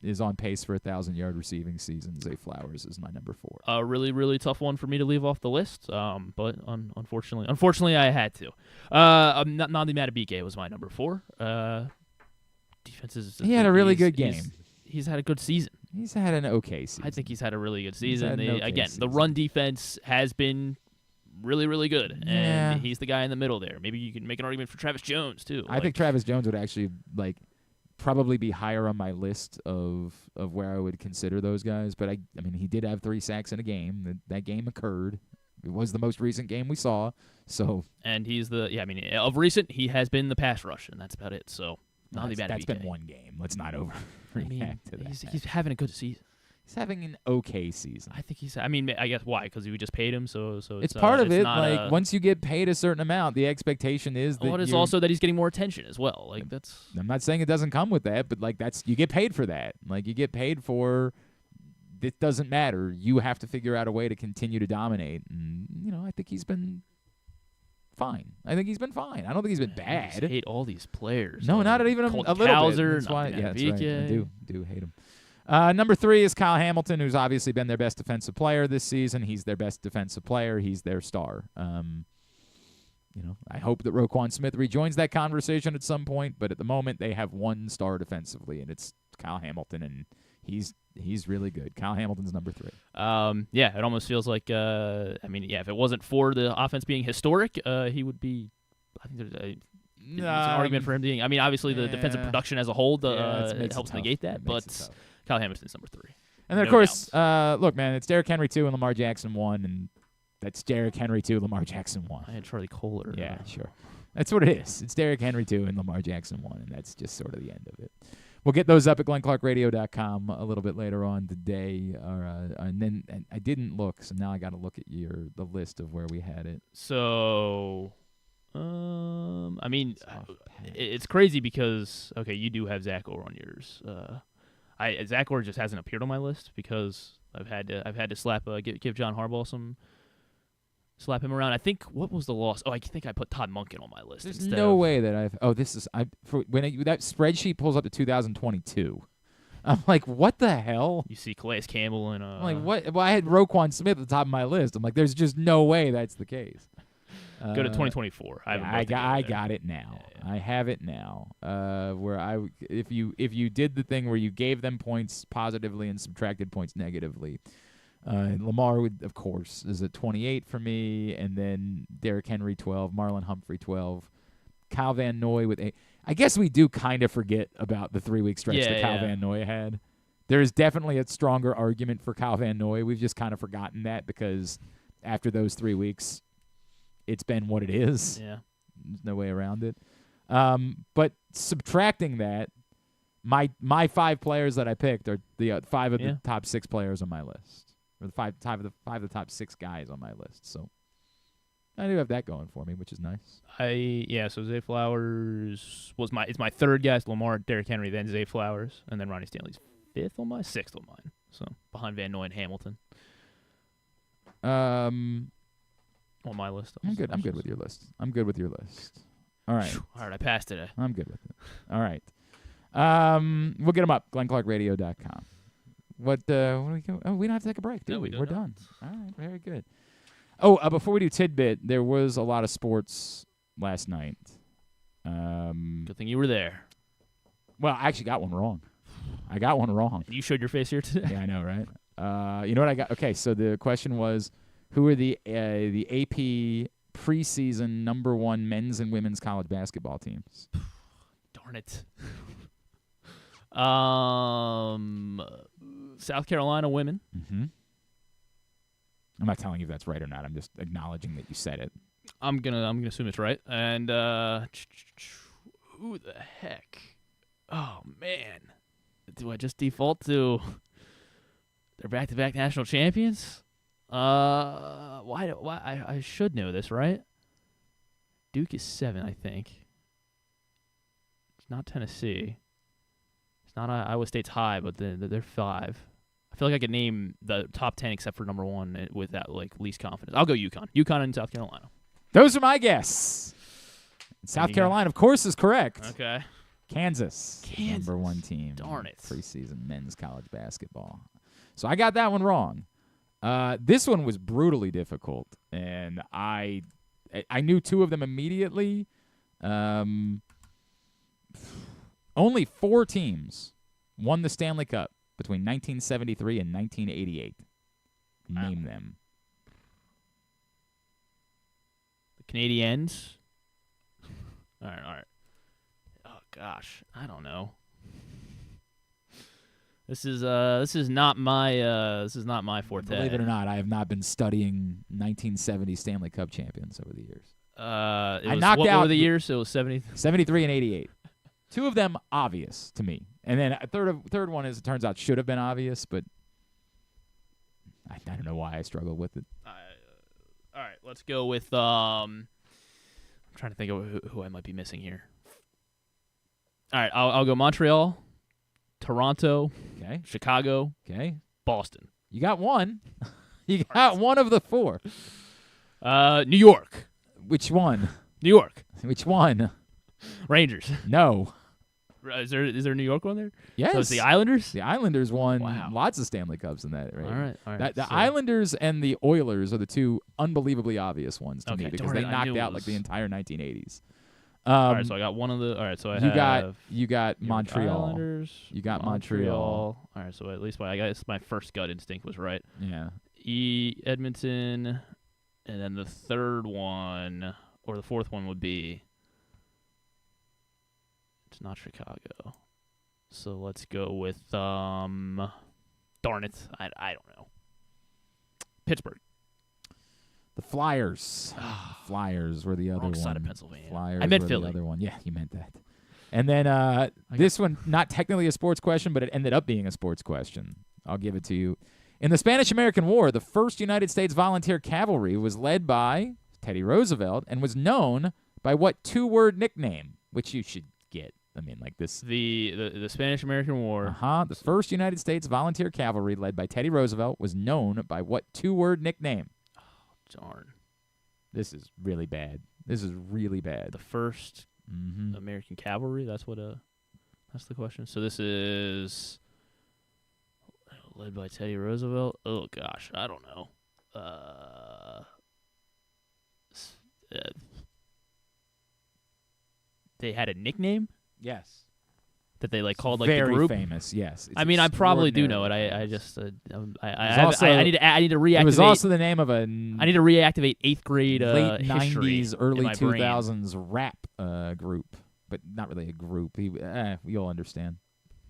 is on pace for a 1,000-yard receiving season. Zay Flowers is my number 4. A really, really tough one for me to leave off the list, but unfortunately, I had to. Nnamdi Madubuike was my number 4. Defenses. He had a really good game. He's had a good season. He's had an okay season. I think he's had a really good season. Season. The run defense has been really, really good, and he's the guy in the middle there. Maybe you can make an argument for Travis Jones too. I think Travis Jones would actually probably be higher on my list of where I would consider those guys. But I mean, he did have 3 sacks in a game. That game occurred. It was the most recent game we saw. So and he's of recent he has been the pass rush, and that's about it. So that's been 1 game. Let's not overreact to that. He's having a good season. He's having an okay season. I think I guess why? Because we just paid him, so it's part of it. Like once you get paid a certain amount, the expectation is that. Well, it's also that he's getting more attention as well. Like that's. I'm not saying it doesn't come with that, but you get paid for that. Like you get paid for. It doesn't matter. You have to figure out a way to continue to dominate, and I think he's been fine. I think he's been fine. I don't think he's been bad. I just hate all these players. No, not even a little bit. That's why, that's right. I do hate him. Number 3 is Kyle Hamilton, who's obviously been their best defensive player this season. He's their best defensive player. He's their star. I hope that Roquan Smith rejoins that conversation at some point, but at the moment they have 1 star defensively, and it's Kyle Hamilton, and he's really good. Kyle Hamilton's number 3. It almost feels like if it wasn't for the offense being historic, he would be. I think there's an argument for him being. I mean, obviously the defensive production as a whole it helps negate that, but Kyle Hamilton's number 3. And then, of course, look, man, it's Derrick Henry 2 and Lamar Jackson 1, and that's Derrick Henry 2, Lamar Jackson 1. I had Charlie Kohler. Yeah, sure. That's what it is. It's Derrick Henry 2 and Lamar Jackson 1, and that's just sort of the end of it. We'll get those up at GlennClarkRadio.com a little bit later on today. And I didn't look, so now I got to look at the list of where we had it. So, it's crazy because, okay, you do have Zach Orr on yours. Zach Orr just hasn't appeared on my list because I've had to slap give John Harbaugh slap him around. I think what was the loss? Oh, I think I put Todd Monken on my list. There's no way that that spreadsheet pulls up to 2022. I'm like, what the hell? You see Calais Campbell and I'm like, what? Well, I had Roquan Smith at the top of my list. I'm like, there's just no way that's the case. Go to 2024. I got it now. Yeah. I have it now. Where if you did the thing where you gave them points positively and subtracted points negatively, Lamar of course is at 28 for me, and then Derrick Henry 12, Marlon Humphrey 12, Kyle Van Noy with 8. I guess we do kind of forget about the 3-week stretch that Kyle Van Noy had. There is definitely a stronger argument for Kyle Van Noy. We've just kind of forgotten that because after those 3 weeks, it's been what it is. Yeah. There's no way around it. But subtracting that, my 5 players that I picked are the 5 of the top 6 players on my list, or the 5 of the top 6 guys on my list. So I do have that going for me, which is nice. So Zay Flowers is my third guess. Lamar, Derrick Henry, then Zay Flowers, and then Ronnie Stanley's 6th on mine. So behind Van Noy and Hamilton. On my list. I'm good with your list. All right. All right, I passed it. I'm good with it. All right. We'll get them up. GlennClarkRadio.com. What do we go? Oh, we don't have to take a break, do we? We're done. All right, very good. Oh, before we do tidbit, there was a lot of sports last night. Good thing you were there. Well, I actually got one wrong. You showed your face here today. Yeah, I know, right? You know what I got? Okay, so the question was, who are the AP preseason number 1 men's and women's college basketball teams? Darn it. South Carolina women. Mm-hmm. I'm not telling you if that's right or not. I'm just acknowledging that you said it. I'm gonna assume it's right. And who the heck? Oh man, do I just default to they're back-to-back national champions? Why? I should know this, right? Duke is 7, I think. It's not Tennessee. It's not Iowa State's high, but they're 5. I feel like I could name the top 10 except for number 1 with that least confidence. I'll go UConn. UConn and South Carolina. Those are my guess. South Carolina, of course, is correct. Okay. Kansas, number 1 team. Darn it. Preseason men's college basketball. So I got that one wrong. This one was brutally difficult, and I knew 2 of them immediately. Only 4 teams won the Stanley Cup between 1973 and 1988. Name them. The Canadiens. All right. Oh gosh, I don't know. This is not my forte. Believe it or not, I have not been studying 1970 Stanley Cup champions over the years. What were the years? It was 73 and 88. 2 of them obvious to me, and then a third one is, it turns out, should have been obvious, but I don't know why I struggle with it. All right, let's go with I'm trying to think of who I might be missing here. All right, I'll go Montreal, Toronto, okay, Chicago, okay, Boston. You got one. You got one of the 4. New York. Which one? New York. Which one? Rangers. No. Is there a New York one there? Yes. So it's the Islanders? The Islanders won lots of Stanley Cups in that, right? All right. The Islanders and the Oilers are the 2 unbelievably obvious ones to me, because they knocked out the entire 1980s. All right, so I got one of the. All right, so you got Montreal. Islanders, you got Montreal. All right, so at least my first gut instinct was right. Yeah. Edmonton, and then the third one or the fourth one would be. It's not Chicago, so let's go with darn it, I don't know. Pittsburgh. The Flyers. Flyers were the other one. Wrong side of Pennsylvania. Flyers I meant were Philly. The other one. Yeah, you meant that. And then this one, not technically a sports question, but it ended up being a sports question. I'll give it to you. In the Spanish-American War, the 1st United States Volunteer Cavalry was led by Teddy Roosevelt and was known by what 2-word nickname, which you should get. I mean, like this. The Spanish-American War. The 1st United States Volunteer Cavalry, led by Teddy Roosevelt, was known by what 2-word nickname? Darn. This is really bad. The first American cavalry, that's the question. So this is led by Teddy Roosevelt. Oh gosh, I don't know. They had a nickname? Yes. That they called the Very group? famous, yes. I mean, I probably do know it. I need to reactivate. It was also the name of a. I need to reactivate 8th grade late history 90s, early in my 2000s rap group, but not really a group. You'll understand.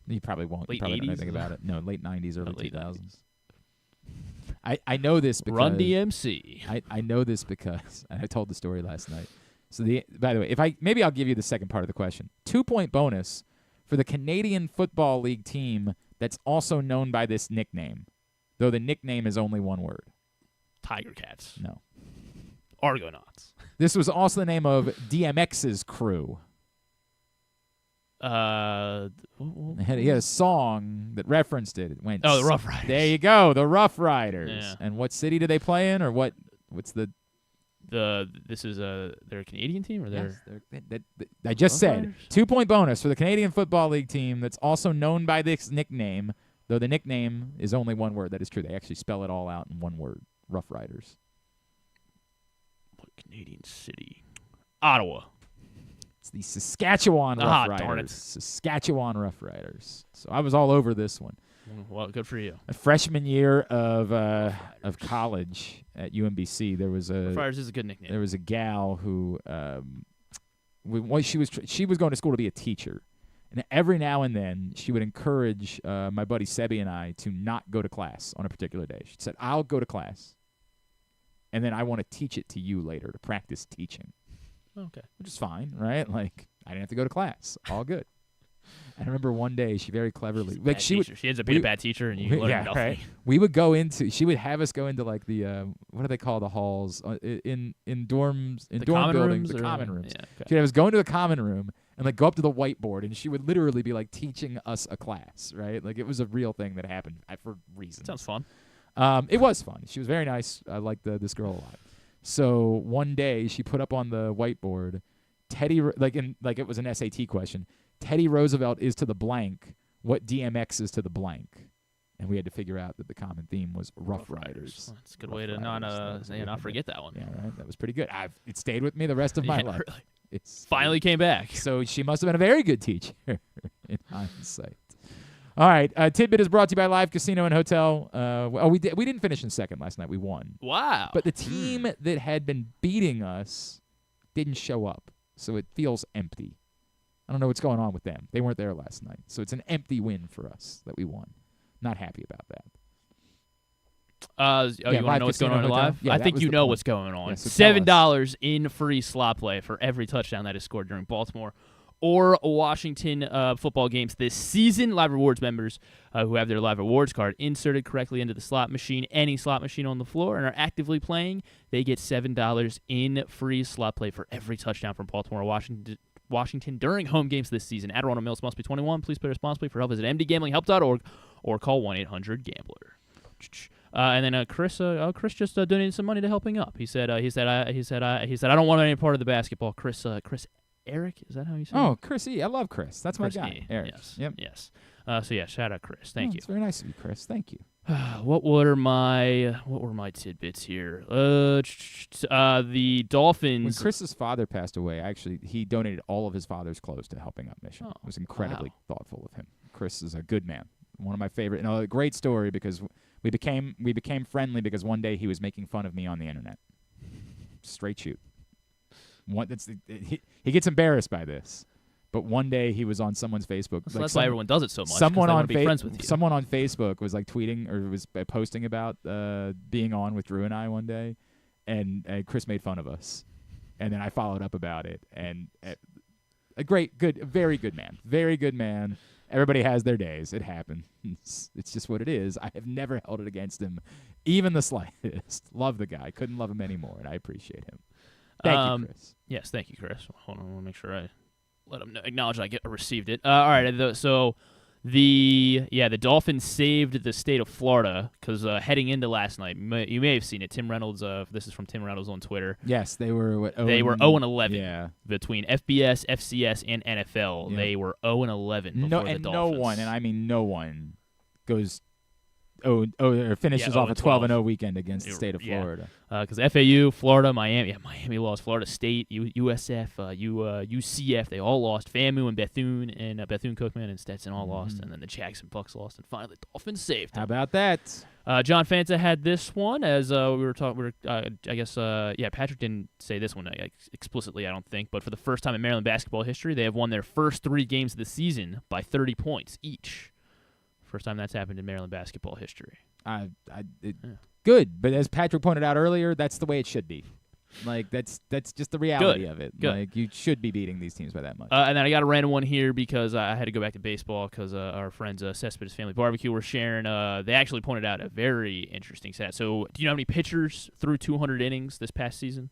You probably won't. Late you probably 80s? don't know anything about it. No, late 90s, early late 2000s. I know this because Run DMC. I know this because I told the story last night. So by the way, maybe I'll give you the second part of the question. 2-point bonus for the Canadian Football League team that's also known by this nickname, though the nickname is only one word. Tiger Cats. No. Argonauts. This was also the name of DMX's crew. He had a song that referenced it. It went. Oh, the Rough Riders. There you go, the Rough Riders. Yeah. And what city do they play in, or what? What's the? This is they're a Canadian team, or they're? Yes, I just Rough said Riders? 2-point bonus for the Canadian Football League team that's also known by this nickname, though the nickname is only one word. That is true. They actually spell it all out in one word. Rough Riders. What Canadian city? Ottawa. It's the Saskatchewan Rough Riders. Darn it. Saskatchewan Rough Riders. So I was all over this one. Well, good for you. A freshman year of college at UMBC, there was Rough Riders is a good nickname. There was a gal who, she was going to school to be a teacher, and every now and then she would encourage my buddy Sebi and I to not go to class on a particular day. She said, "I'll go to class, and then I want to teach it to you later to practice teaching." Okay. Which is fine, right? Like, I didn't have to go to class. All good. I remember one day she very cleverly, like she ends up being a bad teacher, and you learn nothing. Right. We would go into. She would have us go into like the what do they call the halls in dorms in dorm buildings, the common rooms. Yeah, okay. She'd have us go into the common room and like go up to the whiteboard, and she would literally be like teaching us a class, right? Like it was a real thing that happened for reasons. Sounds fun. It was fun. She was very nice. I liked this girl a lot. So one day she put up on the whiteboard, Teddy, like it was an SAT question. Teddy Roosevelt is to the blank what DMX is to the blank, and we had to figure out that the common theme was Rough Riders. That's a good way to not forget that one. Yeah, right. That was pretty good. It stayed with me the rest of my life. Really. It's finally came back. So she must have been a very good teacher in hindsight. All right, Tidbit is brought to you by Live Casino and Hotel. We didn't finish in second last night. We won. Wow. But the team that had been beating us didn't show up, so it feels empty. I don't know what's going on with them. They weren't there last night, so it's an empty win for us that we won. Not happy about that. You want to know what's going on in Live? Yeah, I think you know what's going on. $7 in free slot play for every touchdown that is scored during Baltimore or Washington football games this season. Live Rewards members who have their Live Rewards card inserted correctly into the slot machine, any slot machine on the floor, and are actively playing, they get $7 in free slot play for every touchdown from Baltimore or Washington during home games this season. Adderall Mills must be 21. Please play responsibly. For help, visit mdgamblinghelp.org or call 1-800-GAMBLER. And then Chris just donated some money to Helping Up. He said I don't want any part of the basketball. Chris Eric, is that how you say it? Oh, Chris E. I love Chris. That's my guy. E. Eric. Yes. Yep. Yes. Shout out Chris. Thank you. It's very nice of you, Chris. Thank you. What were my tidbits here? The Dolphins. When Chris's father passed away, he donated all of his father's clothes to Helping Up Mission. It was incredibly thoughtful of him. Chris is a good man. One of my favorite. A great story because we became friendly because one day he was making fun of me on the internet. Straight shoot. He gets embarrassed by this. But one day he was on someone's Facebook. So that's why everyone does it so much. Someone on friends with you. Someone on Facebook was like tweeting or was posting about being on with Drew and I one day, and Chris made fun of us, and then I followed up about it. And very good man. Everybody has their days. It happens. It's just what it is. I have never held it against him, even the slightest. Love the guy. Couldn't love him anymore, and I appreciate him. Thank you, Chris. Yes, thank you, Chris. Hold on, I want to make sure I let him acknowledge I received it. All right, so the Dolphins saved the state of Florida because heading into last night, you may have seen it. Tim Reynolds, this is from Tim Reynolds on Twitter. Yes, they were 0-11 yeah. between FBS, FCS, and NFL. Yeah. They were 0-11 before the Dolphins. No one, and I mean no one, goes or finishes off a 12-0 weekend against the state of Florida. Because FAU, Florida, Miami lost. Florida State, USF, UCF, they all lost. FAMU and Bethune-Cookman and Stetson all lost, and then the Jackson Bucks lost, and finally the Dolphins saved them. How about that? John Fanta had this one as we were talking. Patrick didn't say this one explicitly, I don't think, but for the first time in Maryland basketball history, they have won their first 3 games of the season by 30 points each. First time that's happened in Maryland basketball history. Good, but as Patrick pointed out earlier, that's the way it should be. Like that's just the reality Good. of it. Good. Like you should be beating these teams by that much. And then I got a random one here because I had to go back to baseball because our friends Cespedes Family Barbecue were sharing. They actually pointed out a very interesting stat. So, do you know how many pitchers threw 200 innings this past season?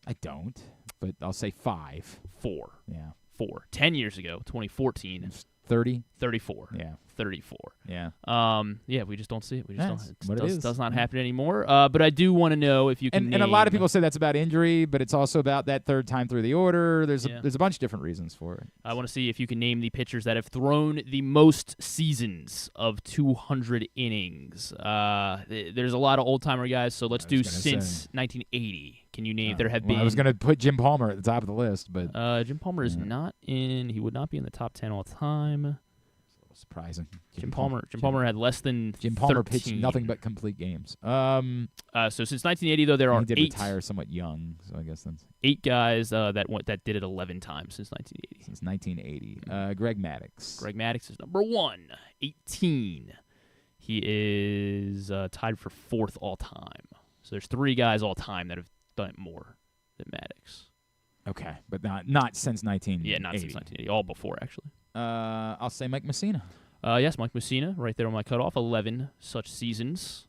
I don't, but I'll say 5. 4. Yeah. 4. 10 years ago, 2014. 30? 34. Yeah. 34. Yeah. Yeah, we just don't see it. We just what don't. it It is. does not happen anymore. But I do want to know if you can And a lot of people say that's about injury, but it's also about that third time through the order. There's a bunch of different reasons for it. I want to see if you can name the pitchers that have thrown the most seasons of 200 innings. There's a lot of old-timer guys, so let's do since 1980. Can you name? There have been. I was going to put Jim Palmer at the top of the list, but Jim Palmer is not in. He would not be in the top 10 all time. Surprising. Jim Palmer had less than Jim Palmer 13. pitched nothing but complete games. So since 1980, though, there are he did 8. retire somewhat young, so I guess that's 8 guys that did it 11 times since 1980. Since 1980. Greg Maddux. Greg Maddux is number 1, 18. He is tied for 4th all time. So there's 3 guys all time that have done it more than Maddux. Okay, but not since 1980. Yeah, not since 1980. All before, actually. I'll say Mike Messina. Yes, Mike Messina, right there on my cutoff. 11 such seasons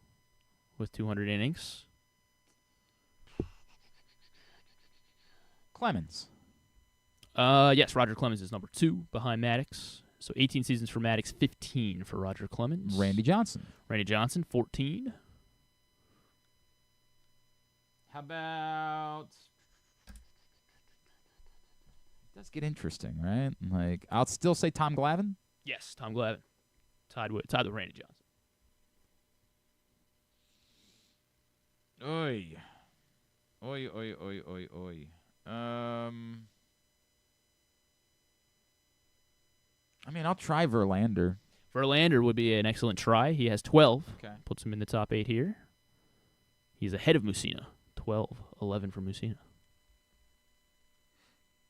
with 200 innings. Clemens. Yes, Roger Clemens is number 2 behind Maddux. So 18 seasons for Maddux, 15 for Roger Clemens. Randy Johnson. 14. How about... It does get interesting, right? Like, I'll still say Tom Glavine. Yes, Tom Glavine. Tied with Randy Johnson. Oy. I mean, I'll try Verlander. Verlander would be an excellent try. He has 12. Okay. Puts him in the top 8 here. He's ahead of Messina. 12, 11 for Messina.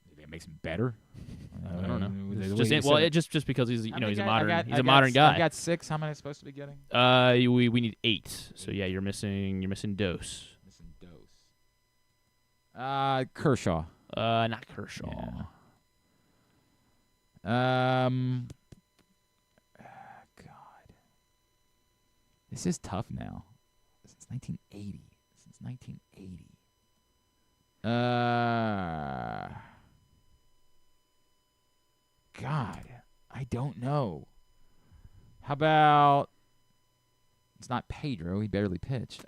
Maybe it makes him better. I don't know. Just because he's he's a modern guy. I got 6. How many am I supposed to be getting? We need 8. So yeah, you're missing Dose. Kershaw. Not Kershaw. Yeah. God. This is tough now. Since 1980. God, I don't know. How about... It's not Pedro. He barely pitched.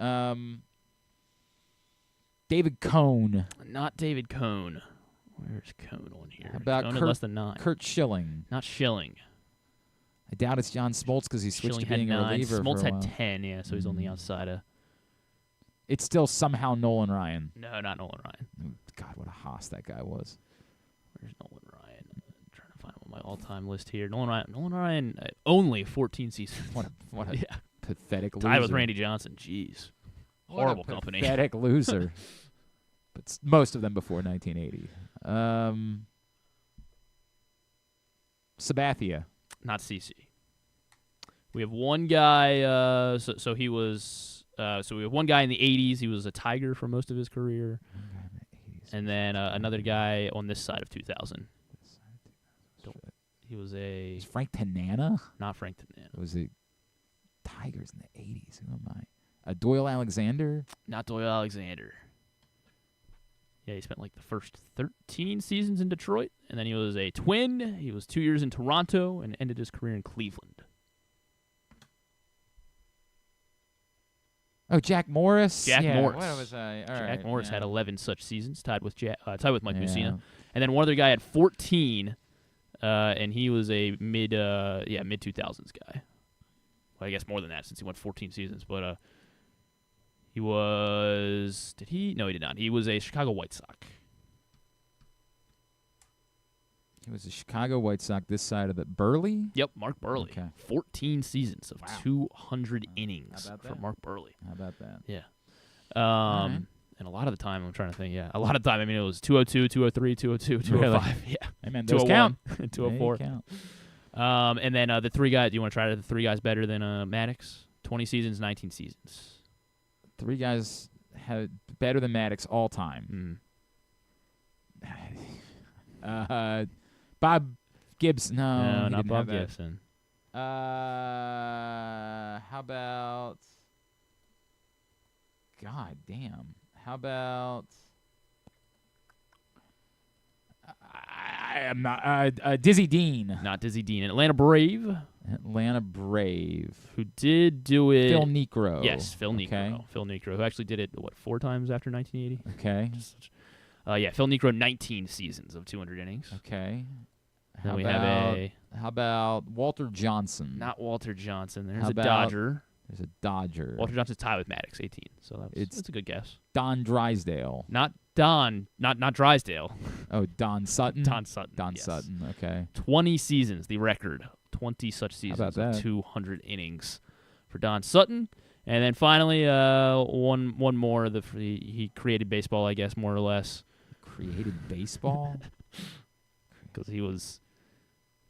David Cone. Not David Cone. Where's Cone on here? How about Cone less than 9. Kurt Schilling. Not Schilling. I doubt it's John Smoltz because he switched Schilling to being had a 9. reliever Smoltz for a had while. 10, yeah, so he's on the outside of... It's still somehow Nolan Ryan. No, not Nolan Ryan. God, what a hoss that guy was. Where's Nolan Ryan? I'm trying to find him on my all-time list here. Nolan Ryan only 14 seasons. What a yeah. pathetic loser. Tied with Randy Johnson. Jeez. Horrible company. Pathetic loser. But most of them before 1980. Sabathia. Not CC. We have one guy. So he was. So we have one guy in the 80s. He was a Tiger for most of his career. And then another guy on this side of 2000. He was a... Was Frank Tanana? Not Frank Tanana. Was it Tigers in the 80s? Who am I? Doyle Alexander? Not Doyle Alexander. Yeah, he spent like the first 13 seasons in Detroit. And then he was a Twin. He was 2 years in Toronto and ended his career in Cleveland. Oh, Jack Morris. Jack Morris. What was I? All Jack right, Morris yeah. had 11 such seasons, tied with Mike Mussina. And then one other guy had 14, and he was a mid 2000s guy. Well, I guess more than that since he went 14 seasons. But he was. Did he? No, he did not. He was a Chicago White Sox. He was a Chicago White Sox this side of the Burley? Yep, Mark Burley. Okay. 14 seasons of 200 innings How about for that? Mark Burley. How about that? Yeah. right. And a lot of the time, I'm trying to think, a lot of the time, I mean, it was 202, 203, 202, 205. Really? Yeah. Hey, man, those 201, count. 204. They count. And then the 3 guys, do you want to try the 3 guys better than Maddox? 20 seasons, 19 seasons. 3 guys. better than Maddox all time. Bob Gibson. No, not Bob Gibson. How about? God damn. How about? I'm not Dizzy Dean. Not Dizzy Dean. An Atlanta Brave. Who did do it? Phil Niekro. Yes, Phil Niekro. Okay. Phil Niekro, who actually did it 4 times after 1980. Okay. Phil Niekro, 19 seasons of 200 innings. Okay. How about Walter Johnson? Not Walter Johnson. There's How a about- Dodger. There's a Dodger. Walter Johnson's tied with Maddox, 18. So that's a good guess. Don Drysdale. Not Don. Not Drysdale. Oh, Don Sutton. Don Sutton. Don yes. Sutton. Okay. 20 seasons, the record. 20 such seasons about of that? 200 innings for Don Sutton. And then finally, one more. He created baseball, I guess, more or less. Created baseball? Because he was...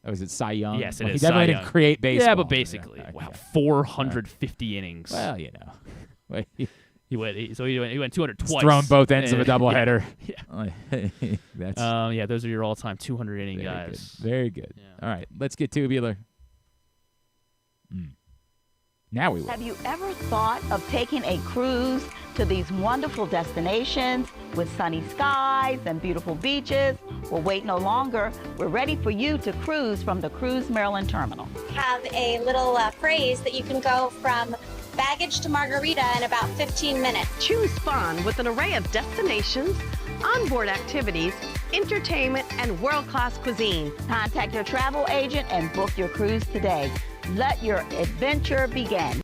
Oh, is it Cy Young? Yes, it Well, is He definitely Cy didn't Young. create baseball. Yeah, but basically. Yeah, Wow, okay. 450 innings. Well, you know. He went 200 twice. Throwing both ends of a Yeah. doubleheader. Yeah. That's those are your all-time 200 inning very guys. good. Very good. All right, let's get tubular. Now we will. Have you ever thought of taking a cruise to these wonderful destinations with sunny skies and beautiful beaches? Well, wait no longer. We're ready for you to cruise from the Cruise Maryland Terminal. Have a little phrase that you can go from baggage to margarita in about 15 minutes. Choose fun with an array of destinations, onboard activities, entertainment, and world-class cuisine. Contact your travel agent and book your cruise today. Let your adventure begin.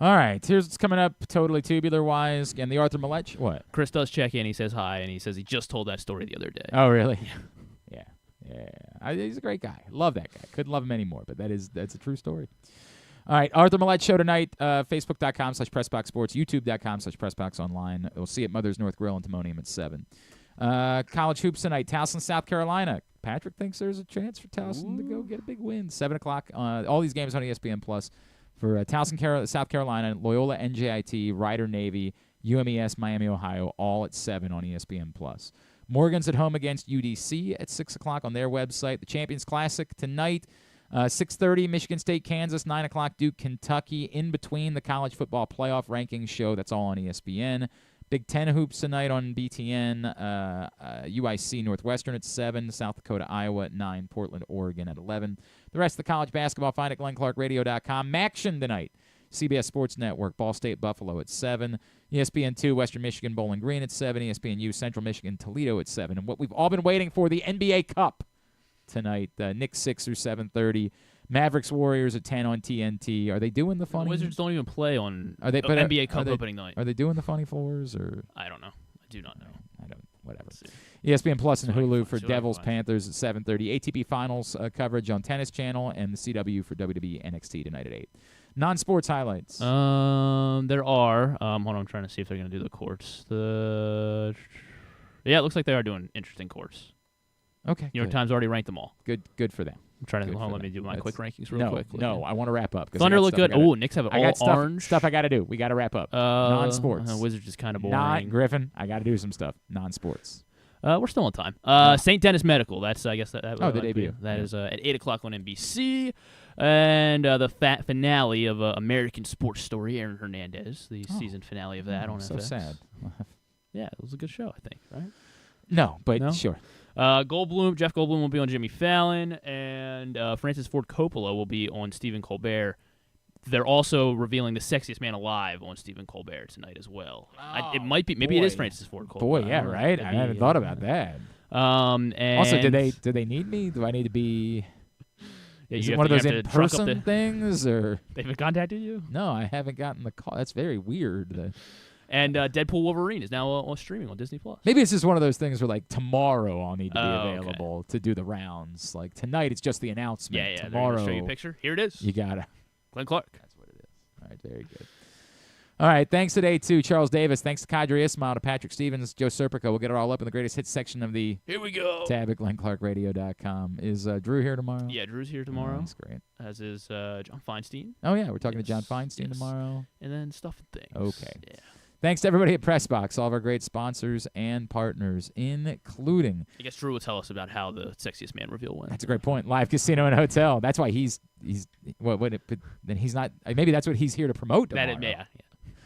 All right, here's what's coming up totally tubular-wise. And the Arthur Millett, what? Chris does check in. He says hi, and he says he just told that story the other day. Oh, really? Yeah. He's a great guy. Love that guy. Couldn't love him anymore, but that's a true story. All right, Arthur Millett Show tonight, Facebook.com/PressBox Sports, YouTube.com/PressBox Online. We'll see you at Mother's North Grill in Timonium at 7. College hoops tonight, Towson, South Carolina. Patrick thinks there's a chance for Towson to go get a big win. 7 o'clock. All these games on ESPN Plus for Towson, South Carolina, Loyola, NJIT, Rider, Navy, UMES, Miami, Ohio, all at 7 on ESPN Plus. Morgan's at home against UDC at 6 o'clock on their website. The Champions Classic tonight, 6:30, Michigan State, Kansas, 9 o'clock, Duke, Kentucky. In between the college football playoff rankings show, that's all on ESPN. Big Ten hoops tonight on BTN. UIC Northwestern at 7. South Dakota, Iowa at 9. Portland, Oregon at 11. The rest of the college basketball, find at GlennClarkRadio.com. Maction tonight. CBS Sports Network, Ball State, Buffalo at 7. ESPN2, Western Michigan, Bowling Green at 7. ESPNU, Central Michigan, Toledo at 7. And what we've all been waiting for, the NBA Cup tonight. Knicks 6 through 7:30. Mavericks Warriors at 10 on TNT. Are they doing the funny? The Wizards don't even play on NBA Cup opening night. Are they doing the funny floors or? I don't know. I do not know. I don't. Whatever. ESPN Plus and Hulu for so Devils Panthers at 7:30. ATP Finals coverage on Tennis Channel and the CW for WWE NXT tonight at 8. Non-sports highlights. There are. Hold on, I'm trying to see if they're going to do the courts. Yeah, it looks like they are doing interesting courts. Okay. New York Times already ranked them all. Good for them. I'm trying to let me do my quick rankings real quick. No, I want to wrap up. Thunder look good. Oh, Knicks have it all orange. Stuff I got to do. We got to wrap up. Non-sports. Wizards is kind of boring. Not Griffin. I got to do some stuff. Non-sports. We're still on time. St. Dennis Medical. That's I guess that. The debut. That is at 8 o'clock on NBC, and the finale of American Sports Story. Aaron Hernandez, the season finale of that on so FX. sad. Yeah, it was a good show, I think. Right? No, but sure. Jeff Goldblum will be on Jimmy Fallon, and Francis Ford Coppola will be on Stephen Colbert. They're also revealing the sexiest man alive on Stephen Colbert tonight as well. It might be, maybe it is Francis Ford Coppola. Boy, yeah, right. I hadn't thought about that. And also, do they need me? Do I need to be? Yeah, is it one of those in-person things, or they've contacted you? No, I haven't gotten the call. That's very weird. And Deadpool Wolverine is now streaming on Disney+. Maybe it's just one of those things where, like, tomorrow I'll need to be available to do the rounds. Like, tonight it's just the announcement. Yeah, tomorrow, show you a picture. Here it is. You got it. Glenn Clark. That's what it is. All right, very good. All right, thanks today to Charles Davis. Thanks to Qadry Ismail, to Patrick Stevens, Joe Serpico. We'll get it all up in the greatest hits section of the Here we go. tab at GlennClarkRadio.com. Is Drew here tomorrow? Yeah, Drew's here tomorrow. That's great. As is John Feinstein. Oh, yeah, we're talking to John Feinstein tomorrow. And then Stuff and Things. Okay. Yeah. Thanks to everybody at PressBox, all of our great sponsors and partners, including. I guess Drew will tell us about how the Sexiest Man reveal went. That's a great point. Live casino and hotel. That's why he's then he's not. Maybe that's what he's here to promote tomorrow. Yeah.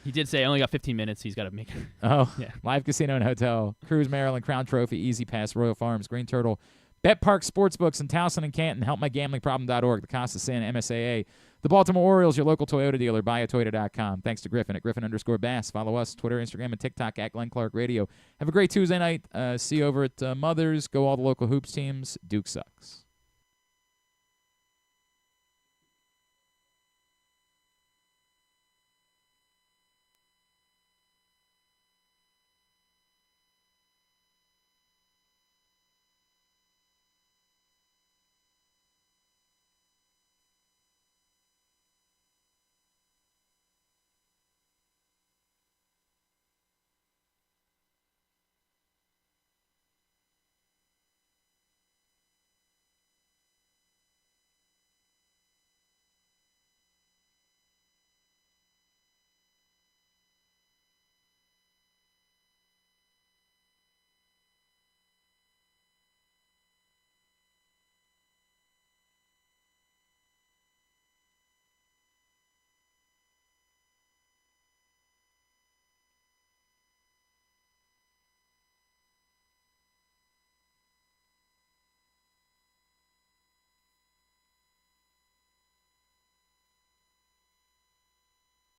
He did say I only got 15 minutes. He's got to make it. Oh, yeah. Live casino and hotel. Cruise, Maryland, Crown Trophy, Easy Pass, Royal Farms, Green Turtle, Bet Park Sportsbooks in Towson and Canton, HelpMyGamblingProblem.org, the Costa San, MSAA, the Baltimore Orioles, your local Toyota dealer, buyatoyota.com. Thanks to Griffin at Griffin_Bass. Follow us, Twitter, Instagram, and TikTok at Glenn Clark Radio. Have a great Tuesday night. See you over at Mother's. Go all the local hoops teams. Duke sucks.